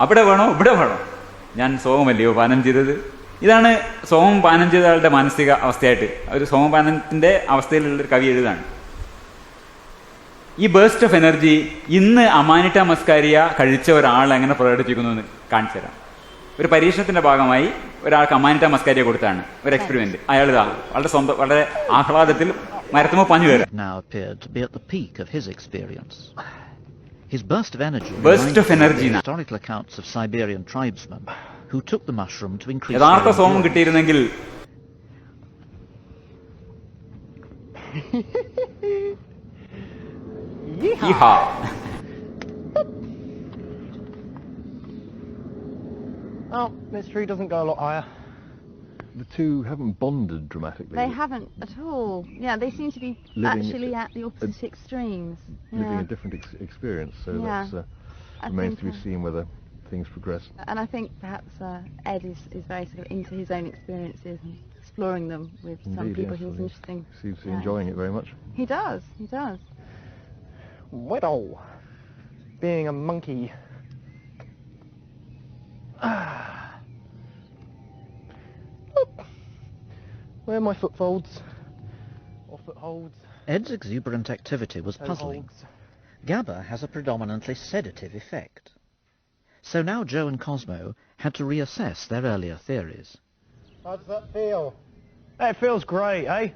അവിടെ വേണോ ഇവിടെ വേണോ, ഞാൻ സോമമല്ലയോ പാനം ചെയ്തത്. ഇതാണ് സോമം പാനം ചെയ്ത ആളുടെ മാനസിക അവസ്ഥയായിട്ട് ഒരു സോമപാനത്തിന്റെ അവസ്ഥയിലുള്ളൊരു കവി എഴുതാണ്. ഈ ബേസ്റ്റ് ഓഫ് എനർജി ഇന്ന് അമാനിറ്റ മസ്കാരിയ കഴിച്ച ഒരാൾ എങ്ങനെ പ്രകടിപ്പിക്കുന്നു എന്ന് കാണിച്ചു തരാം. ഒരു പരീക്ഷണത്തിന്റെ ഭാഗമായി ഒരാൾക്ക് അമാനിറ്റ മസ്കാരിയ കൊടുത്താണ് ഒരു എക്സ്പെരിമെന്റ്. അയാൾ ഇതാ വളരെ ആഹ്ലാദത്തിൽ മരത്തുമ്പോ പഞ്ഞു കയറാം. His burst of energy historical accounts of Siberian tribesmen who took the mushroom to increase യഥാർത്ഥ സോമം കിട്ടിയിരുന്നെങ്കിൽ Oh, this tree doesn't go a lot higher. The two haven't bonded dramatically. They haven't at all. Yeah, they seem to be actually at the opposite extremes. Living a different experience, so that remains to be seen whether things progress. And I think perhaps Ed is very sort of into his own experiences and exploring them with some people who's interesting. Seems to be enjoying it very much. He does. Well, being a monkey. Where are my footfolds? Or footholds? Ed's exuberant activity was puzzling. GABA has a predominantly sedative effect. So now Joe and Cosmo had to reassess their earlier theories. How does that feel? It feels great, eh?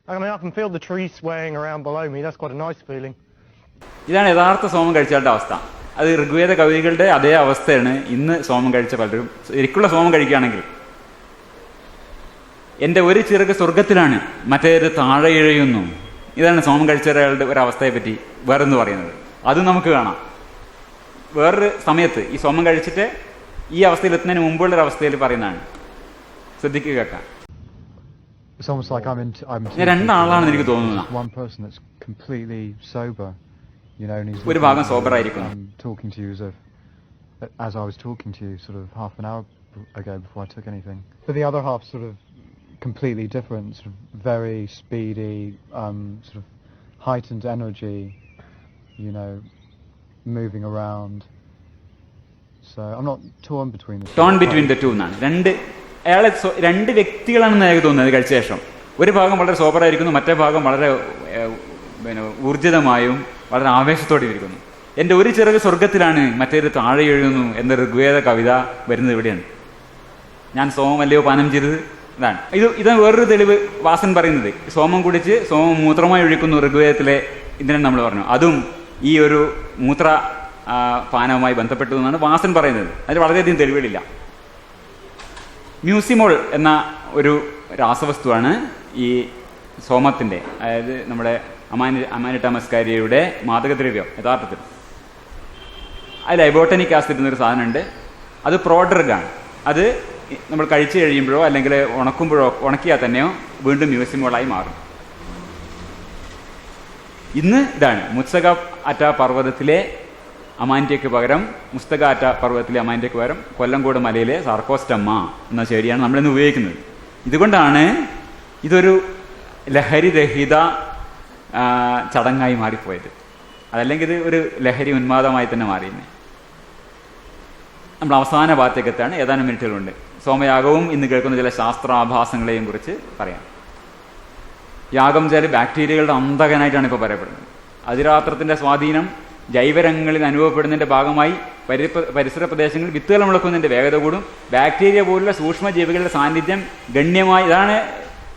I mean, I can feel the trees swaying around below me. That's quite a nice feeling. ഇതാണ് യഥാർത്ഥ സോമം കഴിച്ചയാളുടെ അവസ്ഥ. അത് ഋഗ്വേദ കവികളുടെ അതേ അവസ്ഥയാണ് ഇന്ന് സോമം കഴിച്ച പലരും. ശരിക്കുള്ള സോമം കഴിക്കുകയാണെങ്കിൽ എൻ്റെ ഒരു ചിറക് സ്വർഗത്തിലാണ്, മറ്റേത് താഴെ ഇഴയുന്നു. ഇതാണ് സോമം കഴിച്ച ഒരാളുടെ ഒരവസ്ഥയെ പറ്റി വേറെന്ന് പറയുന്നത്. അതും നമുക്ക് കാണാം. വേറൊരു സമയത്ത് ഈ സോമം കഴിച്ചിട്ട് ഈ അവസ്ഥയിൽ എത്തുന്നതിന് മുമ്പുള്ളൊരവസ്ഥയിൽ പറയുന്നതാണ്. ശ്രദ്ധിക്കുക കേൾക്കാം. It's almost like I'm രണ്ടാളാണെന്ന് എനിക്ക് തോന്നുന്നത്. one person that's completely sober, you know, and he's ഒരു ഭാഗം സോബർ ആയിരിക്കും. talking to you as I was talking to you sort of half an hour ago before I took anything. But the other half sort of completely different, sort of very speedy, sort of heightened energy, you know, moving around. So I'm not torn between the two എന്നാണ്. അയാളെ 2 വ്യക്തികളാണെന്ന് എനിക്ക് തോന്നുന്നത് കഴിച്ച ശേഷം. ഒരു ഭാഗം വളരെ സോബറായിരിക്കുന്നു, മറ്റേ ഭാഗം വളരെ ഊർജിതമായും വളരെ ആവേശത്തോടെ ഇരിക്കുന്നു. എൻ്റെ ഒരു ചിറക് സ്വർഗത്തിലാണ്, മറ്റേത് താഴെ എഴുതുന്നു എന്ന ഋഗ്വേദ കവിത വരുന്നത് ഇവിടെയാണ്. ഞാൻ സോമമല്ലയോ പാനം ചെയ്തത്. ഇതാണ് ഇതാണ് വേറൊരു തെളിവ് വാസൻ പറയുന്നത്. സോമം കുടിച്ച് സോമം മൂത്രമായി ഒഴിക്കുന്നു ഋഗ്വേദത്തിലെ ഇതിനെ നമ്മൾ പറഞ്ഞു. അതും ഈ ഒരു മൂത്ര പാനവുമായി ബന്ധപ്പെട്ടു എന്നാണ് വാസൻ പറയുന്നത്. അതിൽ വളരെയധികം തെളിവുകളില്ല. മ്യൂസിമോൾ എന്ന ഒരു രാസവസ്തുവാണ് ഈ സോമത്തിൻ്റെ, അതായത് നമ്മുടെ അമാനിറ്റ മസ്കാരിയയുടെ മാദകദ്രവ്യം യഥാർത്ഥത്തിൽ. അതിൽ ഐബോട്ടനിക് ആസിഡ് എന്നൊരു സാധനമുണ്ട്. അത് പ്രോഡ്രഗാണ്. അത് നമ്മൾ കഴിച്ചു കഴിയുമ്പോഴോ അല്ലെങ്കിൽ ഉണക്കിയാൽ തന്നെയോ വീണ്ടും മ്യൂസിമോളായി മാറും. ഇന്ന് ഇതാണ് മുസ്തക ആറ്റ പർവ്വതത്തിലെ അമാൻറ്റയ്ക്ക് പകരം കൊല്ലംകോട് മലയിലെ സാർക്കോസ്റ്റമ്മ എന്ന ചെടിയാണ് നമ്മളിന്ന് ഉപയോഗിക്കുന്നത്. ഇതുകൊണ്ടാണ് ഇതൊരു ലഹരിരഹിത ചടങ്ങായി മാറിപ്പോയത്. അതല്ലെങ്കിൽ ഇത് ഒരു ലഹരി ഉന്മാദമായി തന്നെ മാറിയെന്നെ. നമ്മൾ അവസാന ഭാഗത്തേക്ക് എത്താണ്, ഏതാനും മിനിറ്റുകളുണ്ട്. സോമയാഗവും ഇന്ന് കേൾക്കുന്ന ചില ശാസ്ത്രാഭാസങ്ങളെയും കുറിച്ച് പറയാം. യാഗം വെച്ചാൽ ബാക്ടീരിയകളുടെ അന്തകനായിട്ടാണ് ഇപ്പോൾ പറയപ്പെടുന്നത്. അതിരാത്രത്തിൻ്റെ സ്വാധീനം ജൈവരംഗങ്ങളിൽ അനുഭവപ്പെടുന്നതിൻ്റെ ഭാഗമായി പരിസര പ്രദേശങ്ങളിൽ വിത്തുകൾ മുളക്കുന്നതിൻ്റെ വേഗത കൂടും. ബാക്ടീരിയ പോലുള്ള സൂക്ഷ്മജീവികളുടെ സാന്നിധ്യം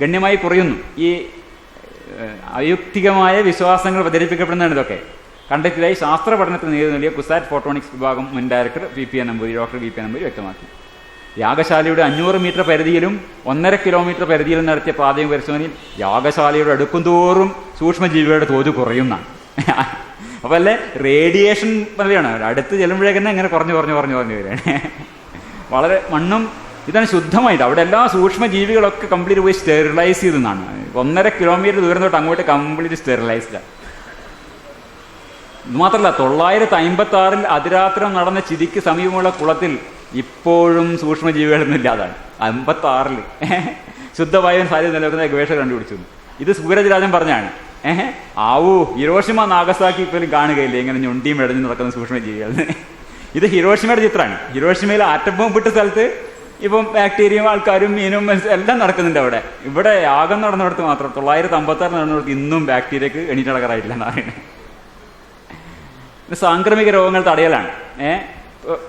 ഗണ്യമായി കുറയുന്നു. ഈ അയുക്തികമായ വിശ്വാസങ്ങൾ പ്രചരിപ്പിക്കപ്പെടുന്നതാണ് ഇതൊക്കെ. കണ്ടെത്തിയതായി ശാസ്ത്ര പഠനത്തിന് നേതൃത്വം നൽകിയ കുസാറ്റ് ഫോട്ടോണിക്സ് വിഭാഗം മുൻ director doctor V P N Namboori വ്യക്തമാക്കി. യാഗശാലയുടെ 500 മീറ്റർ പരിധിയിലും 1.5 കിലോമീറ്റർ പരിധിയിലും നടത്തിയ പ്രാഥമിക പരിശോധനയിൽ യാഗശാലയുടെ അടുക്കും തോറും സൂക്ഷ്മജീവികളുടെ തോത് കുറയുന്നതാണ്. അപ്പോൾ അല്ലേ റേഡിയേഷൻ പറയുകയാണ്, അടുത്ത് ചെല്ലുമ്പോഴേക്കന്നെ ഇങ്ങനെ കുറഞ്ഞു വരികയാണ്. വളരെ മണ്ണും ഇതാണ് ശുദ്ധമായിട്ട്. അവിടെ എല്ലാ സൂക്ഷ്മജീവികളൊക്കെ കംപ്ലീറ്റ് പോയി സ്റ്റെറിലൈസ് ചെയ്തെന്നാണ്. 1.5 കിലോമീറ്റർ ദൂരം തൊട്ട് അങ്ങോട്ട് കംപ്ലീറ്റ് സ്റ്റെറിലൈസ്ഡാണ്. ഇതുമാത്രമല്ല, 956 അതിരാത്രം നടന്ന ചിതിക്ക് സമീപമുള്ള കുളത്തിൽ ഇപ്പോഴും സൂക്ഷ്മജീവികളൊന്നും ഇല്ലാതാണ്. 56 ശുദ്ധവായുവിന് സാധ്യത നിലനിൽക്കുന്ന ഗവേഷകർ കണ്ടുപിടിച്ചു. ഇത് സൂരജ് രാജൻ പറഞ്ഞാണ്. ഹിരോഷിമ നാഗസാക്കി പോലും കാണുകയില്ലേ ഇങ്ങനെ ഞൊണ്ടിയും ഇടഞ്ഞു നടക്കുന്ന സൂക്ഷ്മജീവികൾ. ഇത് ഹിരോഷിമയുടെ ചിത്രമാണ്. ഹിരോഷിമയിൽ ആറ്റം ബോംബ് ഇട്ട സ്ഥലത്ത് ഇപ്പം ബാക്ടീരിയയും ആൾക്കാരും മീനും എല്ലാം നടക്കുന്നുണ്ട്. ഇവിടെ യാഗം നടന്നിടത്ത് മാത്രം 956 നടന്നിടത്ത് ഇന്നും ബാക്ടീരിയക്ക് എണീറ്റ് നടക്കാറായിട്ടില്ല എന്നാണ് പറയുന്നത്. സാംക്രമിക രോഗങ്ങൾ തടയലാണ്.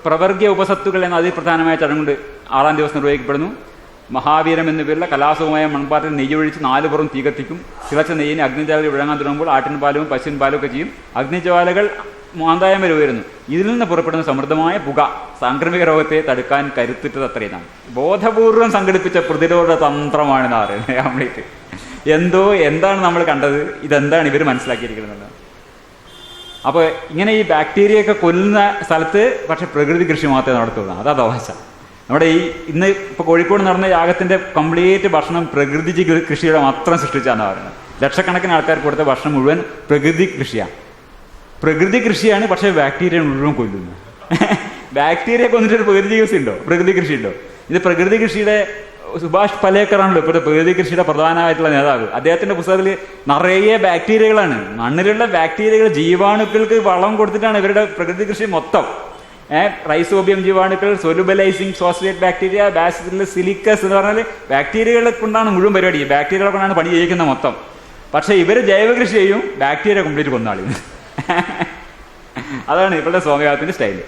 പ്രവർഗ്യ ഉപസത്തുകൾ എന്ന അതിപ്രധാനമായ ചടങ്ങുകൊണ്ട് 6-ാം ദിവസം നിർവഹിക്കപ്പെടുന്നു. മഹാവീരം എന്ന പേരുള്ള കലാസവുമായ മൺപാട്ടിൽ നെയ്യൊഴിച്ച് 4 പുറം തീ കത്തിക്കും. തിളച്ച നെയ്യിനെ അഗ്നിജ്വാലയിൽ വിളങ്ങാൻ തുടങ്ങുമ്പോൾ ആട്ടിൻപാലും പശുവിൻപാലും ഒക്കെ ചെയ്യും. അഗ്നിജ്വാലകൾ മാന്തായം വരെ ഉയരുന്നു. ഇതിൽ നിന്ന് പുറപ്പെടുന്ന സമൃദ്ധമായ പുക സാംക്രമിക രോഗത്തെ തടുക്കാൻ കരുത്തുറ്റത് അത്രയാണ്. ബോധപൂർവം സംഘടിപ്പിച്ച പ്രതിരോധ തന്ത്രമാണെന്ന് പറയുന്നത്. കംപ്ലീറ്റ് എന്താണ് നമ്മൾ കണ്ടത്, ഇതെന്താണ് ഇവർ മനസ്സിലാക്കിയിരിക്കുന്നത്. അപ്പോൾ ഇങ്ങനെ ഈ ബാക്ടീരിയയൊക്കെ കൊല്ലുന്ന സ്ഥലത്ത് പക്ഷെ പ്രകൃതി കൃഷി മാത്രമേ നടത്തുള്ളൂ. അതാ ദോഷ. നമ്മുടെ ഇന്ന് ഇപ്പോൾ കോഴിക്കോട് നടന്ന യാഗത്തിൻ്റെ കംപ്ലീറ്റ് ഭക്ഷണം പ്രകൃതി കൃഷിയുടെ മാത്രം സൃഷ്ടിച്ചാണ് പറയുന്നത്. ലക്ഷക്കണക്കിന് ആൾക്കാർക്ക് കൊടുത്ത ഭക്ഷണം മുഴുവൻ പ്രകൃതി കൃഷിയാണ്. പക്ഷേ ബാക്ടീരിയ മുഴുവൻ കൊല്ലുന്നു. ബാക്ടീരിയ കൊന്നിട്ടൊരു പ്രകൃതി കൃഷി ഉണ്ടോ? ഇത് പ്രകൃതി കൃഷിയുടെ സുഭാഷ് പലേക്കറാണല്ലോ ഇപ്പോഴത്തെ പ്രകൃതി കൃഷിയുടെ പ്രധാനമായിട്ടുള്ള നേതാവ്. അദ്ദേഹത്തിന്റെ പുസ്തകത്തിൽ നിറയെ ബാക്ടീരിയകളാണ്. മണ്ണിലുള്ള ബാക്ടീരിയകൾ ജീവാണുക്കൾക്ക് വളം കൊടുത്തിട്ടാണ് ഇവരുടെ പ്രകൃതി കൃഷി മൊത്തം. റൈസോബിയം ജീവാണുക്കൾ, സൊലുബലൈസിങ് ഫോസ്ഫേറ്റ് ബാക്ടീരിയ, ബാസിലസ് സിലിക്കസ് എന്ന് പറഞ്ഞാൽ ബാക്ടീരിയകളെ കൊണ്ടാണ് മുഴുവൻ പരിപാടി. ബാക്ടീരിയകളെ കൊണ്ടാണ് പണി ചെയ്യിക്കുന്നത് മൊത്തം. പക്ഷേ ഇവർ ജൈവകൃഷി ചെയ്യും, ബാക്ടീരിയ കംപ്ലീറ്റ് കൊന്നാളി. അതാണ് ഇപ്പോഴത്തെ സോമയാഗത്തിന്റെ സ്റ്റൈല്.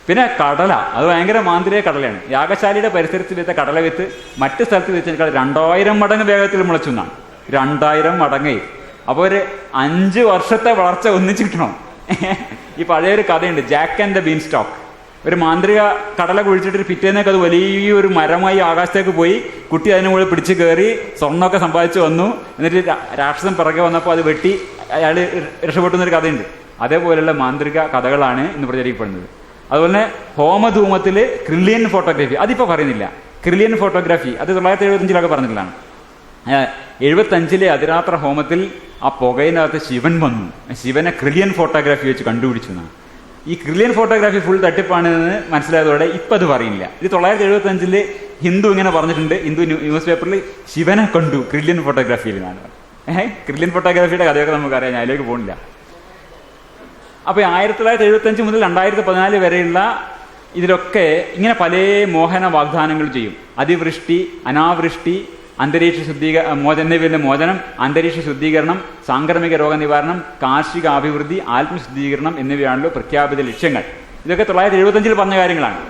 പിന്നെ കടല, അത് ഭയങ്കര മാന്ത്രിക കടലയാണ്. യാഗശാലയുടെ പരിസരത്ത് വെച്ച കടല വിത്ത് മറ്റ് സ്ഥലത്ത് വെച്ചേക്കാൾ 2000 മടങ്ങ് വേഗത്തിൽ മുളച്ചു എന്നാണ്. 2000 മടങ്ങ്. അപ്പോൾ ഒരു 5 വർഷത്തെ വളർച്ച ഒന്നിച്ച് കിട്ടണം. ഈ പഴയൊരു കഥയുണ്ട്, Jack and the been stock. ഒരു മാന്ത്രിക കടല കുഴിച്ചിട്ട് പിറ്റേന്നൊക്കെ അത് വലിയൊരു മരമായി ആകാശത്തേക്ക് പോയി. കുട്ടി അതിന് മുകളിൽ പിടിച്ച് കയറി സ്വർണ്ണമൊക്കെ സമ്പാദിച്ചു വന്നു. എന്നിട്ട് രാക്ഷസൻ പിറകെ വന്നപ്പോൾ അത് വെട്ടി അയാൾ രക്ഷപ്പെട്ടുന്നൊരു കഥയുണ്ട്. അതേപോലെയുള്ള മാന്ത്രിക കഥകളാണ് ഇന്ന് പ്രചരിക്കപ്പെടുന്നത്. അതുപോലെ തന്നെ ഹോമധൂമത്തിൽ ക്രില്ലിയൻ ഫോട്ടോഗ്രാഫി, അതിപ്പോൾ പറയുന്നില്ല. ക്രില്ലിയൻ ഫോട്ടോഗ്രാഫി അത് 1975 പറഞ്ഞിട്ടുള്ളതാണ്. 75 അതിരാത്ര ഹോമത്തിൽ ആ പുകയിനകത്ത് ശിവൻ വന്നു. ശിവനെ ക്രില്ലിയൻ ഫോട്ടോഗ്രാഫി വെച്ച് കണ്ടുപിടിച്ചു എന്നാണ്. ഈ ക്രില്ലിയൻ ഫോട്ടോഗ്രാഫി ഫുൾ തട്ടിപ്പാണെന്ന് മനസ്സിലായതോടെ ഇപ്പം അത് പറയുന്നില്ല. ഇത് 1975 ഹിന്ദു ഇങ്ങനെ പറഞ്ഞിട്ടുണ്ട്. ഹിന്ദു ന്യൂസ് പേപ്പറിൽ ശിവനെ കണ്ടു ക്രില്ലിയൻ ഫോട്ടോഗ്രാഫിയിൽ നിന്നാണ്. ക്രില്ലിയൻ ഫോട്ടോഗ്രാഫിയുടെ കഥയൊക്കെ നമുക്കറിയാം, ഞാൻ അതിലേക്ക് പോകുന്നില്ല. അപ്പോൾ 1975 മുതൽ 2014 വരെയുള്ള ഇതിലൊക്കെ ഇങ്ങനെ പല മോഹന വാഗ്ദാനങ്ങൾ ചെയ്യും. അതിവൃഷ്ടി, അനാവൃഷ്ടി, അന്തരീക്ഷ മോചനം, അന്തരീക്ഷ ശുദ്ധീകരണം, സാംക്രമിക രോഗനിവാരണം, കാർഷിക അഭിവൃദ്ധി, ആത്മശുദ്ധീകരണം എന്നിവയാണല്ലോ പ്രഖ്യാപിത ലക്ഷ്യങ്ങൾ. ഇതൊക്കെ 1975 പറഞ്ഞ കാര്യങ്ങളാണ്.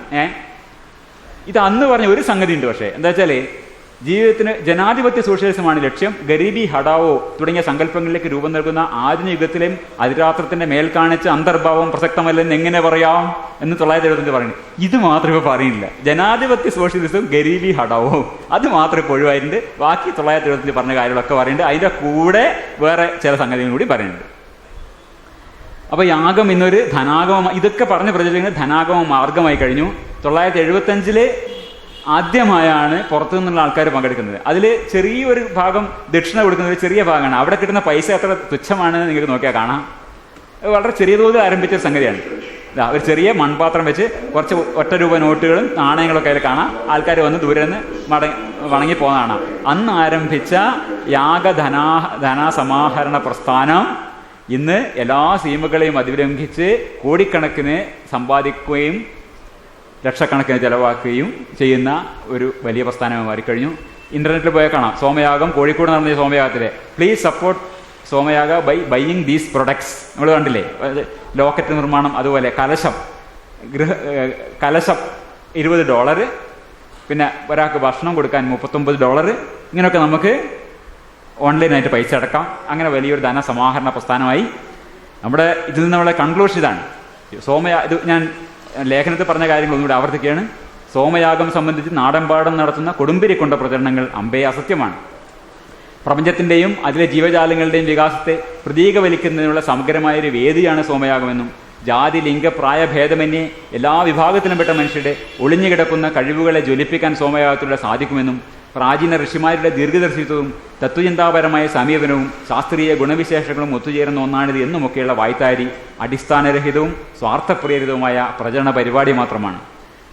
ഇത് അന്ന് പറഞ്ഞ ഒരു സംഗതി ഉണ്ട്. പക്ഷേ എന്താ വെച്ചാൽ ജീവിതത്തിന് ജനാധിപത്യ സോഷ്യലിസമാണ് ലക്ഷ്യം. ഗരീബി ഹടാവോ തുടങ്ങിയ സങ്കല്പങ്ങളിലേക്ക് രൂപം നൽകുന്ന ആധുനിക യുഗത്തിലെയും അതിരാത്രത്തിന്റെ മേൽ കാണിച്ച അന്തർഭാവം പ്രസക്തമല്ലെന്ന് എങ്ങനെ പറയാം എന്ന് 1975 പറയുന്നത്. ഇത് മാത്രം ഇപ്പോൾ പറയുന്നില്ല. ജനാധിപത്യ സോഷ്യലിസം ഗരീബി ഹടാവോ അത് മാത്രം ഇപ്പോൾ ഒഴിവായിട്ടുണ്ട്. ബാക്കി 1975 പറഞ്ഞ കാര്യങ്ങളൊക്കെ പറയുന്നുണ്ട്. അതിൻ്റെ കൂടെ വേറെ ചില സംഗതികളും കൂടി പറയുന്നുണ്ട്. അപ്പോൾ യാഗം ഇന്നൊരു ധനാഗമം, ഇതൊക്കെ പറഞ്ഞ് പ്രചരിക്കുന്നത് ധനാഗമ മാർഗമായി കഴിഞ്ഞു. 1975 ആദ്യമായാണ് പുറത്തു നിന്നുള്ള ആൾക്കാർ പങ്കെടുക്കുന്നത്. അതിൽ ചെറിയൊരു ഭാഗം ദക്ഷിണ കൊടുക്കുന്ന ഒരു ചെറിയ ഭാഗമാണ്. അവിടെ കിട്ടുന്ന പൈസ എത്ര തുച്ഛമാണെന്ന് നിങ്ങൾക്ക് നോക്കിയാൽ കാണാം. വളരെ ചെറിയ തോതിൽ ആരംഭിച്ച സംഗതിയാണ്. ഒരു ചെറിയ മൺപാത്രം വെച്ച് കുറച്ച് 1 രൂപ നോട്ടുകളും നാണയങ്ങളൊക്കെ അതിൽ കാണാം. ആൾക്കാർ വന്ന് ദൂരെ നിന്ന് വണങ്ങിപ്പോന്നതാണ്. അന്ന് ആരംഭിച്ച ധനസമാഹരണ പ്രസ്ഥാനം ഇന്ന് എല്ലാ സീമകളെയും അതിലംഘിച്ച് കോടിക്കണക്കിന് സമ്പാദിക്കുകയും ലക്ഷക്കണക്കിന് ചെലവാക്കുകയും ചെയ്യുന്ന ഒരു വലിയ പ്രസ്ഥാനമായി മാറിക്കഴിഞ്ഞു. ഇന്റർനെറ്റിൽ പോയാൽ കാണാം. സോമയാഗം, കോഴിക്കോട് നടന്ന സോമയാഗത്തിലെ please support Somayaga by buying these products. നമ്മൾ കണ്ടില്ലേ, ലോക്കറ്റ് നിർമ്മാണം, അതുപോലെ കലശം $20, പിന്നെ ഒരാൾക്ക് ഭക്ഷണം കൊടുക്കാൻ $39, ഇങ്ങനെയൊക്കെ നമുക്ക് ഓൺലൈനായിട്ട് പൈസ അടക്കാം. അങ്ങനെ വലിയൊരു ധനസമാഹരണ പ്രസ്ഥാനമായി നമ്മുടെ ഇതിൽ നിന്ന് നമ്മളെ കൺക്ലൂഷൻ ഇതാണ്. ഇത് ഞാൻ ലേഖനത്തിൽ പറഞ്ഞ കാര്യങ്ങൾ ഒന്നുകൂടി ആവർത്തിക്കുകയാണ്. സോമയാഗം സംബന്ധിച്ച് നാടൻപാടം നടത്തുന്ന കൊടുമ്പിരി കൊണ്ട പ്രചരണങ്ങൾ അമ്പേ അസത്യമാണ്. പ്രപഞ്ചത്തിൻ്റെയും അതിലെ ജീവജാലങ്ങളുടെയും വികാസത്തെ പ്രതീകവലിക്കുന്നതിനുള്ള സമഗ്രമായൊരു വേദിയാണ് സോമയാഗമെന്നും ജാതി, ലിംഗ, പ്രായ ഭേദമന്യേ എല്ലാ വിഭാഗത്തിലും പെട്ട മനുഷ്യരുടെ ഒളിഞ്ഞുകിടക്കുന്ന കഴിവുകളെ ജ്വലിപ്പിക്കാൻ സോമയാഗത്തിലൂടെ സാധിക്കുമെന്നും പ്രാചീന ഋഷിമാരുടെ ദീർഘദർശിത്വവും തത്വചിന്താപരമായ സമീപനവും ശാസ്ത്രീയ ഗുണവിശേഷങ്ങളും ഒത്തുചേരുന്ന ഒന്നാണിത് എന്നുമൊക്കെയുള്ള വായ്ത്താരി അടിസ്ഥാനരഹിതവും സ്വാർത്ഥപ്രേരിതവുമായ പ്രചരണ പരിപാടി മാത്രമാണ്.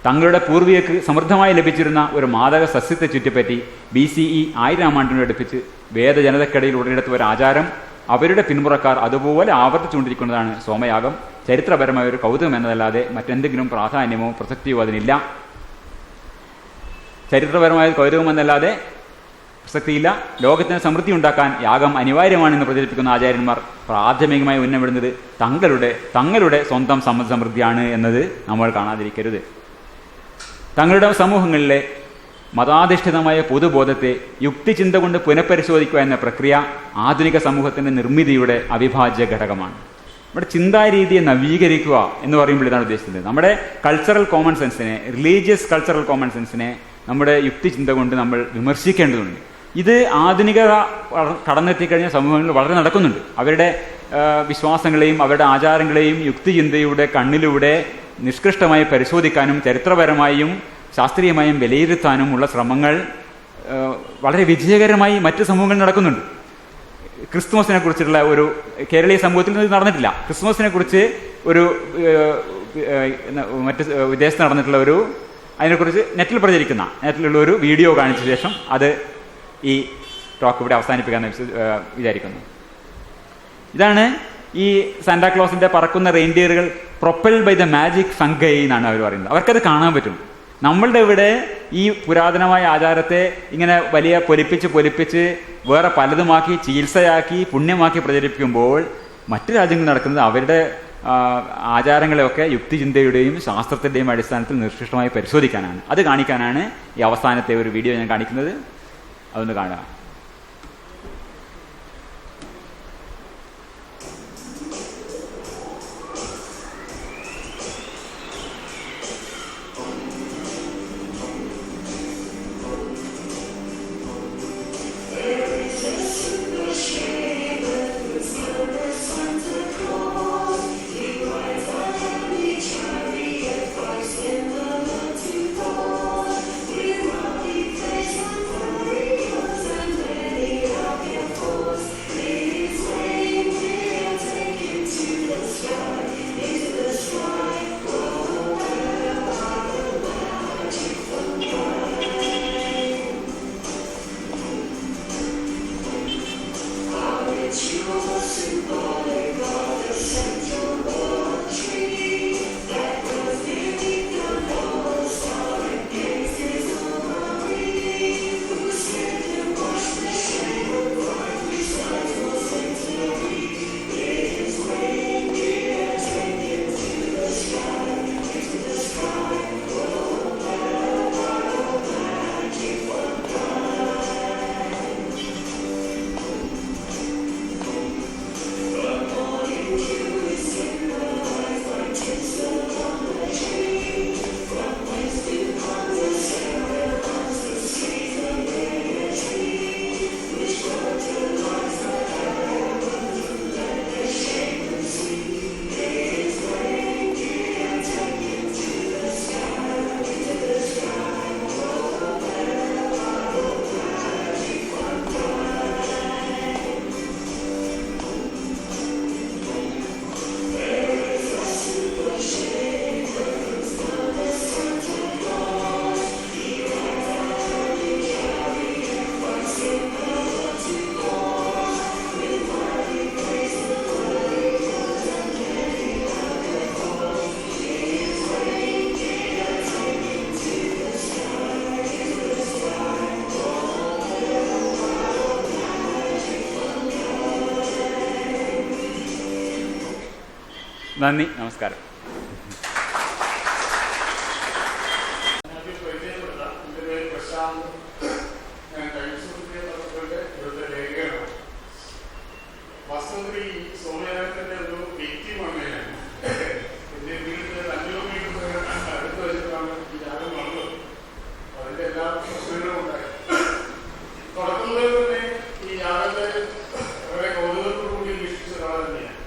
തങ്ങളുടെ പൂർവികർക്ക് സമൃദ്ധമായി ലഭിച്ചിരുന്ന ഒരു മാദക സസ്യത്തെ ചുറ്റിപ്പറ്റി BCE 1000 ആണ്ടിനോട് അടുപ്പിച്ച് വേദജനതക്കിടയിൽ ഉടലെടുത്ത ഒരു ആചാരം അവരുടെ പിന്മുറക്കാർ അതുപോലെ ആവർത്തിച്ചുകൊണ്ടിരിക്കുന്നതാണ് സോമയാഗം. ചരിത്രപരമായ ഒരു കൗതുകം എന്നതല്ലാതെ മറ്റെന്തെങ്കിലും പ്രാധാന്യമോ പ്രസക്തിയോ അതിനില്ല. ചരിത്രപരമായ കൗതുകം എന്നല്ലാതെ പ്രസക്തിയില്ല. ലോകത്തിന് സമൃദ്ധി ഉണ്ടാക്കാൻ യാഗം അനിവാര്യമാണെന്ന് പ്രചരിപ്പിക്കുന്ന ആചാര്യന്മാർ പ്രാഥമികമായി ഉന്നമിടുന്നത് തങ്ങളുടെ സ്വന്തം സമൃദ്ധിയാണ് എന്നത് നമ്മൾ കാണാതിരിക്കരുത്. തങ്ങളുടെ സമൂഹങ്ങളിലെ മതാധിഷ്ഠിതമായ പൊതുബോധത്തെ യുക്തിചിന്ത കൊണ്ട് പുനഃപരിശോധിക്കുക എന്ന പ്രക്രിയ ആധുനിക സമൂഹത്തിൻ്റെ നിർമ്മിതിയുടെ അവിഭാജ്യ ഘടകമാണ്. നമ്മുടെ ചിന്താരീതിയെ നവീകരിക്കുക എന്ന് പറയുമ്പോൾ ഇതാണ് ഉദ്ദേശിക്കുന്നത്. നമ്മുടെ കൾച്ചറൽ കോമൺ സെൻസിനെ, റിലീജിയസ് കൾച്ചറൽ കോമൺ സെൻസിനെ നമ്മുടെ യുക്തിചിന്ത കൊണ്ട് നമ്മൾ വിമർശിക്കേണ്ടതുണ്ട്. ഇത് ആധുനികത കടന്നെത്തിക്കഴിഞ്ഞ സമൂഹങ്ങളിൽ വളരെ നടക്കുന്നുണ്ട്. അവരുടെ വിശ്വാസങ്ങളെയും അവരുടെ ആചാരങ്ങളെയും യുക്തിചിന്തയുടെ കണ്ണിലൂടെ നിഷ്കൃഷ്ടമായി പരിശോധിക്കാനും ചരിത്രപരമായും ശാസ്ത്രീയമായും വിലയിരുത്താനും ഉള്ള ശ്രമങ്ങൾ വളരെ വിജയകരമായി മറ്റ് സമൂഹങ്ങളിൽ നടക്കുന്നുണ്ട്. ക്രിസ്തുമസിനെ കുറിച്ചുള്ള ഒരു കേരളീയ സമൂഹത്തിൽ ഇത് നടന്നിട്ടില്ല. ക്രിസ്മസിനെ കുറിച്ച് ഒരു മറ്റ് വിദേശത്ത് നടന്നിട്ടുള്ള അതിനെക്കുറിച്ച് നെറ്റിലുള്ള ഒരു വീഡിയോ കാണിച്ച ശേഷം അത് ഈ ടോക്ക് ഇവിടെ അവസാനിപ്പിക്കാമെന്ന് വിചാരിക്കുന്നു. ഇതാണ് ഈ സാന്റാക്ലോസിന്റെ പറക്കുന്ന റെയിൻഡിയറുകൾ propel by the magic fungi എന്നാണ് അവർ പറയുന്നത്. അവർക്കത് കാണാൻ പറ്റും. നമ്മളുടെ ഇവിടെ ഈ പുരാതനമായ ആചാരത്തെ ഇങ്ങനെ വലിയ പൊലിപ്പിച്ച് വേറെ പലതുമാക്കി ചികിത്സയാക്കി പുണ്യമാക്കി പ്രചരിപ്പിക്കുമ്പോൾ മറ്റു രാജ്യങ്ങളിൽ നടക്കുന്നത് അവരുടെ ആചാരങ്ങളെയൊക്കെ യുക്തിചിന്തയുടെയും ശാസ്ത്രത്തിൻ്റെയും അടിസ്ഥാനത്തിൽ നിഷ്കൃഷ്ടമായി പരിശോധിക്കാനാണ്. അത് കാണിക്കാനാണ് ഈ അവസാനത്തെ ഒരു വീഡിയോ ഞാൻ കാണിക്കുന്നത്. അതൊന്ന് കാണുക. നന്ദി, നമസ്കാരം. വാസ്തവത്തിൽ ഈ സോമയാഗത്തിന്റെ ഒരു വ്യക്തിമാണ് ഞാൻ. എന്റെ വീട്ടിൽ 5 കിലോമീറ്റർ അടുത്ത് വെച്ചിട്ടാണ് ഈ യാഗം നടന്നത്. അതിന്റെ എല്ലാ പ്രശ്നങ്ങളും ഉണ്ടായി. തുടക്കം മുതൽ തന്നെ ഈ യാഗത്തെ വളരെ കൗതുകത്തോടുകൂടി വീക്ഷിച്ച ഒരാൾ തന്നെയാണ്.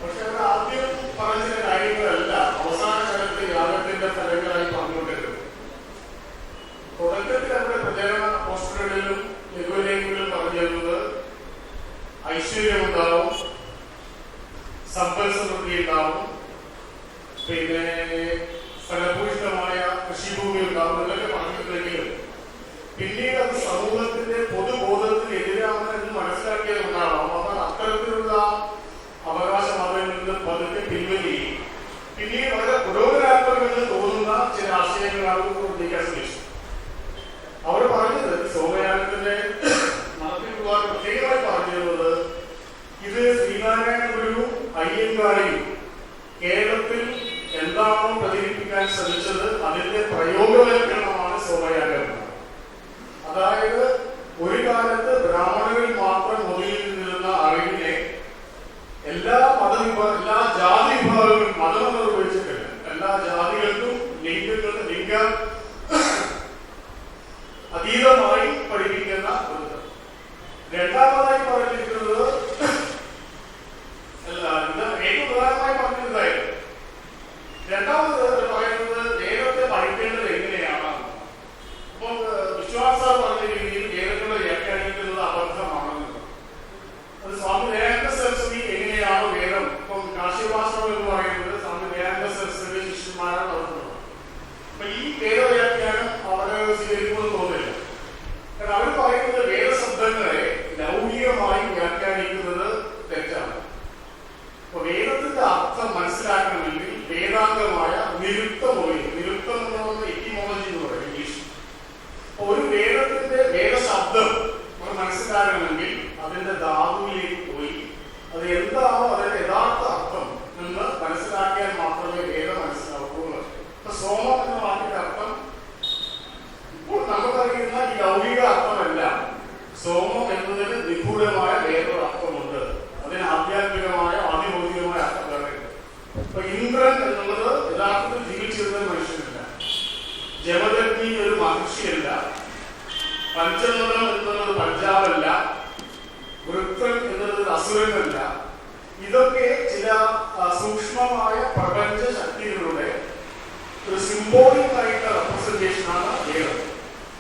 പക്ഷെ അവർ ആദ്യം പറഞ്ഞ കാര്യങ്ങളല്ല അവസാന കാലത്ത് യാഗത്തിന്റെ ഫലങ്ങളായി പറഞ്ഞുകൊണ്ടിരുന്നത്. തുടക്കത്തിൽ അവരുടെ പ്രചരണ പോസ്റ്ററുകളിലും ലഘുലേഖകളിലും പറഞ്ഞിരുന്നത് ഐശ്വര്യമുണ്ടാവും, സമ്പൽ സമൃദ്ധി ഉണ്ടാവും, പിന്നെ ഫലഭൂയിഷ്ടമായ കൃഷിഭൂമി ഉണ്ടാവും എന്നൊക്കെ പറഞ്ഞിട്ടുണ്ടെങ്കിലും പിന്നീട് അത് സമൂഹത്തിന്റെ പൊതുബോധത്തിന് എതിരാണെന്ന് മനസ്സിലാക്കിയത് ഉണ്ടാവാം. അവർ അത്തരത്തിലുള്ള അവകാശവാദങ്ങളിൽ നിന്ന് പതുക്കെ പിൻവലിക്കുകയും പിന്നീട് വളരെ പുരോഗമനാത്മകമെന്ന് തോന്നുന്ന ചില ആശയങ്ങളാണ് ഉന്നയിക്കാൻ ശ്രമിച്ചു. അവർ പറഞ്ഞത് സോമയാഗത്തിന്റെ നടത്തിപ്പുകാർ പ്രത്യേകമായി പറഞ്ഞിരുന്നത് ഇത് ശ്രീനാരായണ ഗുരു അയ്യങ്കാളിയും കേരളത്തിൽ എന്താണോ പ്രചരിപ്പിക്കാൻ ശ്രമിച്ചത് അതിന്റെ പ്രയോഗവൽക്കരണമാണ് സോമയാഗം. അതായത് ഒരു കാലത്ത് ബ്രാഹ്മണരിൽ മാത്രം ഒതുങ്ങി നിന്നിരുന്ന അറിവിനെ എല്ലാ ജാതി വിഭാഗങ്ങളും മതമെന്ന് ഉപയോഗിച്ചിട്ടില്ല, എല്ലാ ജാതികൾക്കും ലിംഗ അതീതമായി പഠിപ്പിക്കുന്ന ഒരു. രണ്ടാമതായി പറഞ്ഞിരിക്കുന്നത് ഏറ്റവും പ്രധാനമായി പറഞ്ഞിരുന്നതായിരുന്നു. രണ്ടാമത് പറയുന്നത് വേദത്തെ പഠിക്കേണ്ടത് എങ്ങനെയാണ്. അപ്പോൾ വിശ്വാസ പറഞ്ഞ രീതിയിൽ വേദങ്ങളെ വ്യാഖ്യാനിക്കുന്നത് അബദ്ധമാണെന്ന്. അത് സ്വാമി ദയാനന്ദ സരസ്വതി എങ്ങനെയാണോ വേദം, ഇപ്പം കാശിവാസം എന്ന് പറയുന്നത് സ്വാമി ദയാനന്ദ സരസ്വതി ശിഷ്യന്മാരാണ് നടത്തുന്നത്. അപ്പൊ ഈ വേദവ്യാഖ്യാനം അവരെ സ്വീകരിക്കുമെന്ന് തോന്നില്ല. കാരണം അവർ പറയുന്നത് വേദശബ്ദങ്ങളെ ലൗകികമായി വ്യാഖ്യാനിക്കുന്നത് തെറ്റാണ്. അപ്പൊ വേദത്തിന്റെ അർത്ഥം മനസ്സിലാക്കണമെങ്കിൽ വേദാംഗമായ നിരുക്തമൊഴി, നിരുക്തം എന്ന് പറയുന്ന എറ്റിമോളജി എന്ന് പറയും ഇംഗ്ലീഷ്. ഒരു വേദത്തിന്റെ വേദശബ്ദം നമ്മൾ മനസ്സിലാക്കണമെങ്കിൽ അതിന്റെ ധാതുവിലേക്ക് പോയി അത് എന്താണോ അതിന്റെ യഥാർത്ഥ അർത്ഥം എന്ന് മനസ്സിലാക്കിയാൽ മാത്രമേ വേദം മനസ്സിലാവുകയുള്ളൂ. ഇപ്പൊ സോമം എന്ന വാക്കിന്റെ അർത്ഥം ഇപ്പോൾ നമുക്കറിയുന്ന ഈ ലൗകിക അർത്ഥമല്ല. സോമം എന്നതിന് നിഗൂഢമായ വേറൊരു അർത്ഥമുണ്ട്. അതിന് ആധ്യാത്മികമായ ആദിഭൗതികമായ അർത്ഥം പറയുന്നത്. ഇപ്പൊ ഇന്ദ്രൻ എന്നുള്ളത് യഥാർത്ഥത്തിൽ ജീവിച്ചിരുന്ന മനുഷ്യനല്ല, ജമദഗ്നി ഒരു മഹർഷിയല്ല, പഞ്ചമതം എന്നുള്ളത് പഞ്ചാബല്ല, വൃത്രൻ എന്നുള്ളത് അസുരനല്ല. ഇതൊക്കെ ചില സൂക്ഷ്മമായ പ്രപഞ്ച ശക്തികളുടെ ഒരു സിംബോളിക് ആയിട്ടുള്ള റെപ്രസെന്റേഷനാണ് വേദം.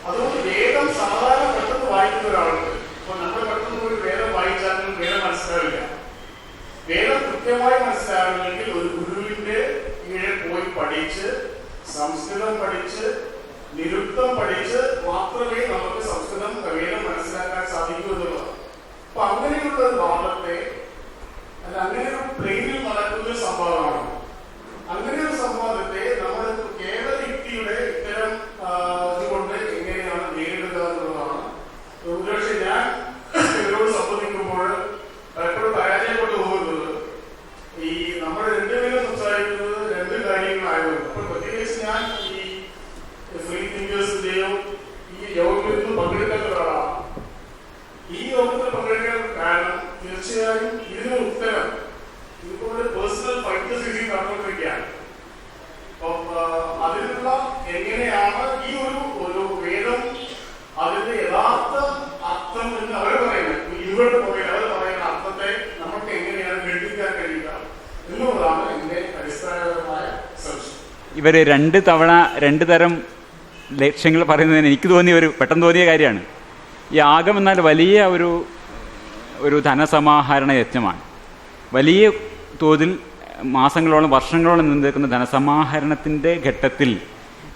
അതുകൊണ്ട് വേദം സാധാരണ പെട്ടെന്ന് വായിക്കുന്ന ഒരാളുണ്ട്. അപ്പൊ നമ്മൾ പെട്ടെന്ന് ഒരു വേദം വായിച്ചാലും വേദം മനസ്സിലാവില്ല. വേദം കൃത്യമായി മനസ്സിലാകണമെങ്കിൽ ഒരു ഗുരുവിന്റെ കീഴെ പോയി പഠിച്ച് സംസ്കൃതം പഠിച്ച് നിരുക്തം പഠിച്ച് മാത്രമേ നമുക്ക് സംസ്കൃതം വേദം മനസ്സിലാക്കാൻ സാധിക്കൂ എന്നുള്ളതാണ്. അപ്പൊ അങ്ങനെയുള്ള ഒരു വാദത്തെ അല്ല, അങ്ങനെ ഒരു പ്ലെയിനിൽ നടക്കുന്ന ഒരു സംവാദമാണ്. അങ്ങനെ ഒരു സംവാദത്തെ നമ്മൾ കേവല യുക്തിയുടെ ഇത്തരം ഇതുകൊണ്ട് എങ്ങനെയാണ് നേരിടുക എന്നുള്ളതാണ്. ഒരുപക്ഷെ ഞാൻ ഇവരോട് സംബന്ധിക്കുമ്പോൾ പലപ്പോഴും പരാജയപ്പെട്ടു പോകുന്നത് ഈ നമ്മൾ രണ്ടുപേരും സംസാരിക്കുന്നത് രണ്ട് കാര്യങ്ങളായിരുന്നു. അപ്പോൾ പ്രത്യേകിച്ച് ഞാൻ ഈ ഫ്രീ തിങ്കേഴ്സിന്റെയോ ഈ യോഗത്തിൽ നിന്ന് പങ്കെടുക്കേണ്ട ഒരാളാണ്. ഈ യോഗത്തിൽ പങ്കെടുക്കാൻ കാരണം തീർച്ചയായും ഇതിന് ഉത്തരം ഇതിപ്പോൾ പേഴ്സണൽ ഫൈറ്റേഴ്സ് നടന്നുകൊണ്ടിരിക്കുകയാണ്. അപ്പം അതിനുള്ള എങ്ങനെയാണ് ഈ ഒരു വേദം അതിന്റെ യഥാർത്ഥ അർത്ഥം എന്ന് അവർ പറയുന്നത്, ഇവരുടെ പറയുന്നത് അവർ പറയുന്ന അർത്ഥത്തെ നമുക്ക് എങ്ങനെയാണ് ഘടിപ്പിക്കാൻ കഴിയുക എന്നുള്ളതാണ് എന്റെ അടിസ്ഥാനപരമായ സംശയം. ഇവർ രണ്ട് തരം ലക്ഷ്യങ്ങൾ പറയുന്നതിന് എനിക്ക് പെട്ടെന്ന് തോന്നിയ കാര്യമാണ്. ഈ യാഗം എന്നാൽ വലിയ ഒരു ധനസമാഹരണ യജ്ഞമാണ്. വലിയ തോതിൽ മാസങ്ങളോളം വർഷങ്ങളോളം നിൽക്കുന്ന ധനസമാഹരണത്തിൻ്റെ ഘട്ടത്തിൽ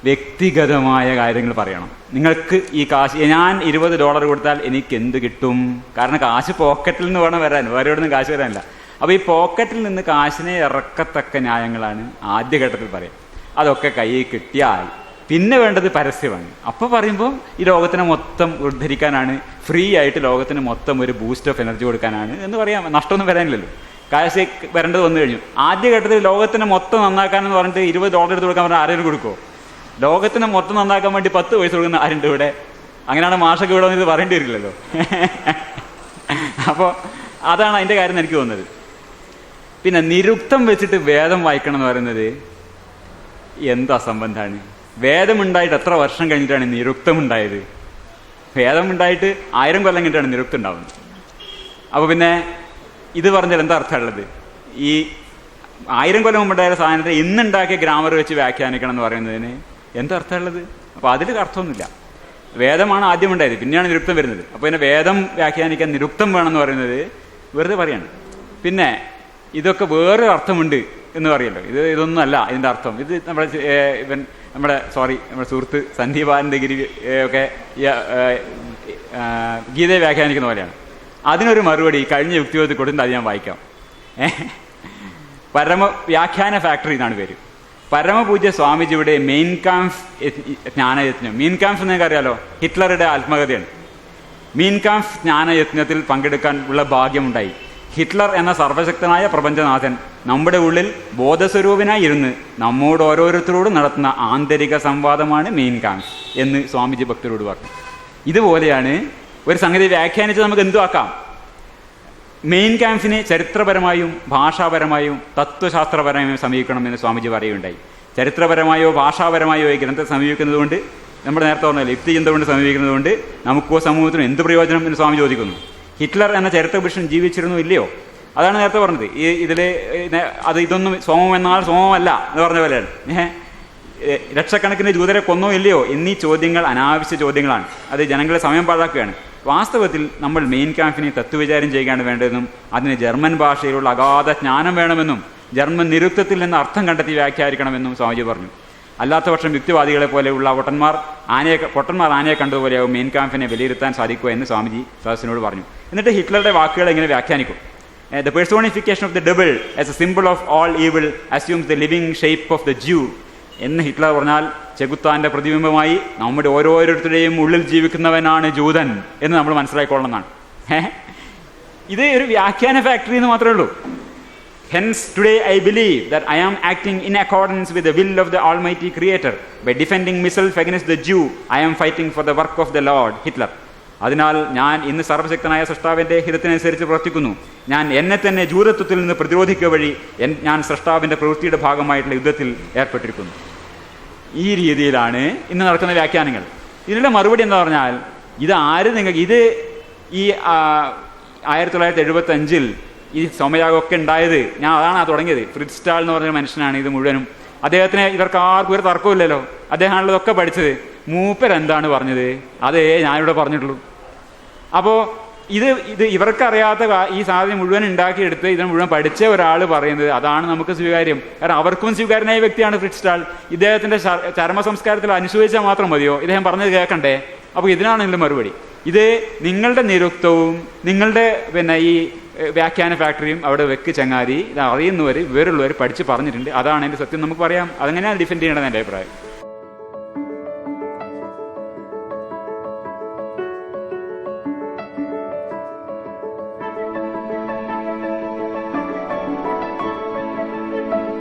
വ്യക്തിഗതമായ കാര്യങ്ങൾ പറയണം. നിങ്ങൾക്ക് ഈ കാശ് ഞാൻ $20 കൊടുത്താൽ എനിക്ക് എന്ത് കിട്ടും? കാരണം കാശ് പോക്കറ്റിൽ നിന്ന് വേണം വരാൻ, വേറെ എവിടെ നിന്ന് കാശ് വരാനില്ല. അപ്പോൾ ഈ പോക്കറ്റിൽ നിന്ന് കാശിനെ ഇറക്കത്തക്ക ന്യായങ്ങളാണ് ആദ്യഘട്ടത്തിൽ പറയാം. അതൊക്കെ കയ്യിൽ കിട്ടിയാൽ പിന്നെ വേണ്ടത് പരസ്യമാണ്. അപ്പോൾ പറയുമ്പോൾ ഈ ലോകത്തിനെ മൊത്തം ഉദ്ധരിക്കാനാണ്, ഫ്രീ ആയിട്ട് ലോകത്തിന് മൊത്തം ഒരു ബൂസ്റ്റ് ഓഫ് എനർജി കൊടുക്കാനാണ് എന്ന് പറയാം. നഷ്ടമൊന്നും വരാനില്ലല്ലോ. കാശ് വരേണ്ടത് വന്നു കഴിഞ്ഞു. ആദ്യഘട്ടത്തിൽ ലോകത്തിനെ മൊത്തം നന്നാക്കാനെന്ന് പറഞ്ഞിട്ട് $20 എടുത്ത് കൊടുക്കാൻ പറഞ്ഞാൽ ആരെങ്കിലും കൊടുക്കുമോ? ലോകത്തിനെ മൊത്തം നന്നാക്കാൻ വേണ്ടി 10 പൈസ കൊടുക്കുന്ന ആരുണ്ട് ഇവിടെ? അങ്ങനെയാണ് മാഷൊക്കെ ഇവിടെ വന്നിത് പറയേണ്ടി വരില്ലല്ലോ. അപ്പോൾ അതാണ് അതിൻ്റെ കാര്യം എനിക്ക് തോന്നുന്നത്. പിന്നെ നിരുക്തം വെച്ചിട്ട് വേദം വായിക്കണം എന്ന് പറയുന്നത് എന്താ സംബന്ധമാണ്? വേദമുണ്ടായിട്ട് എത്ര വർഷം കഴിഞ്ഞിട്ടാണ് നിരുക്തമുണ്ടായത്? വേദമുണ്ടായിട്ട് 1000 കൊല്ലം കഴിഞ്ഞിട്ടാണ് നിരുക്തം ഉണ്ടാവുന്നത്. അപ്പോൾ പിന്നെ ഇത് പറഞ്ഞാൽ എന്താ അർത്ഥമുള്ളത്? ഈ 1000 കൊല്ലം മുമ്പുണ്ടായ സാധനത്തെ ഇന്നുണ്ടാക്കിയ ഗ്രാമർ വെച്ച് വ്യാഖ്യാനിക്കണം എന്ന് പറയുന്നതിന് എന്താ അർത്ഥമുള്ളത്? അപ്പോൾ അതിൽ അർത്ഥമൊന്നുമില്ല. വേദമാണ് ആദ്യം ഉണ്ടായത്, പിന്നെയാണ് നിരുക്തം വരുന്നത്. അപ്പോൾ പിന്നെ വേദം വ്യാഖ്യാനിക്കാൻ നിരുക്തം വേണമെന്ന് പറയുന്നത് വെറുതെ പറയാണ്. പിന്നെ ഇതൊക്കെ വേറൊരു അർത്ഥമുണ്ട് എന്ന് പറയല്ലോ. ഇതൊന്നും അല്ല ഇതിൻ്റെ അർത്ഥം. ഇത് നമ്മുടെ സുഹൃത്ത് സന്ദീപാനന്ദ ഗിരി ഒക്കെ ഗീതയെ വ്യാഖ്യാനിക്കുന്ന പോലെയാണ്. അതിനൊരു മറുപടി കഴിഞ്ഞ യുക്തിവാദത്തിൽ കൊടുത്തിട്ട് അത് ഞാൻ വായിക്കാം. വ്യാഖ്യാന ഫാക്ടറി എന്നാണ് പേര്. പരമപൂജ്യ സ്വാമിജിയുടെ മെയിൻ കാംഫ് ജ്ഞാനയജ്ഞം. മീൻ കാംഫ് എന്നൊക്കെ അറിയാലോ, ഹിറ്റ്ലറുടെ ആത്മകഥയാണ്. മീൻ കാംഫ് ജ്ഞാനയജ്ഞത്തിൽ പങ്കെടുക്കാൻ ഉള്ള ഭാഗ്യമുണ്ടായി. ഹിറ്റ്ലർ എന്ന സർവശക്തനായ പ്രപഞ്ചനാഥൻ നമ്മുടെ ഉള്ളിൽ ബോധസ്വരൂപനായി ഇരുന്ന് നമ്മോട് ഓരോരുത്തരോടും നടത്തുന്ന ആന്തരിക സംവാദമാണ് മെയിൻ കാംഫ് എന്ന് സ്വാമിജി ഭക്തരോട് പറഞ്ഞു. ഇതുപോലെയാണ് ഒരു സംഗതി വ്യാഖ്യാനിച്ച് നമുക്ക് എന്തു ആക്കാം. മെയിൻ ക്യാമ്പിനെ ചരിത്രപരമായും ഭാഷാപരമായും തത്വശാസ്ത്രപരമായും സമീപിക്കണമെന്ന് സ്വാമിജി പറയുകയുണ്ടായി. ചരിത്രപരമായോ ഭാഷാപരമായോ ഈ ഗ്രന്ഥം സമീപിക്കുന്നത് കൊണ്ട്, നമ്മൾ നേരത്തെ പറഞ്ഞല്ലോ യുക്തിചിന്ത കൊണ്ട് സമീപിക്കുന്നത് കൊണ്ട് നമുക്കോ സമൂഹത്തിനും എന്ത് പ്രയോജനം എന്ന് സ്വാമി ചോദിക്കുന്നു. ഹിറ്റ്ലർ എന്ന ചരിത്രപുരുഷൻ ജീവിച്ചിരുന്നു ഇല്ലയോ? അതാണ് നേരത്തെ പറഞ്ഞത്. ഇതൊന്നും സോമം എന്നാൽ സോമമല്ല എന്ന് പറഞ്ഞ പോലെയാണ്. ലക്ഷക്കണക്കിന് ജൂതരെ കൊന്നോ ഇല്ലയോ എന്നീ ചോദ്യങ്ങൾ അനാവശ്യ ചോദ്യങ്ങളാണ്. അത് ജനങ്ങളെ സമയം പാഴാക്കുകയാണ്. വാസ്തവത്തിൽ നമ്മൾ മെയിൻ ക്യാമ്പിനെ തത്വവിചാരം ചെയ്യുകയാണ് വേണ്ടതെന്നും അതിന് ജർമ്മൻ ഭാഷയിലുള്ള അഗാധ ജ്ഞാനം വേണമെന്നും ജർമ്മൻ നിരുക്തത്തിൽ നിന്ന് അർത്ഥം കണ്ടെത്തി വ്യാഖ്യാനിക്കണമെന്നും സ്വാമിജി പറഞ്ഞു. അല്ലാത്ത പക്ഷം യുക്തിവാദികളെ പോലെയുള്ള പൊട്ടന്മാർ ആനയെ കണ്ടതുപോലെയാവും മെയിൻ ക്യാമ്പിനെ വിലയിരുത്താൻ സാധിക്കുക എന്ന് സ്വാമിജി സദസ്സിനോട് പറഞ്ഞു. എന്നിട്ട് ഹിറ്റ്ലറുടെ വാക്കുകൾ എങ്ങനെ വ്യാഖ്യാനിക്കും? The personification of the devil as a symbol of all evil assumes the living shape of the Jew എന്ന് ഹിറ്റ്ലർ പറഞ്ഞാൽ ചെകുത്താന്റെ പ്രതിബിംബമായി നമ്മുടെ ഓരോരുത്തരുടെയും ഉള്ളിൽ ജീവിക്കുന്നവനാണ് ജൂതൻ എന്ന് നമ്മൾ മനസ്സിലാക്കിക്കൊള്ളണമെന്നാണ്. ഇത് ഒരു വ്യാഖ്യാന ഫാക്ടറി എന്ന് മാത്രമേ ഉള്ളൂ. Hence today I believe that I am acting in accordance with the will of the Almighty Creator. By defending myself against the Jew, I am fighting for the work of the Lord. Hitler. അതിനാൽ ഞാൻ ഇന്ന് സർവശക്തനായ സൃഷ്ടാവിന്റെ ഹിതത്തിനനുസരിച്ച് പ്രവർത്തിക്കുന്നു. ഞാൻ എന്നെ തന്നെ ജൂതത്വത്തിൽ നിന്ന് പ്രതിരോധിക്കുക വഴി ഞാൻ സൃഷ്ടാവിന്റെ പ്രവൃത്തിയുടെ ഭാഗമായിട്ടുള്ള യുദ്ധത്തിൽ ഏർപ്പെട്ടിരിക്കുന്നു. ഈ രീതിയിലാണ് ഇന്ന് നടക്കുന്ന വ്യാഖ്യാനങ്ങൾ. ഇതിനുള്ള മറുപടി എന്താ പറഞ്ഞാൽ, ഇത് ഈ 1975 ഈ സമയാഗമൊക്കെ ഉണ്ടായത് അതാണ് തുടങ്ങിയത്. ഫ്രിറ്റ്സ് സ്റ്റാൾ എന്ന് പറഞ്ഞ മനുഷ്യനാണ് ഇത് മുഴുവനും. അദ്ദേഹത്തിന് ഇവർക്ക് ആർക്കും ഒരു തർക്കമില്ലല്ലോ. അദ്ദേഹമാണല്ലോ ഇതൊക്കെ പഠിച്ചത്. മൂപ്പരെന്താണ് പറഞ്ഞത് അതേ ഞാനിവിടെ പറഞ്ഞിട്ടുള്ളൂ. അപ്പോൾ ഇത് ഇവർക്കറിയാത്ത ഈ സാധനം മുഴുവൻ ഉണ്ടാക്കിയെടുത്ത് ഇതിനെ മുഴുവൻ പഠിച്ച ഒരാൾ പറയുന്നത് അതാണ് നമുക്ക് സ്വീകാര്യം. കാരണം അവർക്കും സ്വീകാര്യനായ വ്യക്തിയാണ് ഫ്രിറ്റ്സ് സ്റ്റാൾ. ഇദ്ദേഹത്തിൻ്റെ ചരമ സംസ്കാരത്തിൽ അനുശോചിച്ചാൽ മാത്രം മതിയോ? ഇദ്ദേഹം പറഞ്ഞത് കേൾക്കണ്ടേ? അപ്പോൾ ഇതിനാണ് ഇതിൻ്റെ മറുപടി. ഇത് നിങ്ങളുടെ നിരുക്തവും നിങ്ങളുടെ ഈ വ്യാഖ്യാന ഫാക്ടറിയും അവിടെ വെക്ക് ചങ്ങാതി. ഇത് അറിയുന്നവർ വിവരമുള്ളവർ പഠിച്ച് പറഞ്ഞിട്ടുണ്ട്. അതാണ് എൻ്റെ സത്യം. നമുക്ക് പറയാം. അതെങ്ങനെയാണ് ഡിഫെൻഡ് ചെയ്യണമെന്ന് എൻ്റെ അഭിപ്രായം.